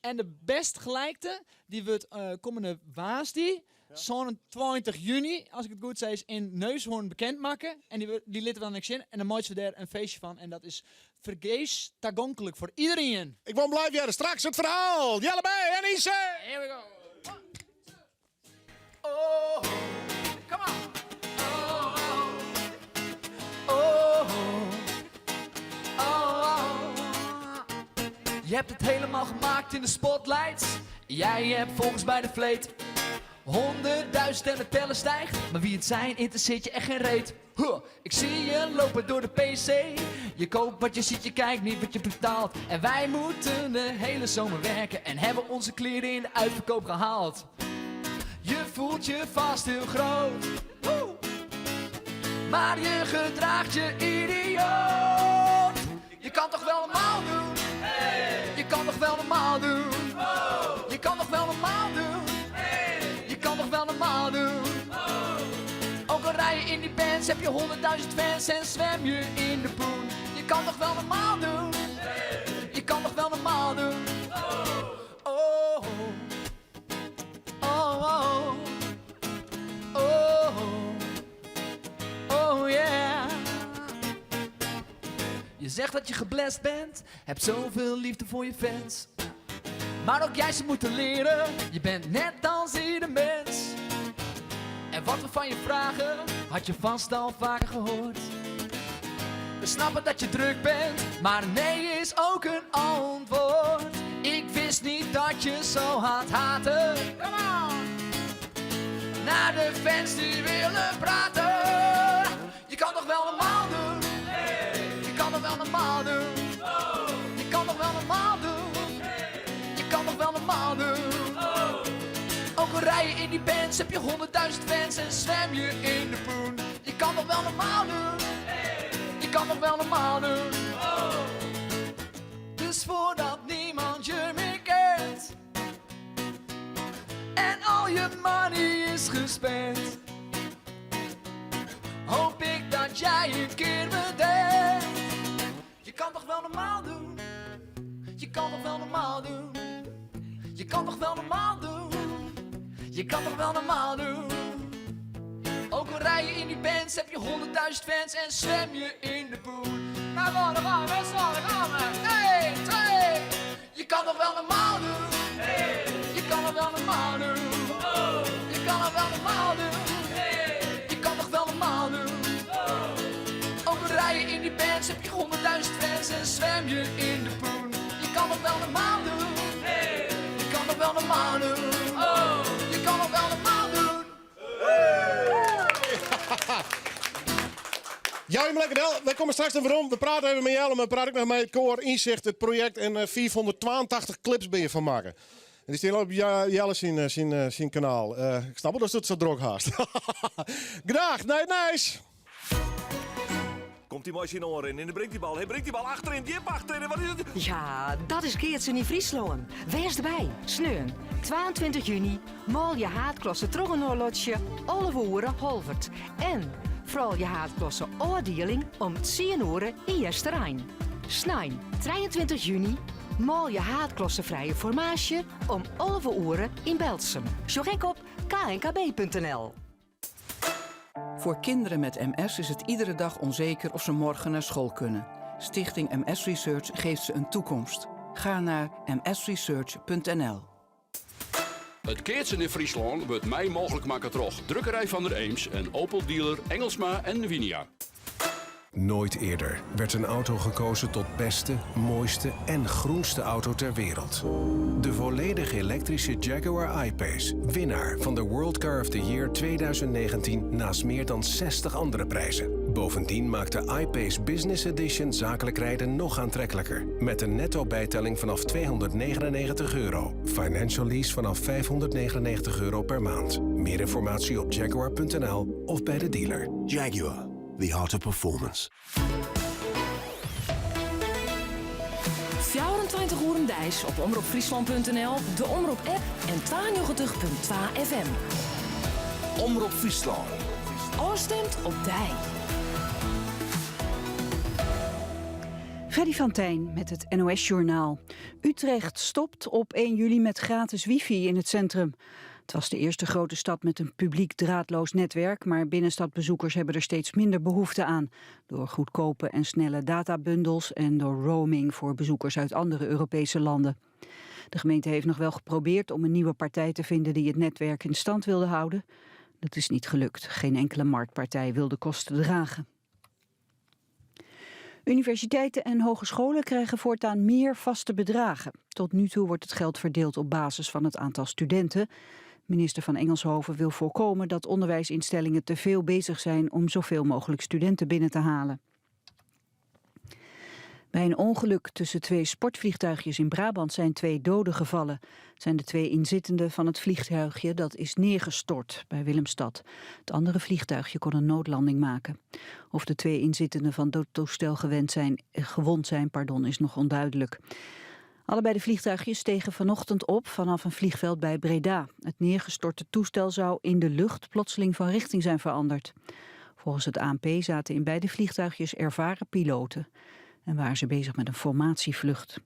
En de best gelijkte, die wordt komende Waasdie. zo'n 20 juni, als ik het goed zeg, in Neushoorn bekendmaken. En die laten we dan niks in. En dan maken we daar een feestje van. En dat is vergees toegankelijk voor iedereen. Ik wil blijven jaren. Straks het verhaal. Jelle bij en Ise. Here we go. Oh, come on. Je hebt het helemaal gemaakt in de spotlights. Jij hebt volgens bij de vleet 100.000 en het tellen stijgt. Maar wie het zijn, interesseert je echt geen reet. Ik zie je lopen door de PC. Je koopt wat je ziet, je kijkt niet wat je betaalt. En wij moeten de hele zomer werken en hebben onze kleren in de uitverkoop gehaald. Je voelt je vast heel groot, maar je gedraagt je idioot. Je kan toch wel normaal doen? Je kan toch wel normaal doen? Je kan toch wel normaal doen? Je kan toch wel normaal doen? Ook al rij je in die bands, heb je 100.000 fans en zwem je in de poen. Je kan toch wel normaal doen? Je kan toch wel normaal doen? Oh, oh, oh, oh, oh yeah. Je zegt dat je geblest bent, hebt zoveel liefde voor je fans. Maar ook jij ze moeten leren, je bent net als ieder mens. En wat we van je vragen, had je vast al vaker gehoord. We snappen dat je druk bent, maar nee is ook een antwoord. Ik wist niet dat je zo hard haatte. Come on! Naar de fans die willen praten. Je kan toch wel normaal doen? Je kan toch wel normaal doen? Je kan toch wel normaal doen? Je kan toch wel normaal doen? Ook al rij je in die bands, heb je 100.000 fans en zwem je in de poen. Je kan toch wel normaal doen? Je kan toch wel normaal doen? Dus voordat niemand je meer kent en al je money is gespend, hoop ik dat jij een keer bedenkt. Je kan toch wel normaal doen? Je kan toch wel normaal doen? Je kan toch wel normaal doen? Je kan toch wel normaal doen? Ook al rij je in die bands, heb je 100.000 fans en zwem je in de poen. Nou gaan we, met z'n allen gaan we. 1, 2. Je kan toch wel normaal doen? Je kan toch wel normaal doen? Je kan toch wel normaal doen? Je kan toch wel normaal doen? Ook al rij je in die bands, heb je 100.000 fans en zwem je in de poen. Je kan toch wel normaal doen? Je kan toch wel normaal doen? Je kan toch wel normaal doen? Ja, je lekker wel. Wij komen straks even om. We praten even met Jelle, maar we praten ook nog met het koor Inzicht, het project en 482 clips ben je van maken. En die staan op Jelle zijn kanaal. Ik snap wel dat het zo droog haast. Graag, nice. Komt die machine oren in en brengt die bal. Hij brengt die bal achterin, die heeft achterin. Wat is het? Ja, dat is Geertsen in Friesland. Wees erbij. Sneun. 22 juni. Mal je haatklossen trog een horlotje. Alle woeren Holvert. En vooral je haatklossen oordeling om 10 uur in je terrein. Snijn. 23 juni. Mal je haatklossen formatie om 11 uur in Belsum. Zorg op knkb.nl. Voor kinderen met MS is het iedere dag onzeker of ze morgen naar school kunnen. Stichting MS Research geeft ze een toekomst. Ga naar msresearch.nl. Het Keertsen in Friesland wordt mij mogelijk maken toch. Drukkerij van der Eems en Opel dealer Engelsma en Winia. Nooit eerder werd een auto gekozen tot beste, mooiste en groenste auto ter wereld. De volledig elektrische Jaguar I-Pace, winnaar van de World Car of the Year 2019 naast meer dan 60 andere prijzen. Bovendien maakt de I-Pace Business Edition zakelijk rijden nog aantrekkelijker. Met een netto bijtelling vanaf €299. Financial lease vanaf €599 per maand. Meer informatie op jaguar.nl of bij de dealer. Jaguar. The art of performance. 24 uur dijs op omroepfriesland.nl, de Omroep-app en 92.2 FM. Omroep Friesland. Oorstemt op dij. Freddy van Tijn met het NOS-journaal. Utrecht stopt op 1 juli met gratis wifi in het centrum. Het was de eerste grote stad met een publiek draadloos netwerk, maar binnenstadbezoekers hebben er steeds minder behoefte aan. Door goedkope en snelle databundels en door roaming voor bezoekers uit andere Europese landen. De gemeente heeft nog wel geprobeerd om een nieuwe partij te vinden die het netwerk in stand wilde houden. Dat is niet gelukt. Geen enkele marktpartij wil de kosten dragen. Universiteiten en hogescholen krijgen voortaan meer vaste bedragen. Tot nu toe wordt het geld verdeeld op basis van het aantal studenten. Minister van Engelshoven wil voorkomen dat onderwijsinstellingen te veel bezig zijn om zoveel mogelijk studenten binnen te halen. Bij een ongeluk tussen 2 sportvliegtuigjes in Brabant zijn 2 doden gevallen. Het zijn de 2 inzittenden van het vliegtuigje dat is neergestort bij Willemstad. Het andere vliegtuigje kon een noodlanding maken. Of de 2 inzittenden van het toestel gewond zijn, is nog onduidelijk. Allebei de vliegtuigjes stegen vanochtend op vanaf een vliegveld bij Breda. Het neergestorte toestel zou in de lucht plotseling van richting zijn veranderd. Volgens het ANP zaten in beide vliegtuigjes ervaren piloten en waren ze bezig met een formatievlucht.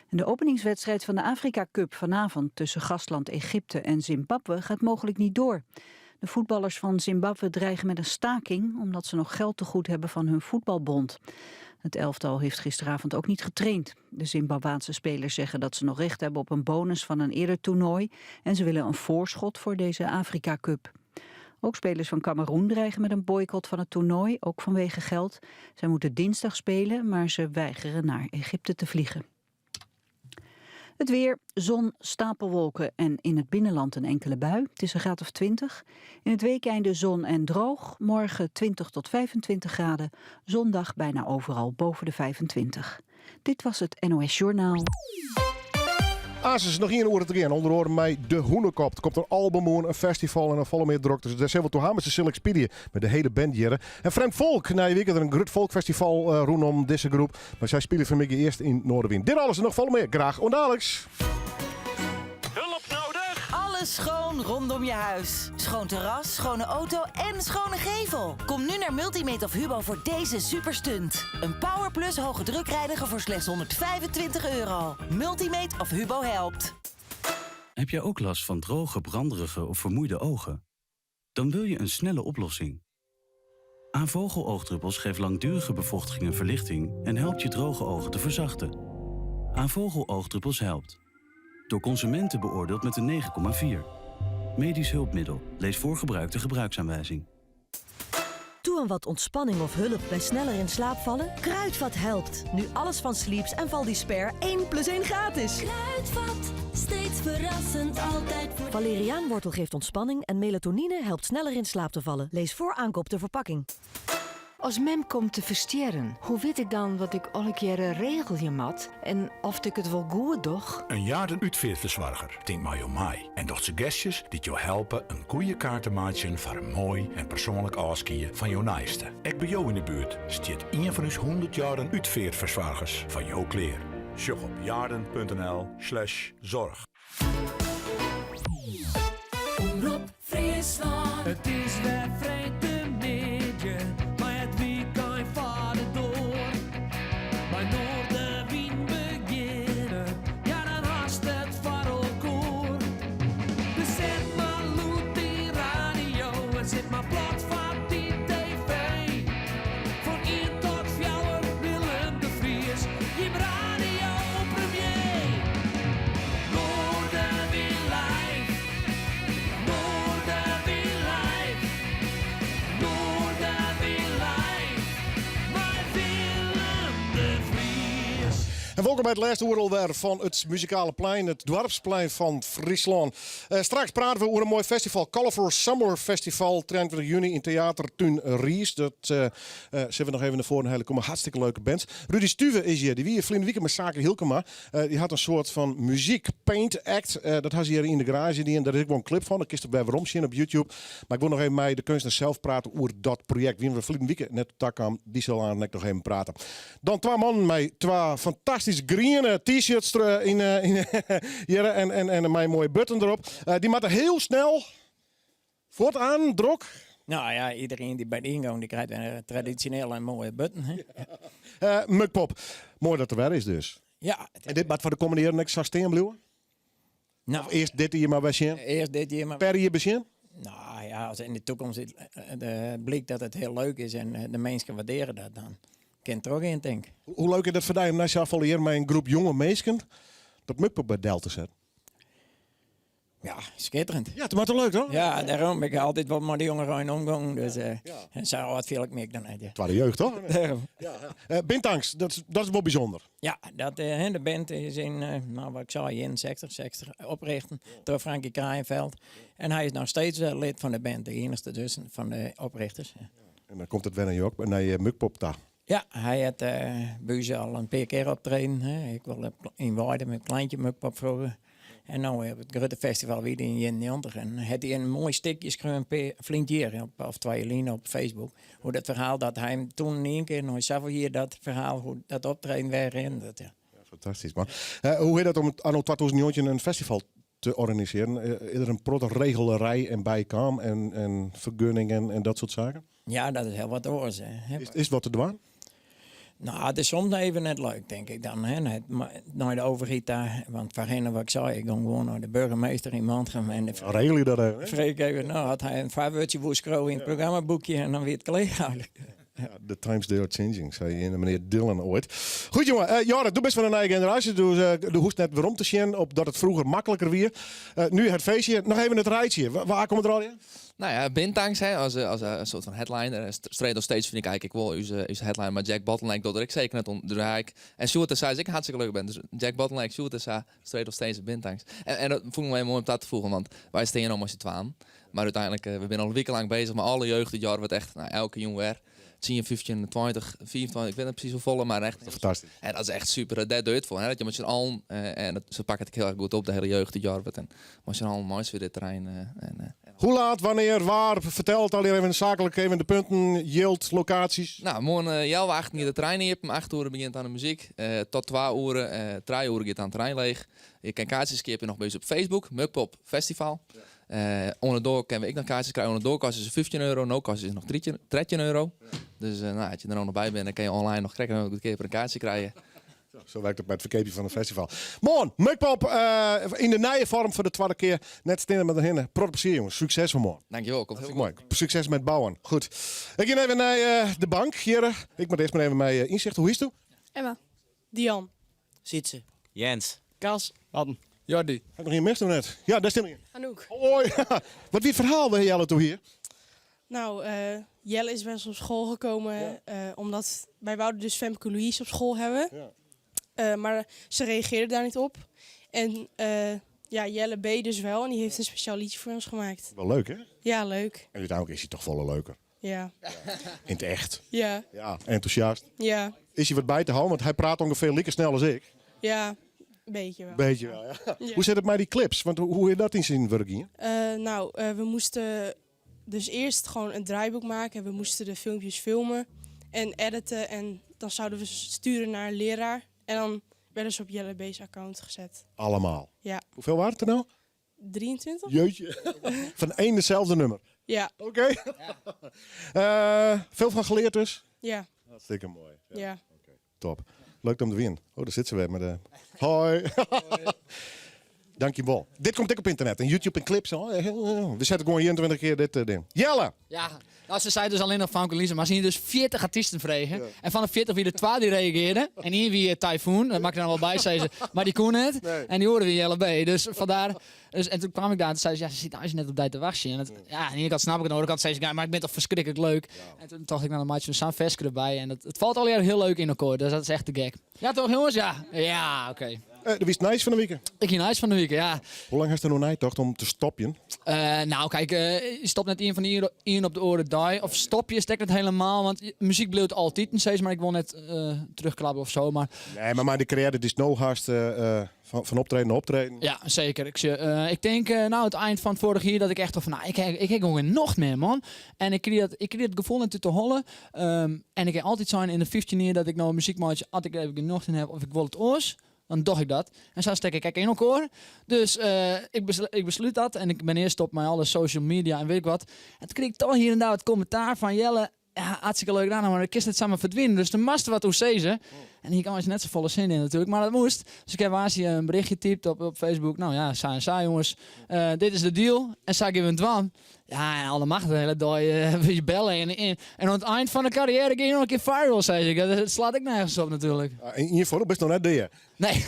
En de openingswedstrijd van de Afrika Cup vanavond tussen gastland Egypte en Zimbabwe gaat mogelijk niet door. De voetballers van Zimbabwe dreigen met een staking omdat ze nog geld te goed hebben van hun voetbalbond. Het elftal heeft gisteravond ook niet getraind. De Zimbabwaanse spelers zeggen dat ze nog recht hebben op een bonus van een eerder toernooi en ze willen een voorschot voor deze Afrika Cup. Ook spelers van Kameroen dreigen met een boycott van het toernooi, ook vanwege geld. Zij moeten dinsdag spelen, maar ze weigeren naar Egypte te vliegen. Het weer, zon, stapelwolken en in het binnenland een enkele bui. Het is een graad of 20. In het weekeinde zon en droog. Morgen 20 tot 25 graden. Zondag bijna overal boven de 25. Dit was het NOS Journaal. Is nog 1 uur te gaan. Onder andere mij de Hoenekop. Er komt een album, een festival en een volle meer druk. Dus daar zijn we toe gaan met de Silexpedia. Met de hele band hier. En Vreemd Volk. Na je week er een groot volkfestival rondom deze groep. Maar zij spelen vanmiddag eerst in Noorderwind. Dit alles en nog volle meer. Graag onderdelijks. Hulp nodig? Alles schoon rondom je huis. Schoon terras, schone auto en schone gevel. Kom nu naar Multimate of Hubo voor deze superstunt. Een Power Plus hoge drukreiniger voor slechts €125. Multimate of Hubo helpt. Heb jij ook last van droge, branderige of vermoeide ogen? Dan wil je een snelle oplossing. Aanvogel-oogdruppels geeft langdurige bevochtiging en verlichting en helpt je droge ogen te verzachten. Aanvogel-oogdruppels helpt. Door consumenten beoordeeld met een 9,4. Medisch hulpmiddel. Lees voor gebruik de gebruiksaanwijzing. Doe een wat ontspanning of hulp bij sneller in slaap vallen? Kruidvat helpt. Nu alles van Sleeps en Valdisper 1+1 gratis. Kruidvat, steeds verrassend, altijd voor... Valeriaanwortel geeft ontspanning en melatonine helpt sneller in slaap te vallen. Lees voor aankoop de verpakking. Als mem komt te versteren, hoe weet ik dan wat ik alle keren regel je mat? En of ik het wel goed doch? Een jaren uitveerverzorger, denk maar om mij. En doch suggesties die jou helpen een goede kaart te maken voor een mooi en persoonlijk afskiën van jouw naaiste. Ik bij jou in de buurt stiert een van ons 100 jaren uitveerverzorgers van jouw kleer. Sjog op jaren.nl/zorg. Omroep Friesland. Het is weer vrijdagmiddag, maar het weekend vaart door. Maar Noorderwind beginnen, ja dan haast het voor elkaar. Dus zet maar loet die radio en zet maar plat van die tv. Van 1 tot 4 Willem de Vries, je radio premier. Noorderwind live, Noorderwind live, Noorderwind live, bij Willem de Vries. En welkom bij het laatste uur alweer van het muzikale plein, het dorpsplein van Friesland. Straks praten we over een mooi festival, Colorful Summer Festival, 23 juni in Theater Tuin Ries. Dat zullen we nog even naar voren halen. Er komen hartstikke leuke bands. Rudy Stuwe is hier, die wie vliegende weekend met Zaken Hilkema. Die had een soort van muziek paint act. Dat had ze hier in de garage. Daar is ik wel een clip van. Dat kun je bij waarom zien op YouTube. Maar ik wil nog even met de kunstenaar zelf praten over dat project. Wie we vliegende weekend net op tak kwam, die zal aan nog even praten. Dan 2 mannen met 2 fantastische green t-shirts hier en mijn mooie button erop. Die moeten heel snel voortaan, drok. Nou ja, iedereen die bij de ingang die krijgt een traditionele en mooie button. Mukpop. Mooi dat er weer is dus. Ja. En dit moet voor de komende jaren niks staan blijven? Of eerst dit jaar maar bij Eerst dit jaar maar. Per jaar bij Nou ja, als in de toekomst blijkt dat het heel leuk is en de mensen waarderen dat, dan kan het er ook in, denk ik. Hoe leuk is dat voor jou om na je afvallen met een groep jonge mensen dat mukpop bij Delta zet? Ja, schitterend. Ja, het was toch leuk, toch? Ja, daarom ben ik altijd wat met de jongeren omgang. Dus en zo wat veel ik meer dan net. Het was de jeugd, toch? Daarom. Bintangs, dat is wel bijzonder. Ja, de band is in, wat ik zei, in 60 oprichten door Frankie Kraaienveld. En hij is nog steeds lid van de band, de enigste dus van de oprichters. Ja. En dan komt het weer naar je op, naar je mukpop daar. Ja, hij had Buze al een paar keer optreden. Hè. Ik wil in Waarden met een kleintje mukpop vroeger. En nu op het grote festival weer in 91. En had hij een mooi stukje geschreven per flink jaar of 2 lijnen op Facebook. Hoe dat verhaal dat hij toen in één keer nog zoveel hier dat verhaal, hoe dat optreden weer in. Dat, ja. Fantastisch, man. Hoe is dat om het anno 2019 een festival te organiseren? Is er een protte regelerij en bijkam en vergunningen en dat soort zaken? Ja, dat is heel wat oors. Is het wat te doen? Nou, het is soms even net leuk, denk ik dan. Hè. Naar de overheid daar, want voor wat ik zei, ik ging gewoon naar de burgemeester in Mantrum. En regel je dat even? Vreek even, nou had hij een vaarwoordje woeskroon in het programmaboekje en dan weer het collega. Ja, the times they are changing, zei je meneer Dylan ooit. Goed jongen, Jorrit, doe best van een nieuwe generatie. De hoest net weer om te zien, op dat het vroeger makkelijker weer. Nu het feestje, nog even het rijtje. Waar komt het er al in? Nou ja, Bintangs als een soort van headliner. Straight on stage vind ik eigenlijk wel uw headliner. Maar Jack Bottleneck doet er ik zeker net onder. En Sjoerd en Sa is ik hartstikke leuk ben. Dus Jack Bottleneck, Sjoerd en Sa, straight on stage Bintangs. En dat vond ik me mooi om dat te voegen. Want wij staan nog maar z'n twaalf. Maar uiteindelijk, we zijn al een week lang bezig. Maar alle jeugd dit jaar wordt echt, elke jongen weer. 10, 15, 20, 24, ik weet niet precies hoeveel, maar echt. Fantastisch. En dat is echt super, dat doet het voor. Hè? Dat je met z'n allen, en ze pakken het heel erg goed op, de hele jeugd dit jaar. En met z'n allen moois weer dit terrein. Hoe laat, wanneer, waar? Vertel het al even zakelijk, even de punten, yield, locaties. Nou, morgen jou 8 uur de trein in. Om 8 uur begint aan de muziek. Tot 2 uur, 3 uur gaat aan het trein leeg. Je kan kaartjes skippen nog bezig op Facebook, Mukpop Festival. Onderdoor kunnen we ik nog kaartjes krijgen. Onderdoor kost is €15, no kost is nog €13. Dus als je er nog bij bent, dan kan je online nog een keer een kaartje krijgen. Zo werkt het bij het verkeertje van het festival. Morgen, Mukpop in de nieuwe vorm voor de tweede keer. Net staan met de hinnen. Plezier jongens, succes voor morgen. Dankjewel, komt heel mooi. Succes met bouwen. Goed. Ik ga even naar de bank hier. Ik moet eerst maar even mijn inzicht. Hoe is het? Emma. Dian. Sietse. Jens. Kas. Wadden. Jordi. Heb ik nog geen mis doen net? Ja, daar stil je. Anouk. Hoi. Wat wie verhaal we Jelle toe hier? Nou, Jelle is bij ons op school gekomen omdat wij wouden dus Femke Louise op school hebben. Ja. Maar ze reageerde daar niet op. En Jelle B dus wel en die heeft een speciaal liedje voor ons gemaakt. Wel leuk hè? Ja, leuk. En uiteindelijk is hij toch volle leuker. Ja. In het echt. Ja. Ja. Enthousiast. Ja. Is hij wat bij te houden? Want hij praat ongeveer lekker snel als ik. Ja, een beetje wel. Beetje wel, ja. Ja. Hoe zit het met die clips? Want hoe is dat in zijn werk hier? We moesten dus eerst gewoon een draaiboek maken. En we moesten de filmpjes filmen en editen. En dan zouden we ze sturen naar een leraar. En dan werden ze op Jelle B's account gezet. Allemaal? Ja. Hoeveel waren het er nou? 23? Jeetje. Van één dezelfde nummer? Ja. Oké. Veel van geleerd dus? Ja. Hartstikke mooi. Ja. Top. Leuk om te winnen. Oh, daar zit ze weer met de... Hoi. Dankjewel. Dit komt ik op internet. En YouTube en clips. We zetten gewoon 21 keer dit ding. Jelle! Ja, nou, ze zei dus alleen nog Famke Louise, maar ze zien dus 40 artiesten vregen. Ja. En van de 40 wie er 2 die reageerden. En hier wie Typhoon, dat maak ik er dan wel bij, zei ze. Maar die kon het. Nee. En die hoorden we Jelle B. Dus vandaar. Dus, en toen kwam ik daar en zei ze, ja, ze zit als je net op tijd te wachten. En het, ja, aan de ene kant snap ik het, aan de andere kant zei ze, ja, maar ik ben toch verschrikkelijk leuk. Ja. En toen dacht ik, nou, dan maak je zo'n Veske erbij. En het valt alweer heel leuk in elkaar. Dus dat is echt te gek. Ja, toch jongens? Ja. Ja, oké. De wist nice van de week. Ik ging nice van de week, ja. Hoe lang heeft er nog nijtocht om te stoppen? Nou, kijk, je stopt net een van die op de oren die. Of stop je, stek het helemaal. Want muziek bleef altijd steeds, maar ik wil net terugklappen of zo. Maar... Nee, maar de carrière is no haast van optreden naar optreden. Ja, zeker. Ik denk, het eind van het vorige jaar dat ik echt van, nou, ik heb gewoon nog meer, man. En ik kreeg het gevoel natuurlijk te hollen. En ik heb altijd zijn in de 15 jaar dat ik nou een muziekmaatje, als ik er nog in heb, of ik wil het oors. Dan dacht ik dat. En zo stek ik in elkaar. Dus ik besluit dat. En ik ben eerst op mijn alle social media en weet ik wat. En toen kreeg ik toch hier en daar het commentaar van Jelle. ja, hartstikke leuk gedaan, maar ik kist het samen verdwijnen. Dus de mast wat hoe ze. En hier kan je net zo volle zin in natuurlijk, maar dat moest. Dus ik heb Azië een berichtje typt op Facebook. Nou ja, saai jongens, dit is de deal. En zei ik even dwan. Ja, en alle macht de hele dag je bellen. En aan het eind van de carrière ging je nog een keer viral, zei ik. Dat slaat ik nergens op natuurlijk. In ieder geval, best nog net de. Nee.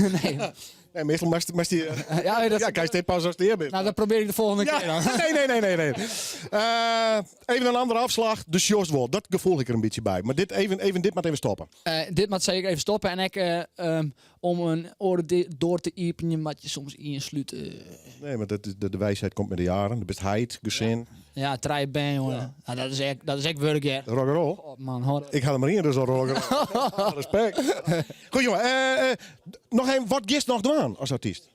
Nee, meestal moest die... ja, kan je steeds pas als de heer bent. Nou, dat probeer ik de volgende keer dan. Nee. Even een andere afslag. De Sjoswol. Dat gevoel ik er een beetje bij. Maar dit moet even stoppen. Dit moet zeker even stoppen. En ik, om een oren door te iepen, moet je soms insluiten. Nee, maar de wijsheid komt met de jaren. De bestheid, gezin. Ja, try ben, jongen. Ja. Nou, dat is echt werk, ja. Rock'n'roll. Oh, man, hoor. Ik ga er maar in, dus al rock'n'roll. Respect. Goed, jongen. Nog even, wat gist nog doen als artiest?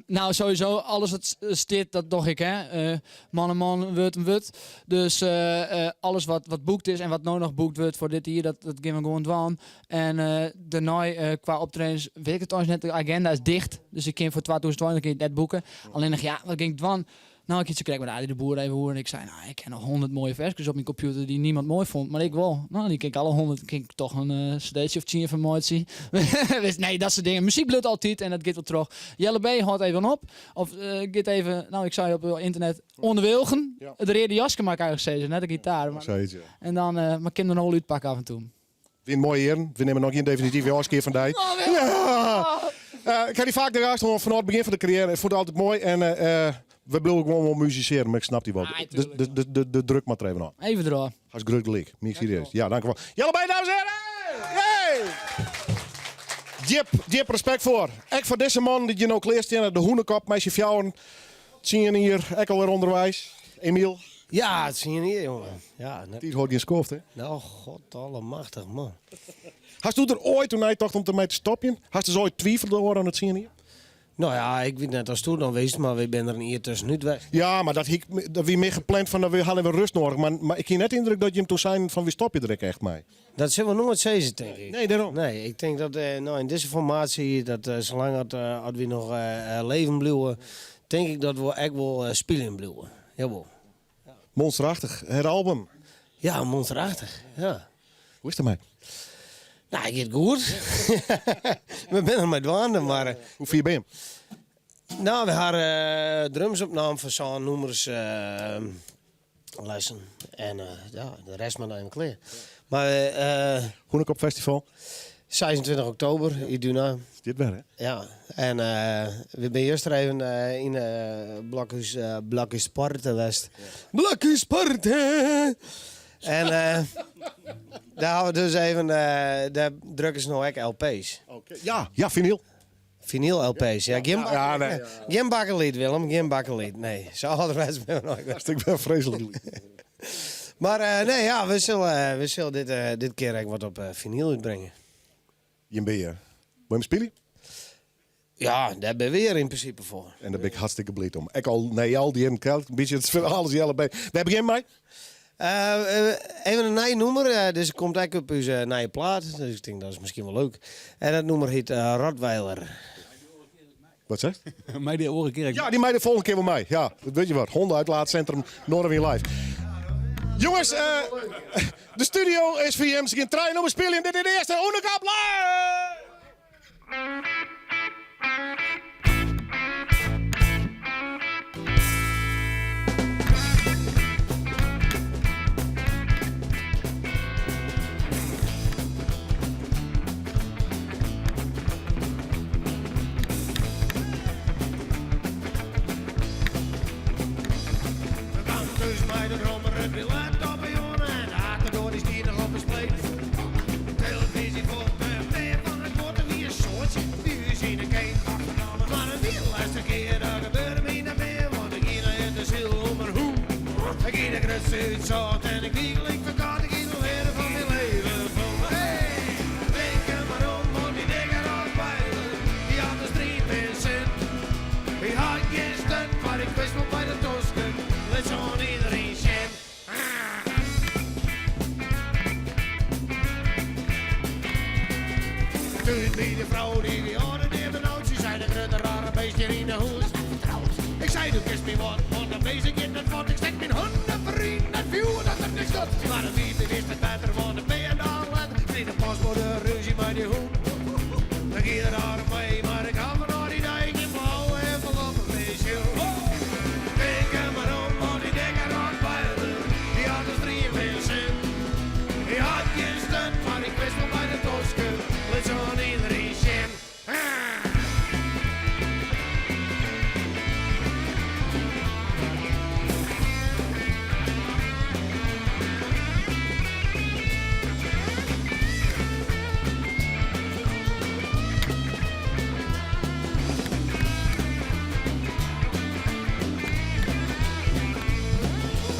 Nou, sowieso, alles wat stikt, dat doe ik, hè. Man, wut. Dus alles wat boekt is en wat nog boekt wordt voor dit hier, dat gaan we gewoon doen. En daarna, qua optredens, weet ik het trouwens net, de agenda is dicht. Dus ik kan voor 2020 net boeken. Alleen nog, ja, wat ging ik doen? Nou, ik iets kreeg met Adi de Boer even horen en ik zei, nou, ik heb nog 100 mooie versjes op mijn computer die niemand mooi vond, maar ik wel. Nou, die keek alle 100, keek toch een cd'tje of 10 van mooi zien. Nee, dat soort dingen. Muziek bloedt altijd en dat gaat wel terug. Jelle B houdt even op. Of gaat even, nou, ik zei op internet, onderwilgen. Ja. De rede jaske maak ik eigenlijk steeds, net de gitaar. Maar, en dan, maar kinderen nog wel uitpakken af en toe. Win mooi heren. We nemen nog geen definitieve afskeer van die. Ik ga die vaak de rest vanaf het begin van de carrière. Ik vond het altijd mooi en we willen gewoon wel musiceren, maar ik snap die wel. De druk maar even aan. Even erop. Als gruttelijk. Meer serieus. Ja, dankjewel. Jelle bij, dames en heren! Hey! Diep respect voor. Ik voor deze man die je nou kleerst in de hoenekop, meisje fjouwen. Zie je hier, ik alweer onderwijs. Emiel. Ja, het zie je hier, jongen. Ja, die hoort je in skoft, hè? Nou, god allemachtig, man. Hast u er ooit, toen hij dacht om ermee te stoppen, hast u zo ooit twijfel door aan het zien hier? Nou ja, ik weet net als toen dan wees, maar we zijn er een eer tussenuit weg. Ja, maar dat wie meer gepland van dat we hadden rust nodig. Maar ik heb net indruk dat je hem toen zei van wie stop je er echt mee? Dat zullen we nooit zeggen, denk ik. Nee, daarom. Nee, ik denk dat in deze formatie, dat zolang het we nog leven blijven, denk ik dat we echt wel spelen blijven. Jawel. Ja. Monsterachtig, het album. Ja, monsterachtig, ja. Hoe is het ermee? Nou, ik het goed. We zijn er met wanden, maar... Hoe vier ben je? Nou, we hadden drumsopname van zo'n nummers lessen. En ja, de rest maar even klaar. Maar... Hoenekop Festival? 26 oktober, in Duna. Is dit wel, hè? Ja, en we zijn eerst even in Blokhuis Sparta West. Blokhuis Sparta! En daar hebben we dus even, daar drukken ze nou ook LP's. Okay. Ja, vinyl. Vinyl LP's, ja. Geen bakkenlied, Willem, geen bakkenlied. Nee, zo hadden we het bij nooit. Ik ben vreselijk. Maar nee, ja, we zullen dit keer eigenlijk wat op vinyl uitbrengen. Je ben je. Wil je hem spelen? Ja, daar ben we weer in principe voor. En daar ben ik hartstikke blij om. Ik al die in een beetje het verhaal is bij. We beginnen mij. Even een nieuw nummer, dus het komt eigenlijk op uw nieuwe plaat. Dus ik denk dat is misschien wel leuk. En dat nummer heet Rottweiler. Wat zegt? Mij die vorige keer. Ja, die mij de volgende keer bij mij. Ja, weet je wat. Hondenuitlaatcentrum Noorderwien Live. Jongens, de studio is voor je. Ze gaan trein om een spelen. Dit is de eerste Hoenekop Live! En ik wiegelijk verkaart ik in de leren van mijn leven. Hey, denk er maar om, want die dingen afbeilen. Die aan de street mensen. Ik had geen stuk, maar ik wist wel bij de tosken. Let zo'n iedereen shit. Toen bij de vrouw die we hadden in de nood. Ze zei de grote rare beestje in de hoes. Ik zei, doe kist me wat, want dan wees ik in het wat. Ik stek mijn handen rien, dat viel dat er niks doet. Maar de wieten is het beter, want de ben je dan laat. In de paspoort ruzie met die hoen. Dan ga je daar mee, maar ik ga me naar die dijk in blauw en van op een feestje. Denk er maar om, want die dikke roodbuilen, die had dus 43 cent. Die had geen stunt, maar ik wist wel bij de Tosken, let zo aan iedereen zien.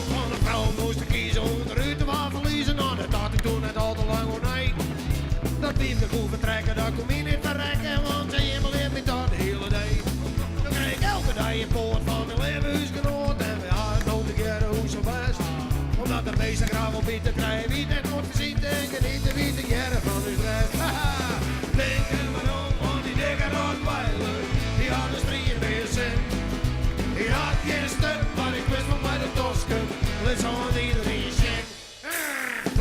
Van een vrouw moest ik kiezen hoe de ruiten waar verliezen. Nou, dat had ik toen net al te lang, oh nee. Dat liep de koe vertrekken, dat kon mij niet verrekken, want zij helemaal in me dat de hele dag. Dan kreeg ik elke dag een poort van mijn levenhuisgenoot en we hadden nooit een keer hoe zo best. Omdat de meeste graag wel bieten krijgen, wie net wordt gezien, denken niet te weten, jaren van hun rest. Haha, denk er maar om, want die dikke roodbuilen, die hadden 43 cent. Die had geen stuk, maar ik wist wel bij de Tosken, let zo aan iedereen zien.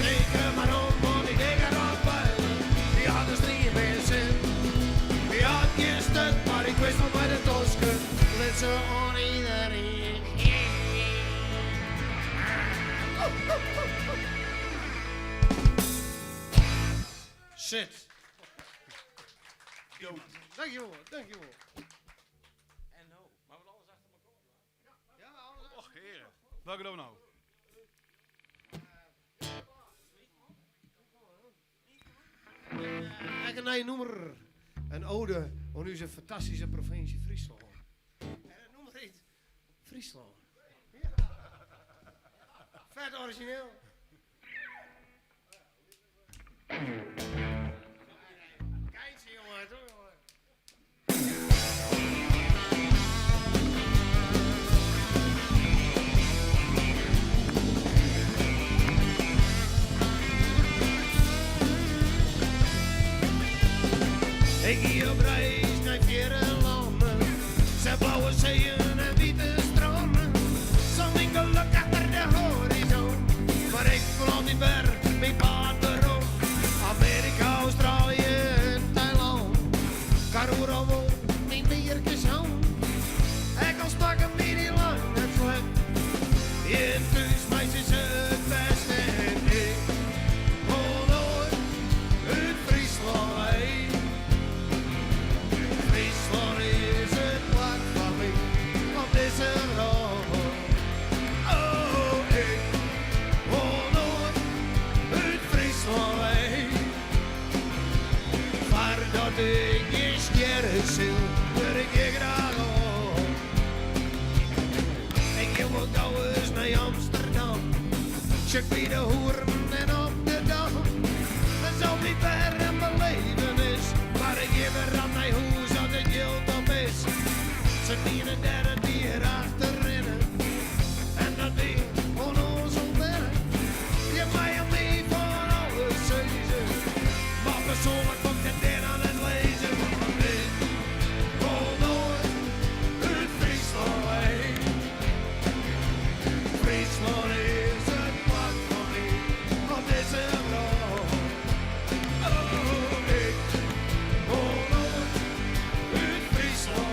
Denk er maar om, want die dikke roodbuilen, die hadden 43 cent. Die had geen stuk, maar ik wist wel bij de Tosken, let zo aan iedereen zien. Shit. Dankjewel, dankjewel. En nou, maar we alles achter elkaar. Ja, alles. Och, heren. Welke doen we nou? Ik een nummer. Een ode aan onze fantastische provincie Friesland. En het nummer heet Friesland. Ja. Vet origineel. Kijk ze jongen, toch jongen. Ik hier op reis naar verre landen, ze blauwe zeeën en witte stranden. Zo'n enkel geluk achter de horizon, maar ik voel altijd weer mijn paard erom. Amerika, Australië en Thailand, Karura woont niet meer gezond. Ik kan spakken met die lange vlucht, in thuis meisjes het beste en ik woon nooit uit Friesland. Friesland is het plak van mij, op deze rood. Oh, ik woon nooit uit Friesland. Maar dat ik geen sterren zie, wil ik je graag op. Ik wil wel gauw eens naar Amsterdam, check bij de hoeren en op de dam. Dat zal niet ver een belevenis, maar ik geef er aan mijn hoes dat het geld op is. Ze dienen derde die erachter rennen, en dat die van ons ontdekken. Je mij al niet van alles zeggen, maar persoonlijk komt het in aan het lezen. Want ik woon nooit uit Friesland. Friesland is het plak van mij, op deze rood. Oh, ik woon nooit uit Friesland.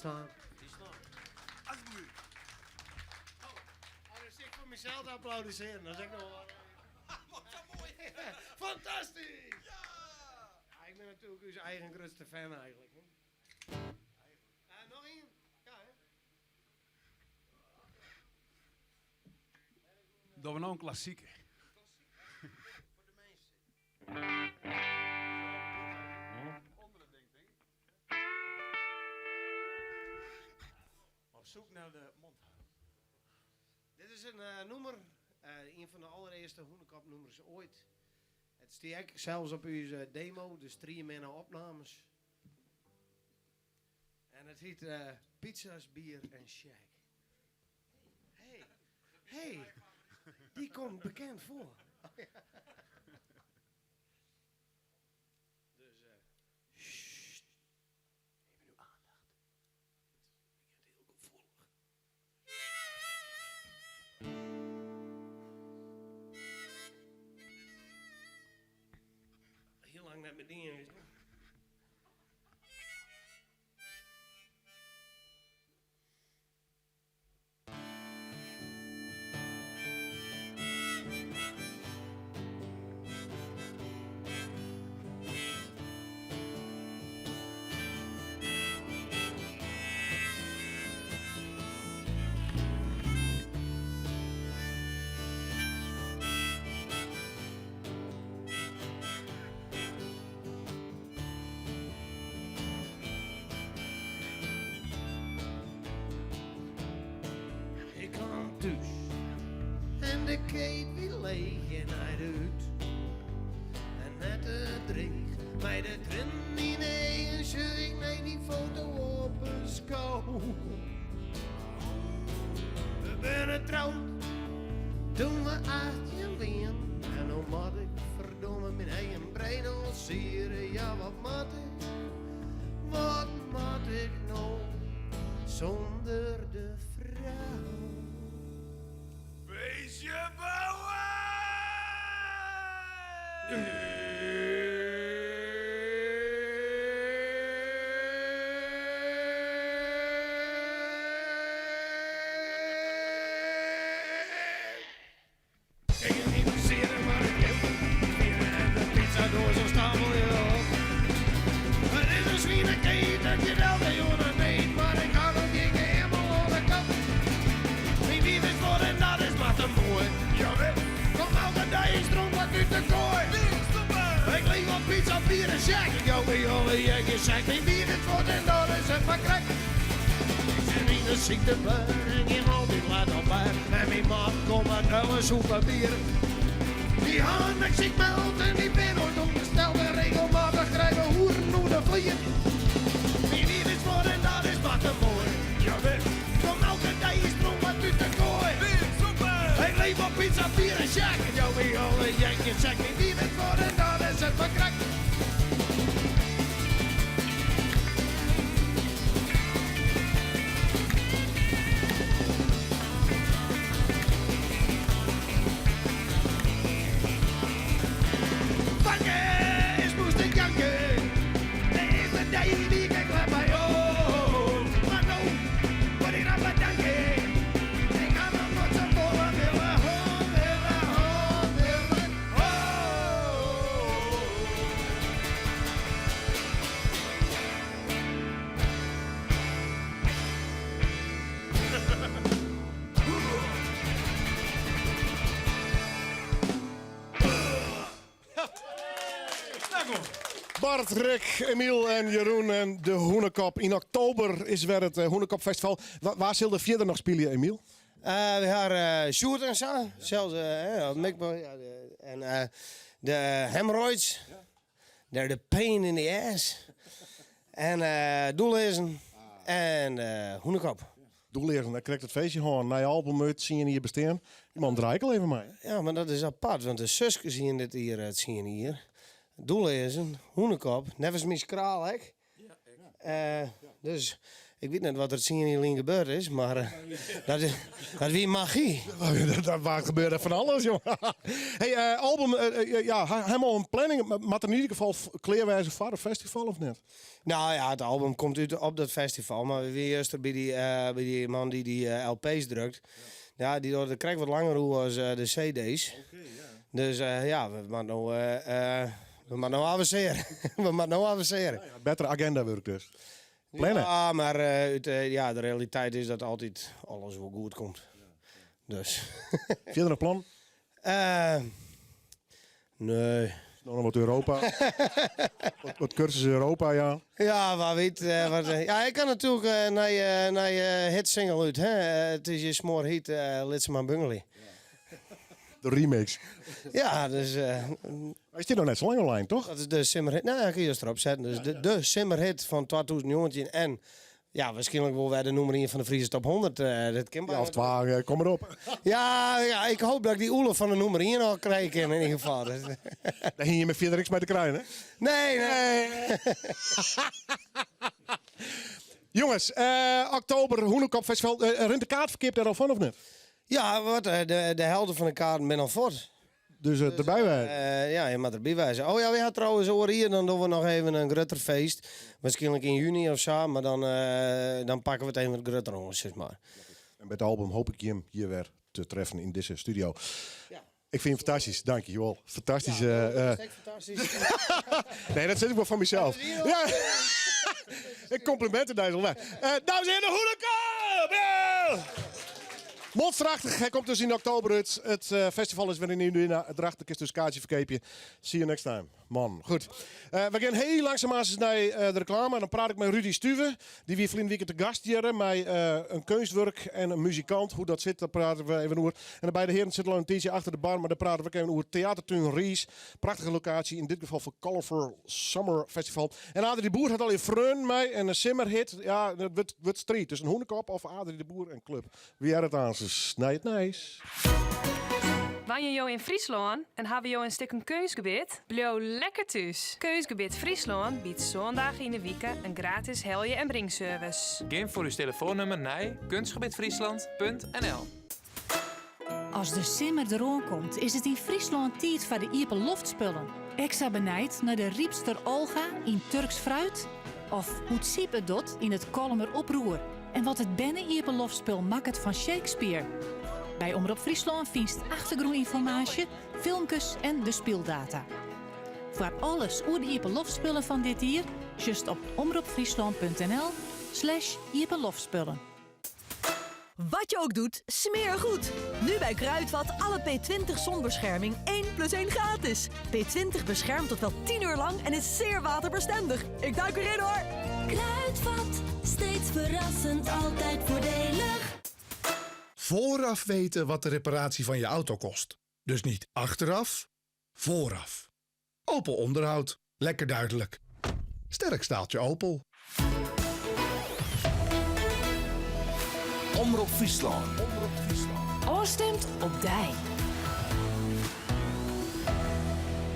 staan. Alsjeblieft. Oh, dan zit ik voor mezelf te applaudisseren. Dan zeg ik nog wel... Fantastisch! Ja, ik ben natuurlijk uw eigen grootste fan eigenlijk. Nog één? Ja, hè? Dat we nou een klassieker. Op zoek naar de mondhouden. Dit is een nummer, een van de allereerste Hoenekop-nummers ooit. Het stiek zelfs op uw demo, dus 3 mannen opnames. En het heet Pizza's, Bier en Shag. Hey, die komt bekend voor. Dus, sst. Even uw aandacht. Ik heb het heel gevoelig. Heel lang naar beneden is. Ik kwam thuis en de keet wie leeg naar uit. En net het dreig bij de trin in een ik neem die foto op een schouw. We zijn trouwd toen we 18 waren. En dan moet ik verdomme mijn eigen brein al sieren. Ja, wat moet ik? Wat moet ik nou zonder de vrouw? Feestje bouwen! Ik heb niet plezier, maar ik wil vieren en de pizza door zo'n stapel op. Het is een zwienerkeet dat je wel de jongen weet, maar ik hou nog niet helemaal aan de kant. Wie wie is voor en dat is maar te mooi. Jawel, kom elke dag een stroom wat uit de kooi. Ik leef op pizza, bier en shag. Ik hou bij alle jekken shag. Wie wie is voor en dat is het maar krek. Ik zit in de ziektebar en je moet niet laten bij. En mijn maat komt met alle soepen bier. Die hand, ik zie meld en die ben ooit omgesteld en regelmatig krijgen hoeren hoe de vliegen. Wie niet is voor en dat is wat te mooi. Jawel, kom elke dag is stroom wat uit de kooi. Ik leef op pizza, bier en shag. En jou bij alle jekken shag. Wie niet is voor en dat is het maar krek. Bart, Rick, Emiel en Jeroen en de Hoenekop. In oktober is weer het Hoenekop Festival. Waar zullen we verder nog spelen, Emiel? We hebben Sjoerd en zo. Zelfs en de hemorrhoids. De pain in the ass. En doellezen. En Hoenekop. Doellezen, dan krijgt het feestje gewoon naar je album uit, zien je hier bestaan. Iemand draai ik al even mee. Ja, maar dat is apart, want de zusken zien dit hier, het zien hier. Doellezen, Hoenekop, nevens mijn kraal, hè? Dus Ik weet niet wat er 10 jaar geleden gebeurd is, maar dat wie magie. Waar gebeurde van alles, jongen. Hey, album, helemaal een planning. Maar in ieder geval kleerwijze voor het festival of net? Nou ja, het album komt uit op dat festival. Maar we eerst bij die man die LP's drukt. Ja, die krijgt wat langer hoe als de CD's. Dus we moeten nou avanceren. We moeten nou avanceren. Betere agenda werkt dus. Plannen. Ja, maar de realiteit is dat altijd alles wel goed komt. Dus. Heb je er een plan? Nee. Nog wat Europa. wat cursus Europa, ja. Ja, maar weet ja, ik kan natuurlijk naar je hitsingle uit. Hè? Het is je smoor hit, Litsman Bungley. De remix. Ja, dus... Is dit nog net zo lang online, toch? Dat is de simmerhit. Nou, ik kan je eens erop zetten. Dus de simmerhit van 2019 en... Ja, waarschijnlijk wel wij de nummer 1 van de Friese Top 100. Dat kan ja, of 12, kom erop. Ja, ik hoop dat ik die Oele van de nummer 1 al krijg in ieder geval. Dus. Daar hing je met Fredericks bij de kruin, hè? Nee. Jongens, oktober, Hoenekop Festival. Rent de kaartverkeer daar al van of niet? Ja, wat, de helden van de kaarten ben al voort. Dus erbij wijzen? Ja, je moet erbij wijzen. Oh ja, we hadden trouwens over hier, dan doen we nog even een grutterfeest. Waarschijnlijk in juni of zo, maar dan pakken we het even met grutter jongens, zeg maar. En met het album hoop ik je hem hier weer te treffen in deze studio. Ja. Ik vind het fantastisch, dank je Joel. Fantastisch. Ja, fantastisch. Nee, dat zet ik wel van mezelf. Ja. Ik complimenten deze al. Dames en heren, Hoenekop! Yeah! Monsterachtig, hij komt dus in oktober uit. Het festival is weer in Nieuw-Dina. Het drachtelijk is dus kaartje verkeepje. See you next time. Man, goed. We gaan heel langzaam naar de reclame. En dan praat ik met Rudy Stuwe. Die weer vliegen weekend te gast hier. Met een kunstwerk en een muzikant. Hoe dat zit, daar praten we even over. En de beide heren zitten al een tijdje achter de bar. Maar daar praten we even over Theatertuin Ries. Prachtige locatie. In dit geval voor Colorful Summer Festival. En Adrie de Boer had al in Freun mee. En een simmerhit. Ja, het wordt strijd. Dus een Hoenekop of Adrie de Boer en Club. Wie er het aan? Snij het nice. Wanneer je in Friesland en hebben je een stuk een keusgebied, blijf lekker thuis. Keusgebied Friesland biedt zondagen in de week een gratis helje- en bringservice. Geef voor uw telefoonnummer naar kunstgebiedfriesland.nl. Als de simmer eraan komt, is het in Friesland tijd voor de iepen loftspullen. Extra benijd naar de riepster Olga in Turks fruit. Of hoe het Siepe dot in het Kolmer oproer. En wat het binnen loftspul maakt van Shakespeare. Bij Omroep Friesland vindt achtergrondinformatie, filmpjes en de speeldata. Voor alles over de loftspullen van dit jaar, just op omroepfriesland.nl/iepenloftspullen. Wat je ook doet, smeer goed. Nu bij Kruidvat alle P20 zonbescherming 1+1 gratis. P20 beschermt tot wel 10 uur lang en is zeer waterbestendig. Ik duik erin hoor. Kruidvat, steeds verrassend, altijd voordelig. Vooraf weten wat de reparatie van je auto kost. Dus niet achteraf, vooraf. Opel Onderhoud. Lekker duidelijk. Sterk staaltje Opel. Omroep Friesland. Oorstemt op dij.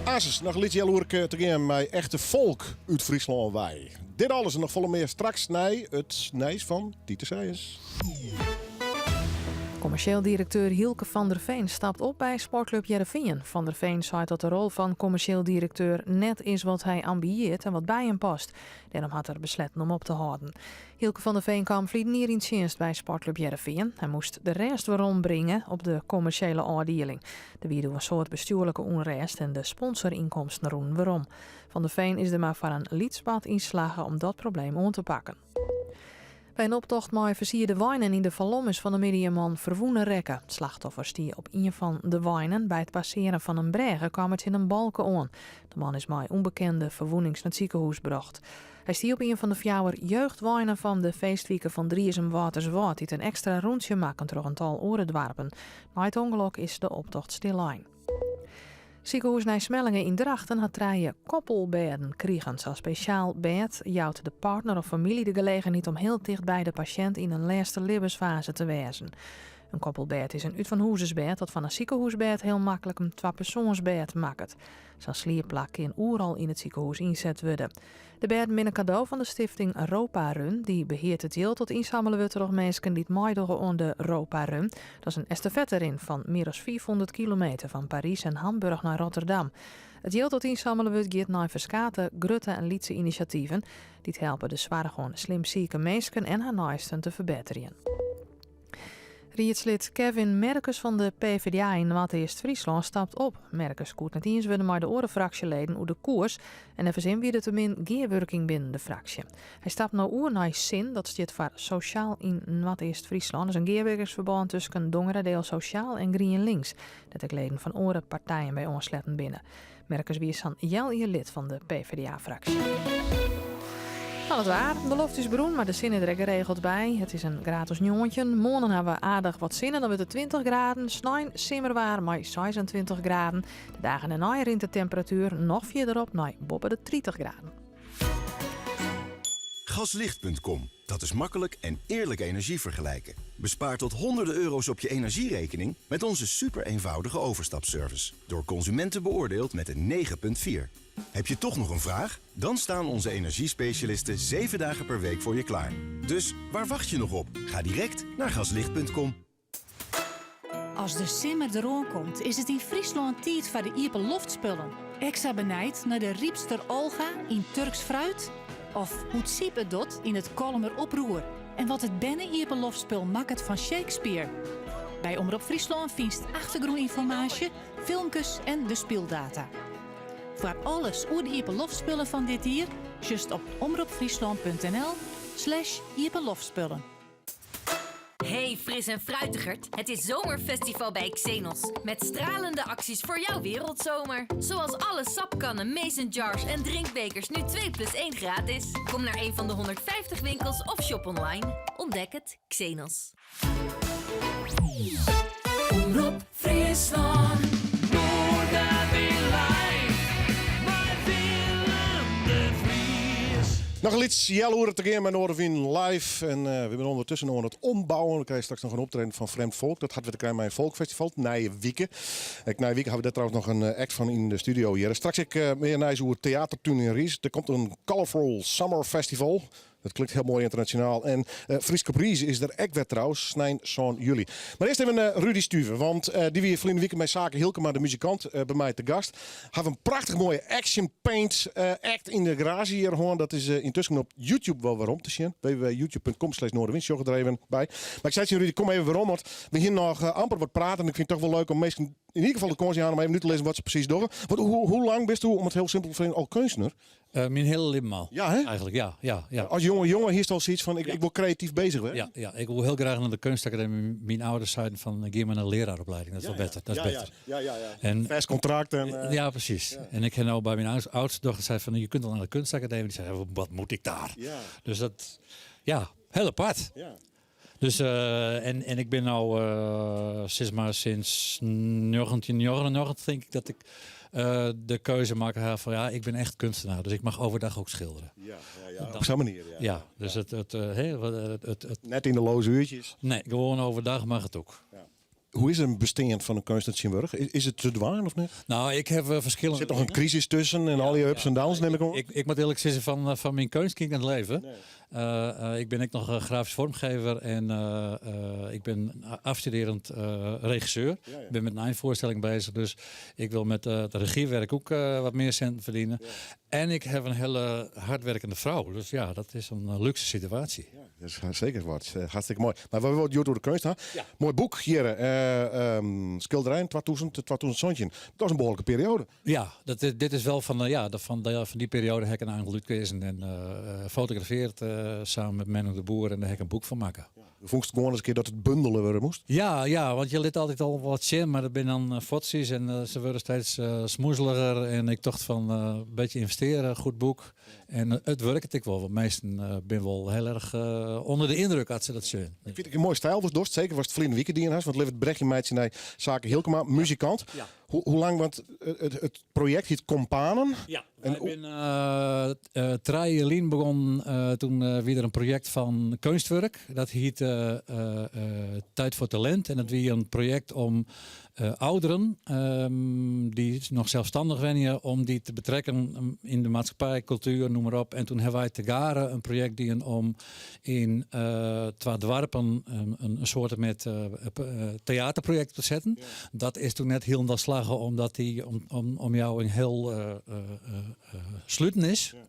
Asus, nog een liedje heel hoor te gaan met echte volk uit Friesland wij. Dit alles en nog volle meer straks naar het nijs van Dieter Seijers. Commercieel directeur Hielke van der Veen stapt op bij Sportclub Heerenveen. Van der Veen zei dat de rol van commercieel directeur net is wat hij ambieert en wat bij hem past. Daarom had hij besloten om op te houden. Hielke van der Veen kwam vliegen in dienst bij Sportclub Heerenveen. Hij moest de rest weer ombrengen op de commerciële afdeling. Er weer een soort bestuurlijke onrest en de sponsorinkomsten roen waarom. Van der Veen is er maar voor een liedspad inslagen om dat probleem aan te pakken. Bij een optocht met versierde wijnen in de Valommes van de Mediaman verwoenen rekken. Slachtoffers die op een van de wijnen bij het passeren van een brege kwam het in een balken aan. De man is met onbekende verwoenings naar het ziekenhuis gebracht. Hij stier op een van de 4 jeugdwijnen van de feestweken van Driesem Waterswaard die een extra rondje maken door een tal orendwarpen. Na het ongeluk is de optocht stilijn. Ziekenhuis Nijsmellingen in Drachten had 3 koppelbeden kregen. Zo'n speciaal bed jouwt de partner of familie de gelegenheid om heel dicht bij de patiënt in een laatste levensfase te wezen. Een koppelbed is een uitvanhoezesbed dat van een ziekenhuisbed heel makkelijk een tweepersoonsbed maakt. Zo'n slierplak kan overal in het ziekenhuis inzet worden. De bedden zijn een cadeau van de stichting Europa Run. Die beheert het geld tot inzamelen wordt door mensen die het meedoen aan de Europa Run. Dat is een estafette-rin van meer dan 400 kilometer van Parijs en Hamburg naar Rotterdam. Het geld tot inzamelen wordt gaat naar verschillende grote en lietse initiatieven. Die helpen de zwaar slimzieke mensen en haar naasten te verbeteren. Rietslid Kevin Merkes van de PvdA in Noord-East-Friesland stapt op. Merkes koert net eens worden maar de orenfractieleden over de koers en even zien wie er tenmin geerwerking binnen de fractie. Hij stapt nou oer naar Zin, dat staat voor Sociaal in Noord-East-Friesland. Dat is een geerwerkersverband tussen Dongeradeel Sociaal en Green Links. Dat ik leden van oren partijen bij ons letten binnen. Merkes wie is dan hier lid van de PvdA-fractie. Nou, het waar. De loft is broen, maar de zinnen er geregeld bij. Het is een gratis jongetje. Morgen hebben we aardig wat zinnen. Dan wordt het 20 graden. Snijn simmerwaar, maar 26 graden. De dagen erna rint de temperatuur nog verderop naar boven de 30 graden. Gaslicht.com. Dat is makkelijk en eerlijk energie vergelijken. Bespaar tot honderden euro's op je energierekening met onze super eenvoudige overstapservice. Door consumenten beoordeeld met een 9,4. Heb je toch nog een vraag? Dan staan onze energiespecialisten 7 dagen per week voor je klaar. Dus waar wacht je nog op? Ga direct naar gaslicht.com. Als de simmer eraan komt, is het in Friesland tijd voor de iepe loftspullen. Extra benijd naar de riepster Olga in Turks fruit. Of hoe het siep dot in het Kolmer oproer. En wat het benne iepe loftspul maakt van Shakespeare. Bij Omroep Friesland vindt achtergrondinformatie, filmpjes en de speeldata. Voor alles over de iepenlofspullen van dit jaar, just op omroepfriesland.nl/iepenlofspullen. Hey fris en fruitigerd, het is zomerfestival bij Xenos. Met stralende acties voor jouw wereldzomer. Zoals alle sapkannen, mason jars en drinkbekers nu 2+1 gratis. Kom naar een van de 150 winkels of shop online. Ontdek het, Xenos. Omroep Friesland. Nog een liedje jaloeren te gaan met Noorderwien live. En we zijn ondertussen nog aan het ombouwen. Dan krijg je straks nog een optreden van Vreemd Volk. Dat gaat we te krijgen bij een volkfestival. Nijwieken. Nijwieken hebben we daar trouwens nog een act van in de studio hier. Straks meer naar zo'n theatertuin in Ries. Er komt een Colorful Summer Festival. Dat klinkt heel mooi internationaal. En Frieske Breeze is er ook weer trouwens, 9 juli. Maar eerst even Rudy Stuven, want die weer verleden weekend bij Zaken Hilkema, de muzikant, bij mij te gast. Heeft een prachtig mooie action paint act in de garage hier gewoon. Dat is intussen op YouTube wel waarom te zien. www.youtube.com/Noorderwind, show er even bij. Maar ik zei tegen Rudy, kom even waarom, want we hier nog amper wat praten. En ik vind het toch wel leuk om meestal in ieder geval de kans aan om even nu te lezen wat ze precies doen. Hoe lang bist u, om het heel simpel te vinden, al kunstenaar? Mijn hele leven al. Ja, hè? Eigenlijk, ja. Als jongen hier is al zoiets van, ik wil creatief bezig worden. Ja, ik wil heel graag naar de kunstacademie. Mijn ouders zeiden van, geef me een leraaropleiding. Dat is wel beter. Dat is beter. Ja. En, vast contract. En, ja, precies. Ja. En ik heb nou bij mijn oudste dochter zei van, je kunt wel naar de kunstacademie. Die zei, wat moet ik daar? Ja. Dus dat, heel apart. Ja. Dus, en ik ben nou sinds 1999 denk ik dat ik de keuze maken van ik ben echt kunstenaar. Dus ik mag overdag ook schilderen. Ja. Op zo'n manier. Ja, dus het net in de loze uurtjes. Nee, gewoon overdag mag het ook. Ja. Hoe is een bestaan van een kunstnaarsburg? Is het te dwaan of niet? Nou, ik heb verschillende. Er zit nog een crisis tussen en al die ups en downs, neem ik aan. Ik moet eerlijk zeggen, van mijn kunst ging ik aan het leven. Nee. Ik ben ook nog grafisch vormgever en ik ben afstuderend regisseur. Ik ben met een voorstelling bezig, dus ik wil met het regiewerk ook wat meer cent verdienen. Ja. En ik heb een hele hardwerkende vrouw, dus ja, dat is een luxe situatie. Ja, dat is zeker wat. Hartstikke mooi. Maar we worden door de kunst. Ja. Mooi boek hier, Schilderij 2000. Dat is een behoorlijke periode. Ja, dit is wel van die periode heb ik een aantal uitgewezen en fotografeerd samen met Menno de Boer en daar heb ik een boek van maken. Ja. Vond je het gewoon eens een keer dat het bundelen weer moest? Ja, want je liet altijd al wat zien, maar dat ben dan fotsies en ze worden steeds smoezeliger. En ik dacht van een beetje investeren, goed boek. En het werkt ik wel, want meesten ben wel heel erg onder de indruk had ze dat zien. Ik vind het een mooi stijl, dus zeker was het verleden weekend die in huis. Want Levert Brechtje meidje naar Zaken Hilkema, muzikant. Ja. Hoe lang, want het project heet Companen. Ja, ik ben 3 jaar begon toen weer een project van kunstwerk. Dat heet Tijd voor Talent. En dat was een project om ouderen die nog zelfstandig zijn, om die te betrekken in de maatschappij, cultuur, noem maar op. En toen hebben wij te Garen een project die om in 2 dorpen een soort met theaterproject te zetten. Ja. Dat is toen net heel dat slagen omdat die om jou een heel sluiten is. Ja.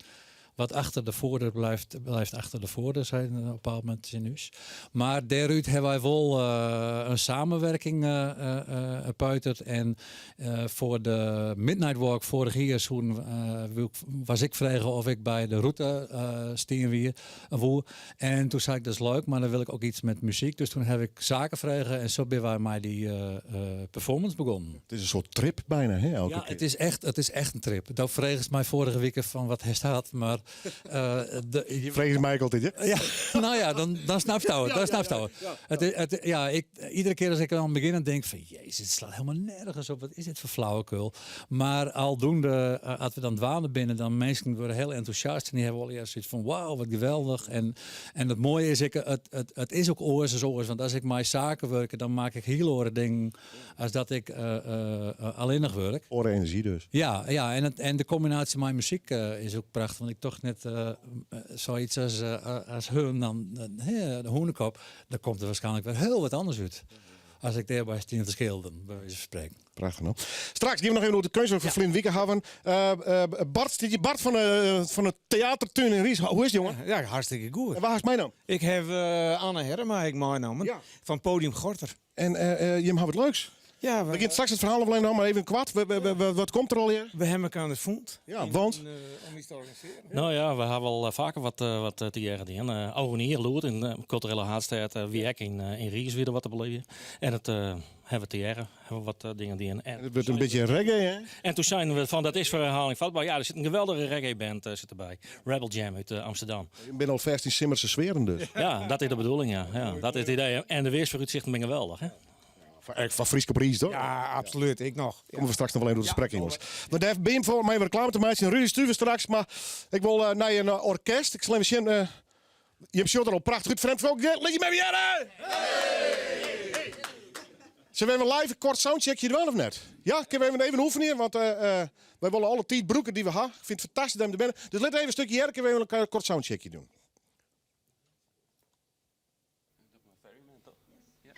Wat achter de voordeur blijft achter de voordeur, zijn op een bepaald moment in huis. Maar daaruit hebben wij wel een samenwerking gepuiterd. En voor de Midnight Walk vorig jaar was ik vragen of ik bij de route steen weer. En toen zei ik, dat is leuk, maar dan wil ik ook iets met muziek. Dus toen heb ik zaken vragen en zo ben wij mij die performance begonnen. Het is een soort trip bijna, hè? Elke keer. Het is echt een trip. Dat vreeg mij vorige week van wat hij staat, maar... Vrees mij altijd, hè? Ja, nou ja, dan snap je het. Iedere keer als ik aan het begin denk van... Jezus, het slaat helemaal nergens op. Wat is dit voor flauwekul? Maar aldoende, als we dan dwalen binnen... dan mensen worden heel enthousiast. En die hebben al eerst zoiets van... Wauw, wat geweldig. En het mooie is, het is ook oors. Want als ik mijn zaken werk... dan maak ik heel andere dingen... als dat ik alleenig werk. Oren energie dus. Ja, en de combinatie met muziek is ook prachtig. Want ik toch net zoiets als hun, dan de hoenekop, dan komt er waarschijnlijk weer heel wat anders uit. Als ik daarbij steen te schilderen, bij wijze van spreken. Prachtig, nou. Straks gaan we nog even over de kunst van Flint Wieken hebben. Bart van het theatertuin in Ries. Hoe is het, jongen? Ja, hartstikke goed. En waar is mijn naam? Ik heb Anne Herma meegenomen van Podium Gorter. En je hebt wat leuks. Ja, we beginnen straks het verhaal alleen nog maar even kwart. Wat komt er al hier? We hebben elkaar aan het voet. Ja, want? Om iets te organiseren. Nou ja, we hebben al vaker wat te jaren gedaan. Ook hier Loert in de culturele haardstad Wieck in Ries weer wat te beleven. En het hebben we te jaren, hebben we wat dingen die en het wordt een beetje reggae, hè? En toen zijn we van, dat is voor herhaling vatbaar. Ja, er zit een geweldige reggae-band zit erbij. Rebel Jam uit Amsterdam. Je bent al vast in Simmerse sferen dus. Ja, dat is de bedoeling, ja. Dat is het idee. En de weersvooruitzichten ben geweldig, hè? Van Frieske Pries, toch? Ja, absoluut. Ik nog. Komen we straks nog wel even door de gesprek, jongens. We hebben Beam voor mij weer reclame te maken. Rudy Struve straks, maar ik wil naar een orkest. Ik zal even zien. Je hebt er al prachtig goed vreemd voor. Leg je mij weer aan? Hey! Zullen we even live een kort soundcheckje doen of net? Ja, kunnen we even oefenen? Want wij willen alle 10 broeken die we hebben. Ik vind het fantastisch dat we er binnen. Dus let even een stukje her. Kunnen we even een kort soundcheckje doen? Ja.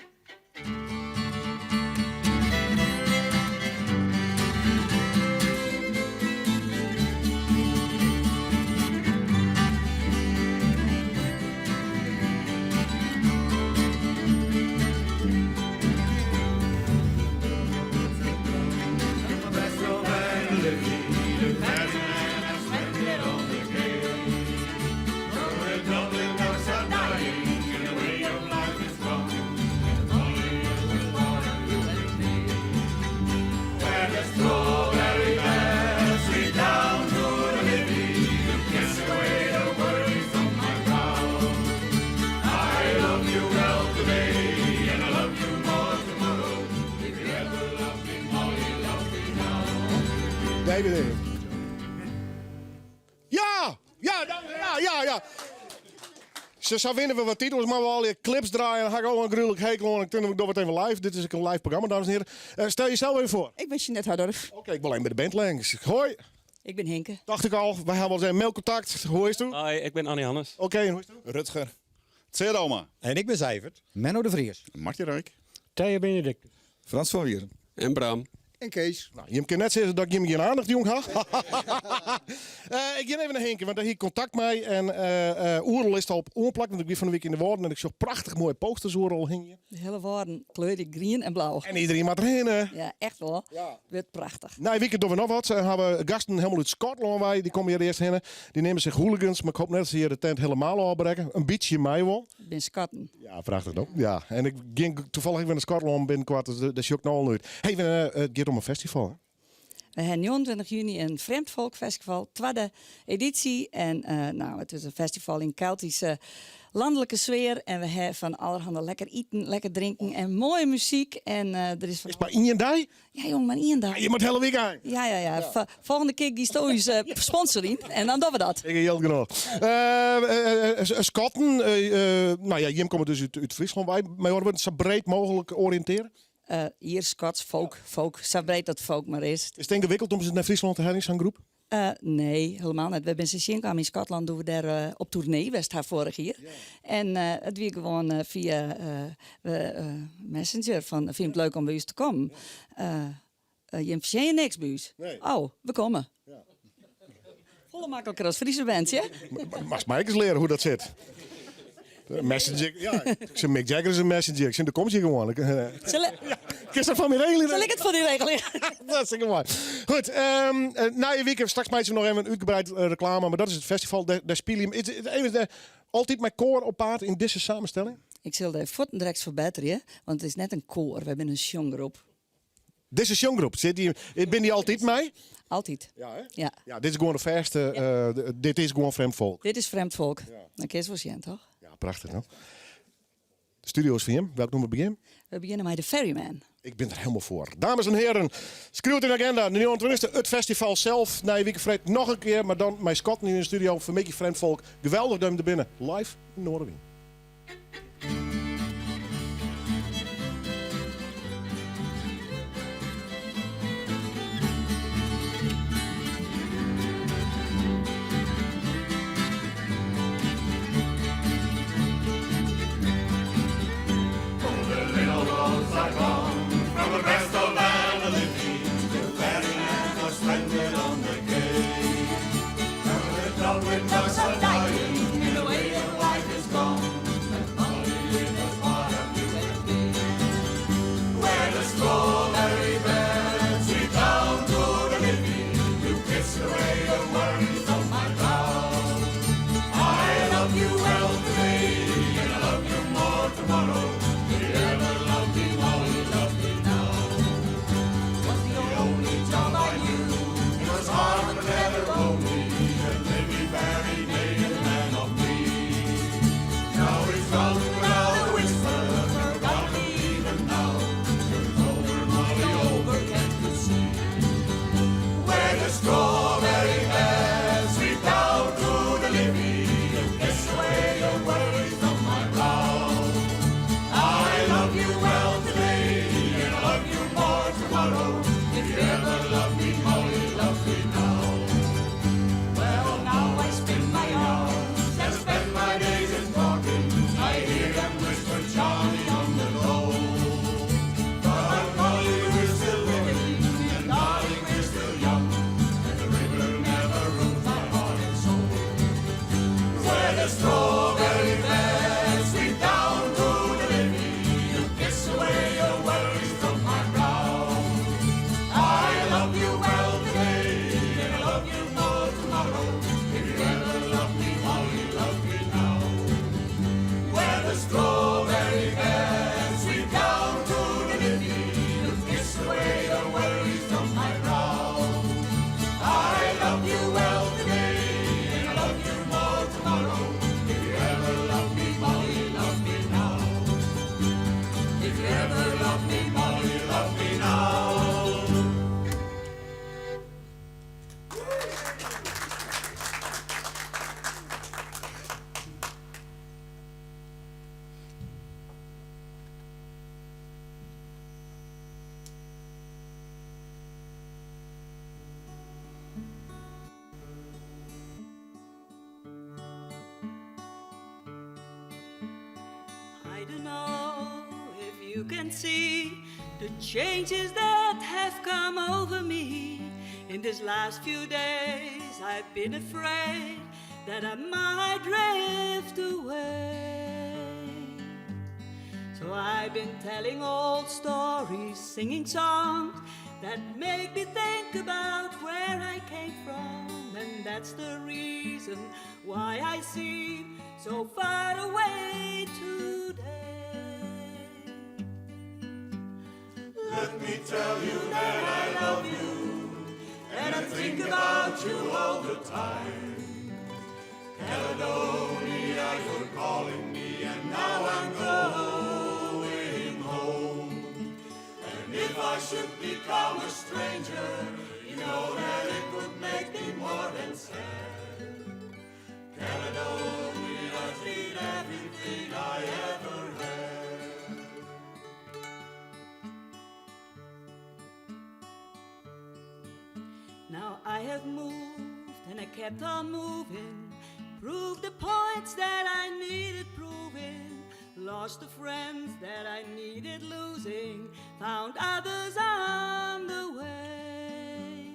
Ze zou winnen we wat titels, maar we al die clips draaien. Dan ga ik ook een gruwelijk hekel en ik doe het even live. Dit is een live programma, dames en heren. Stel jezelf even voor. Ik ben Jeanette Hardorf. Oké, ik wil alleen bij de band langs. Hoi. Ik ben Henke. Dacht ik al, wij hebben al zijn mailcontact. Hoe is het? Hoi, ik ben Annie Hannes. Oké, en hoe is het? Rutger. Tseeroma. En ik ben Zijvert. Menno de Vries. Martje Rijk. Thea Benedict. Frans van Wieren. En Bram. En Kees. Nou, je kan net zeggen dat ik je geen aandacht jong had. Ik ga even naar Henke, want daar hier contact mee. En Oerl is al op oorplak, want ik ben van de week in de Woorden. En ik zag prachtig mooie posters Oerl hingen. De hele Woorden kleuren groen en blauw. En iedereen mag erheen. Ja, echt wel. Ja. Het wordt prachtig. Nou, weekend doen we nog wat. We hebben gasten helemaal uit Schotland bij. Die komen hier eerst heen. Die nemen zich hooligans, maar ik hoop net dat ze hier de tent helemaal afbreken. Een beetje mij wel. Ik ben Schotten. Ja, prachtig ook. Ja, en ik ging toevallig even naar Schotland binnenkort, dus dat is ook nog al nooit. Hey, het gaat om een festival, hè? We hebben 29 juni een Vreemdvolkfestival, tweede editie. En het is een festival in Keltische landelijke sfeer. En we hebben van allerhande lekker eten, lekker drinken en mooie muziek. En er is van... Is maar één dag? Ja, jong, maar één dag. Je moet hele week aan. Ja. Volgende keer Gistoïs sponsoring. En dan doen we dat. Ik heel genoeg. Schatten. Jim komt dus uit Friesland bij. Maar horen we het zo breed mogelijk oriënteren? Hier Scots, folk. Zo breed dat folk maar is. Is het ingewikkeld om ze naar Friesland te gaan in zo'n groep? Nee, helemaal niet. We zijn sinds in Schotland doen we daar op tournee, was haar vorig jaar. Ja. En het weer gewoon via Messenger van vind je het leuk om bij ons te komen. Je verzin je niks bij ons. Nee. Oh, we komen. Ja. Volle makkelijker als Friese bent, ja? Mag mij eens leren hoe dat zit. Messenger, ja. Ik zeg Mick Jagger is een messenger. Ik zeg, daar komt je gewoon. Is dat van mijn regelen? Zal ik het voor die regelen? Dat is mooi. Goed, na je week straks maken we nog even een uitgebreid reclame. Maar dat is het festival, daar spelen je altijd met koor op paard in deze samenstelling? Ik zal de voeten direct verbeteren, want het is net een koor. We hebben een zonggroep. Dit is een zonggroep. Ben die altijd mee? Altijd. Ja, hè? Ja. Ja, dit is gewoon de verste. Dit is gewoon Vreemdvolk. Dit is Vreemdvolk. Ja. Dan kun je het wel zien, toch? Ja, prachtig, no? De studio is voor hem. Welk noemen we beginnen? We beginnen met de Ferryman. Ik ben er helemaal voor. Dames en heren, schreeuw het in de agenda. De 29e, het festival zelf. Na je week nog een keer, maar dan met Scott nu in de studio. Voor Mickey Vreemdvolk. Geweldig duim er binnen. Live in Noorderwien. From the rest of land of living, the ferryman was stranded on the quay. Now the Dublin ducks are dying, in the way of life is gone, and money in the water will be. Where the strawberry beds sweep down to the living, you kiss away the worries of my brow. I love you well today, and I love you more tomorrow. If you ever loved me more, you love me now. Was the only job I knew. It was hard but never lonely, and maybe very made a man of me. Now it's gone without a whisper, forgot me even now. It's over, Molly, over, can't you see? Where the strawberry beds sweep down to the levee, you kiss away your worries from my brow. I love you well today, and I love you more tomorrow. If you ever love me, Molly, love me now. Well, now I spin my hours and spend my days in talking. I hear them whisper Johnny on the road. But Molly, we're still living, and darling, we're still young, and the river never rules my heart and soul. Where the strawberry beds sweep down to the levee, you kiss away your worries from my brow. I love you well today, and I love you more tomorrow. If you ever love me, Molly, love me now. Where the strawberry beds sweep down to the levee, you kiss away your worries from my brow. I love you well today, and I love you more tomorrow. If you ever love me, Molly, love me now. If you ever love me, Molly, love me now. I don't know if you can see the changes that have come over me. In these last few days, I've been afraid that I might drift away. So I've been telling old stories, singing songs that make me think about where I came from. And that's the reason why I seem so far away today. Let me tell you that I love you, and I think about you all the time. Caledonia, you're calling me, and now I'm going home. And if I should become a stranger, you know that it would make me more than sad. Caledonia's been everything I ever had. Now I have moved and I kept on moving, proved the points that I needed proving, lost the friends that I needed losing, found others on the way.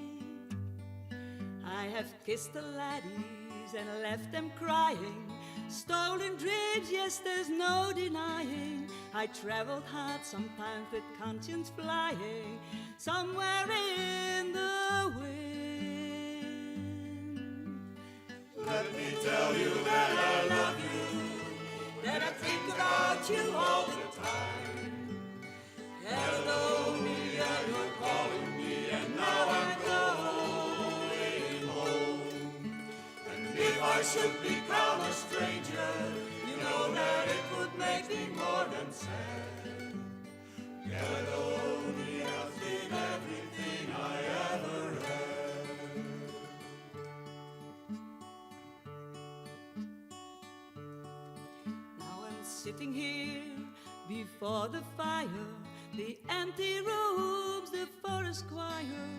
I have kissed the laddies and left them crying, stolen dreams, yes, there's no denying. I traveled hard, sometimes with conscience flying, somewhere in the wind. Let me tell you that I love you, that I think about you all the time. Caledonia, you're calling me, and now I'm going home. And if I should become a stranger, you know that it would make me more than sad. Caledonia's been everything I ever had. Now I'm sitting here before the fire, the empty rooms, the forest choir,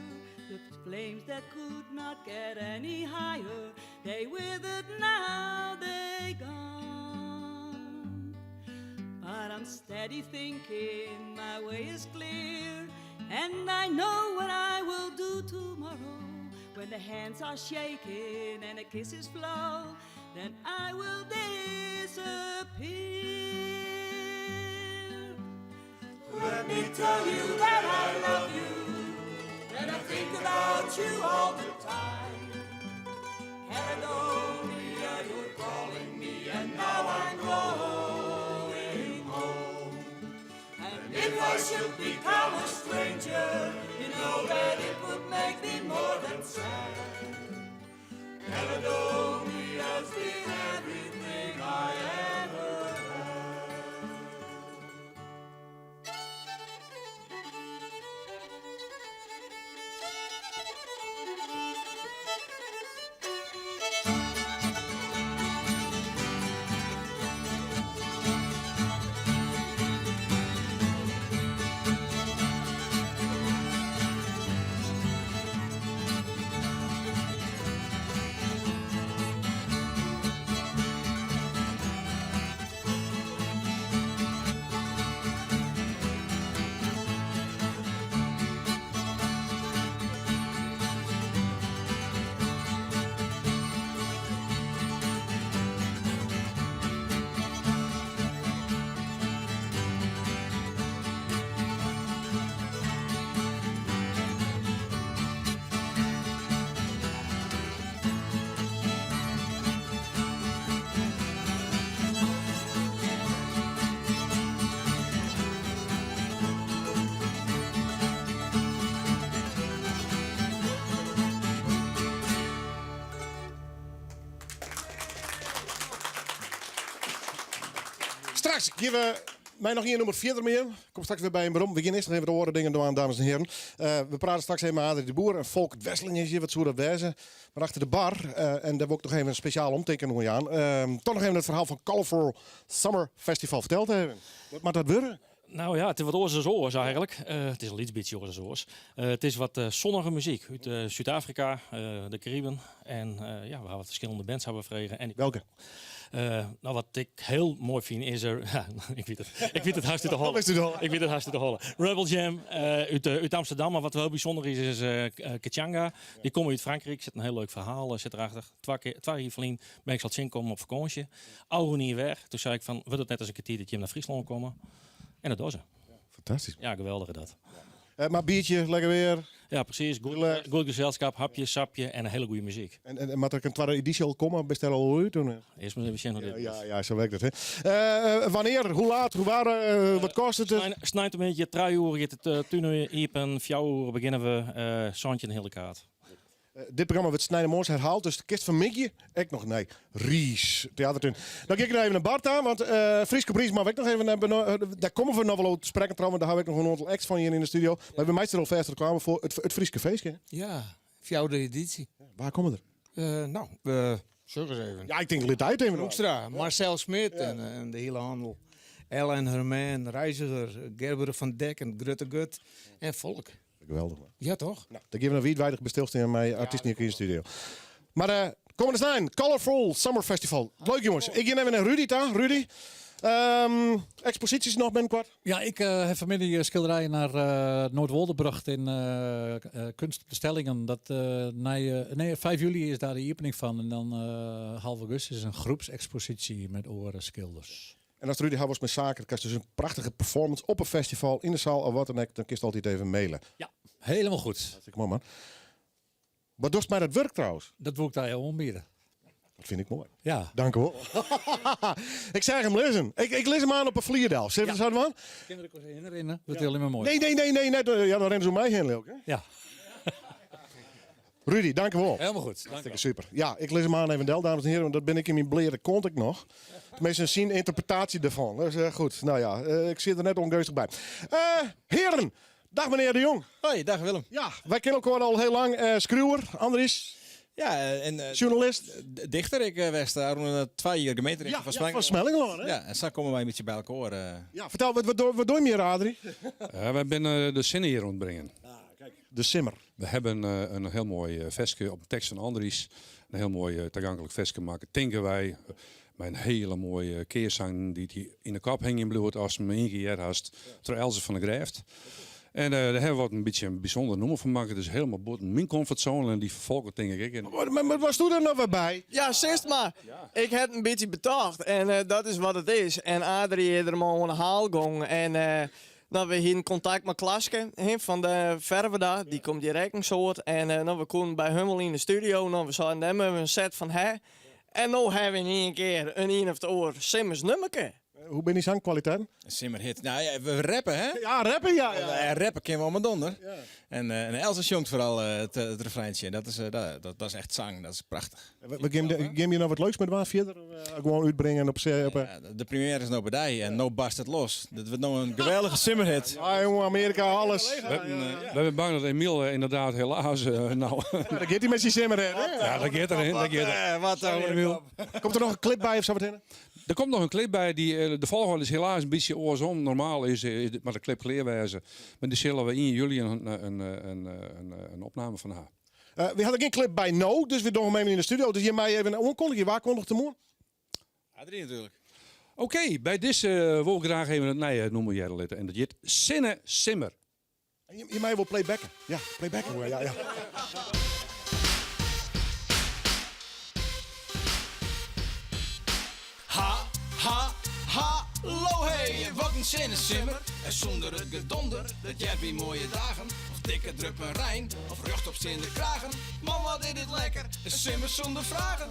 the flames that could not get any higher, they withered, now they gone. But I'm steady thinking my way is clear, and I know what I will do tomorrow. When the hands are shaking and the kisses flow, then I will disappear. Let me tell you that I love you, that I think about you all the time. Caledonia, you're calling me, and now I'm going home. And if I should become a stranger, you know that it would make me more than sad. Caledonia's been everything I ever had. Straks geven we mij nog één nummer 4 meer. Kom straks weer bij een bron. We gaan eerst nog even de oren dingen doen, dames en heren. We praten straks even met Adrie de Boer en Volk Wesseling is hier, wat zou dat wezen. Maar achter de bar, en daar wil ik nog even een speciaal omtekening aan. Toch nog even het verhaal van Colorful Summer Festival verteld hebben. Wat moet dat worden? Nou ja, het is wat oors eigenlijk. Het is al iets beetje oors. Het is wat zonnige muziek uit Zuid-Afrika, de Cariben. En ja, we hebben wat verschillende bands hebben verkregen. En welke? Nou, wat ik heel mooi vind is er... Ja, ik weet het hartstikke hollen. Ik weet het hartstikke hollen. Rebel Jam uit Amsterdam. Maar wat wel bijzonder is Kachanga. Die komen uit Frankrijk. Zit een heel leuk verhaal zit erachter. Twee jaar geleden ben ik zal zien komen op vakantie. Oude niet weg. Toen zei ik van, wil het net als een kwartier dat je naar Friesland komen? En dat was ze. Fantastisch. Ja, geweldig dat. Maar biertje, lekker weer. Ja, precies. Goed gezelschap, hapje, sapje en een hele goede muziek. En maar er een tweede editie al komen, bestel al uit toen. Eerst maar even zien hoe dit is. Ja, zo werkt het. Hè. Wanneer, hoe laat, hoe waren, wat kost het? Snijdt een beetje 3 uur, gaat het 10 uur, en 4 uur beginnen we zandje een hele kaart. Dit programma wordt Snijdermoors herhaald, dus de kist van Mickey, ik nog nee. Ries, theatertuin. Dan kijk ik even naar Bart aan, want Frieske Bries mag ik nog even daar komen we nog wel over te spreken trouwens, daar heb ik nog een aantal acts van hier in de studio. Maar we hebben meestal al verder kwamen voor het Frieske feestje. Ja, 4e editie. Waar komen er? Zeg eens even. Ja, ik denk lid uit even. Hoekstra, Marcel Smit en de hele handel. Ellen Hermijn, Reiziger, Gerber van Dek en Grutte Gut en Volk. Geweldig man. Ja, toch? Nou, dan geven we een wijdwijdig bestilsting aan mij artiesten hier in de studio. Maar komende zijn, Colorful Summer Festival. Leuk jongens. Ik ga even naar Rudy daar. Rudy. Exposities nog binnenkort? Ja, ik heb vanmiddag schilderijen naar Noordwoldebracht in Kunst op de Stellingen. 5 juli is daar de opening van. En dan half augustus is een groepsexpositie met schilders. En als Rudy was met zaken, kan je dus een prachtige performance op een festival in de zaal of wat dan ook, dan kun je altijd even mailen. Ja, helemaal goed. Hartstikke mooi man. Wat doet mij dat werk trouwens? Dat wil ik daar heel aanbieden. Dat vind ik mooi. Ja. Dank u wel. Ik zeg hem lezen. Ik lees hem aan op een vlierdal. Zit er zo man? Kinderen kunnen zich herinneren. Dat is helemaal mooi. Nee. Ja, dan rennen ze om mij heen, leuk. Ja. Rudy, dank u wel. Helemaal goed. Hartstikke super. Ja, ik lees hem aan even, dames en heren, want dat ben ik in mijn bleren kont ik nog. Tenminste, een zien interpretatie ervan. Dus goed, nou ja, ik zit er net ongeustig bij. Heren, dag meneer de Jong. Hoi, dag Willem. Ja, wij kennen elkaar al heel lang. Schreeuwer, Andries. Ja, en journalist. Dichter, ik was daar 2 jaar gemeenterechter van Spelling. van Smellingelaan, hè? Ja, en zo komen wij een beetje bij elkaar. Ja, vertel, wat doe je meer, Adrie? Wij zijn de zinnen hier rondbrengen. De simmer. We hebben een heel mooi vestje op de tekst van Andries. Een heel mooi toegankelijk vestje maken. Denken wij met een hele mooie keerzang die hij in de kop hing in bloed als hem ingeëerd had. Door Elze van der Grijft. En daar hebben we wat een beetje een bijzonder noemer van maken. Dus helemaal buiten mijn comfortzone en die vervolgen denk ik. Maar was toen er nog weer bij? Ja, zegt maar. Ik heb een beetje betaald en dat is wat het is. En Adrie heeft er maar een haalgong en... we hier in contact met Klaske van de Verveda, die komt direct een soort. En we komen bij Hummel in de studio. We zaten hem een set van hè. En nu hebben we in een keer een of 2 oor Simmers nummerke. Hoe ben je zangkwaliteit? Simmerhit. Nou ja, we rappen hè? Ja, rappen ja. Rappen kennen we allemaal donder. Ja. En Elsa zongt vooral het refreintje. Dat is echt zang, dat is prachtig. Geef je nou wat leuks met waar verder? Gewoon uitbrengen op de première is nou bij en no barst het los. Dat wordt nou een geweldige simmerhit. Ja jongen, Amerika, alles. We hebben bang dat Emiel inderdaad helaas nou... Ja, dan gaat hij met zijn simmerhit. Ja, dat gaat erin. Wat dan, Emiel? Komt er nog een clip bij of zo meteen? Er komt nog een clip bij. De volgorde is helaas een beetje oorsom. Normaal is maar de clip geleerwijze. Maar die zullen we in juli een opname van haar. We hadden geen clip bij No, dus we doen hem even in de studio. Dus je mij even een onkondigje. Waar kondigt de moer? Adrie natuurlijk. Oké, bij deze wil ik graag even het noemen jij lid. En dat heet Sinne Simmer. En je mij wil playbacken. Ja, playbacken. Ja. Hallo hey, wat een zinnensimmer. En zonder het gedonder, dat jij bij mooie dagen. Of dikke druppen Rijn, of rust op zin de kragen. Man, wat is dit lekker, een simmer zonder vragen.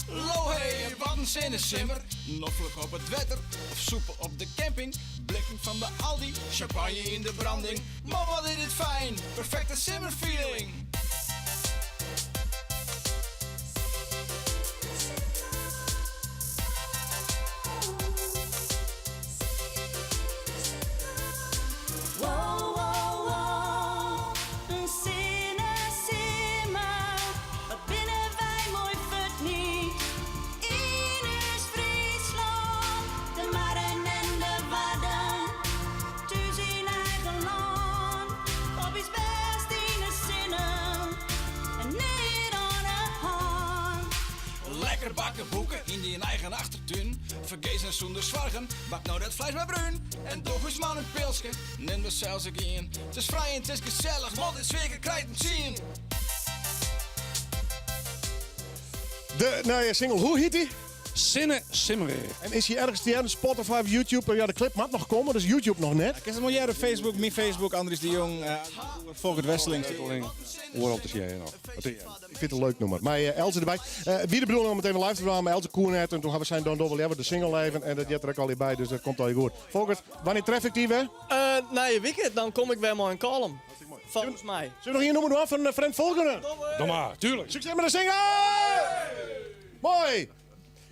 Hallo hey, wat een zinnensimmer. Noffelijk op het wetter, of soepen op de camping. Blikken van de Aldi, champagne in de branding. Man, wat is dit fijn, perfecte simmerfeeling. Op is best in een zinnen. zuin. Vergeet en zonder zwargen, bak nou dat vlees maar bruin. En toch eens man een pilsje, neem we zelfs een geen. Het is vrij en het is gezellig, want het is weer krijgt het zien. De nieuwe single, hoe heet die? Sinne Simmer. En is hij ergens te hebben? Spotify, YouTube? Ja, de clip mag nog komen, dus YouTube nog net. Ik heb het miljarden Facebook, mijn Facebook, Andries de Jong, Volkert Wesseling. Waarom te zeggen nog? Ik vind het een leuk nummer. Maar Elze erbij. Wie de bedoeling om meteen live te doen, maar Elze Koernet. En toen hebben we zijn Don Dobbel, de single leven. En dat jet er ook al bij, dus dat komt al goed. Volkert, wanneer tref ik die weer? Na je weekend, dan kom ik weer maar een column. Volgens mij. Zullen we nog hier noemen doen van Frank Volkeren? Doe maar, tuurlijk. Succes met de single! Mooi!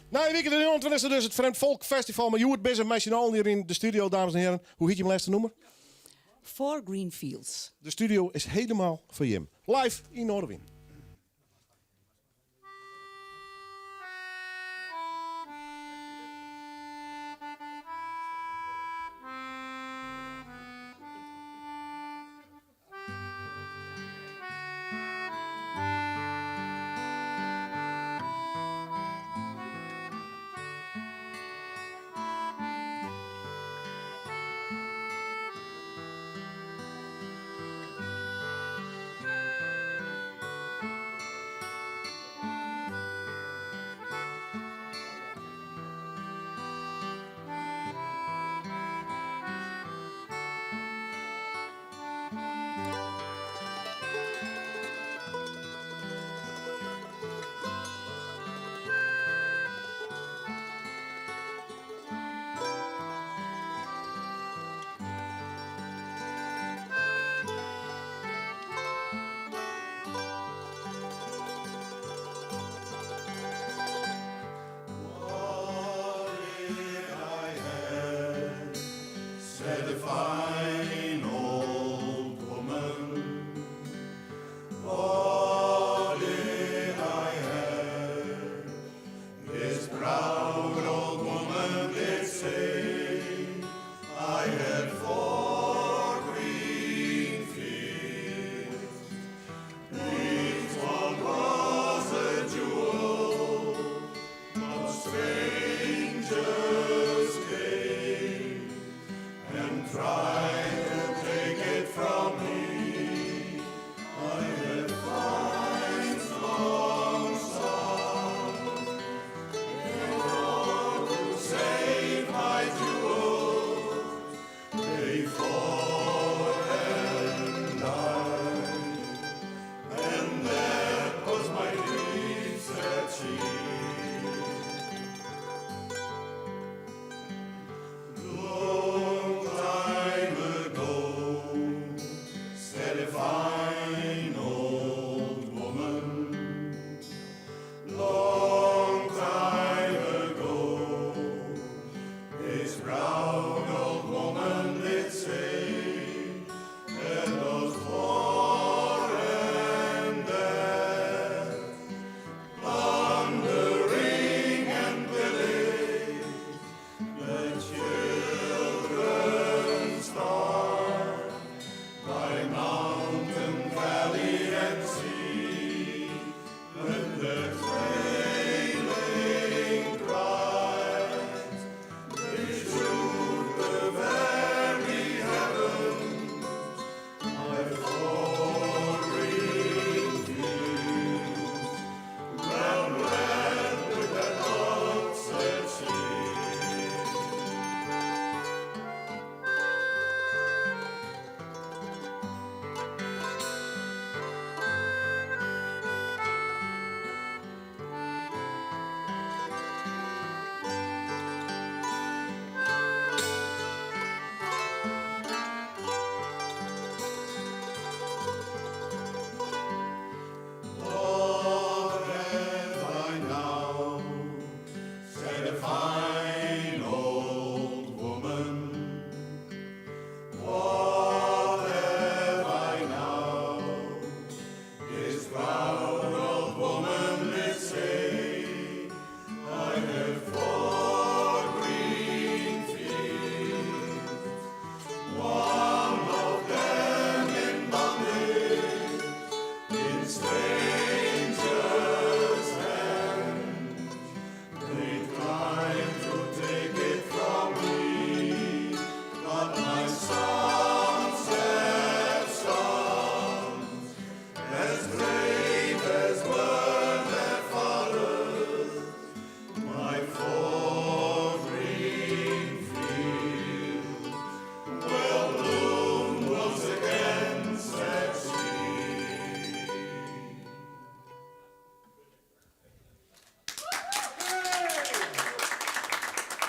Na je weekend in Nederland is er dus het Frank Folk Festival. Maar je wordt bezig met z'n allen hier in de studio, dames en heren. Hoe heet je hem laatste noemen? For Greenfields. De studio is helemaal voor Jim. Live in Noorderwien.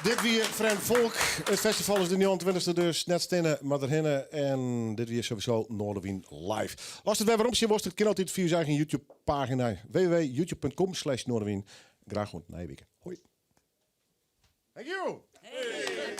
Dit weer Friend Volk. Het festival is de 29e, dus net stinnen, maar erhinnen. En dit weer sowieso Noorderwien live. Als het weer waarom je was, het kan altijd via zijn eigen YouTube-pagina. www.youtube.com/Noorderwien. Graag gewoon na je week. Hoi. Thank you. Hey.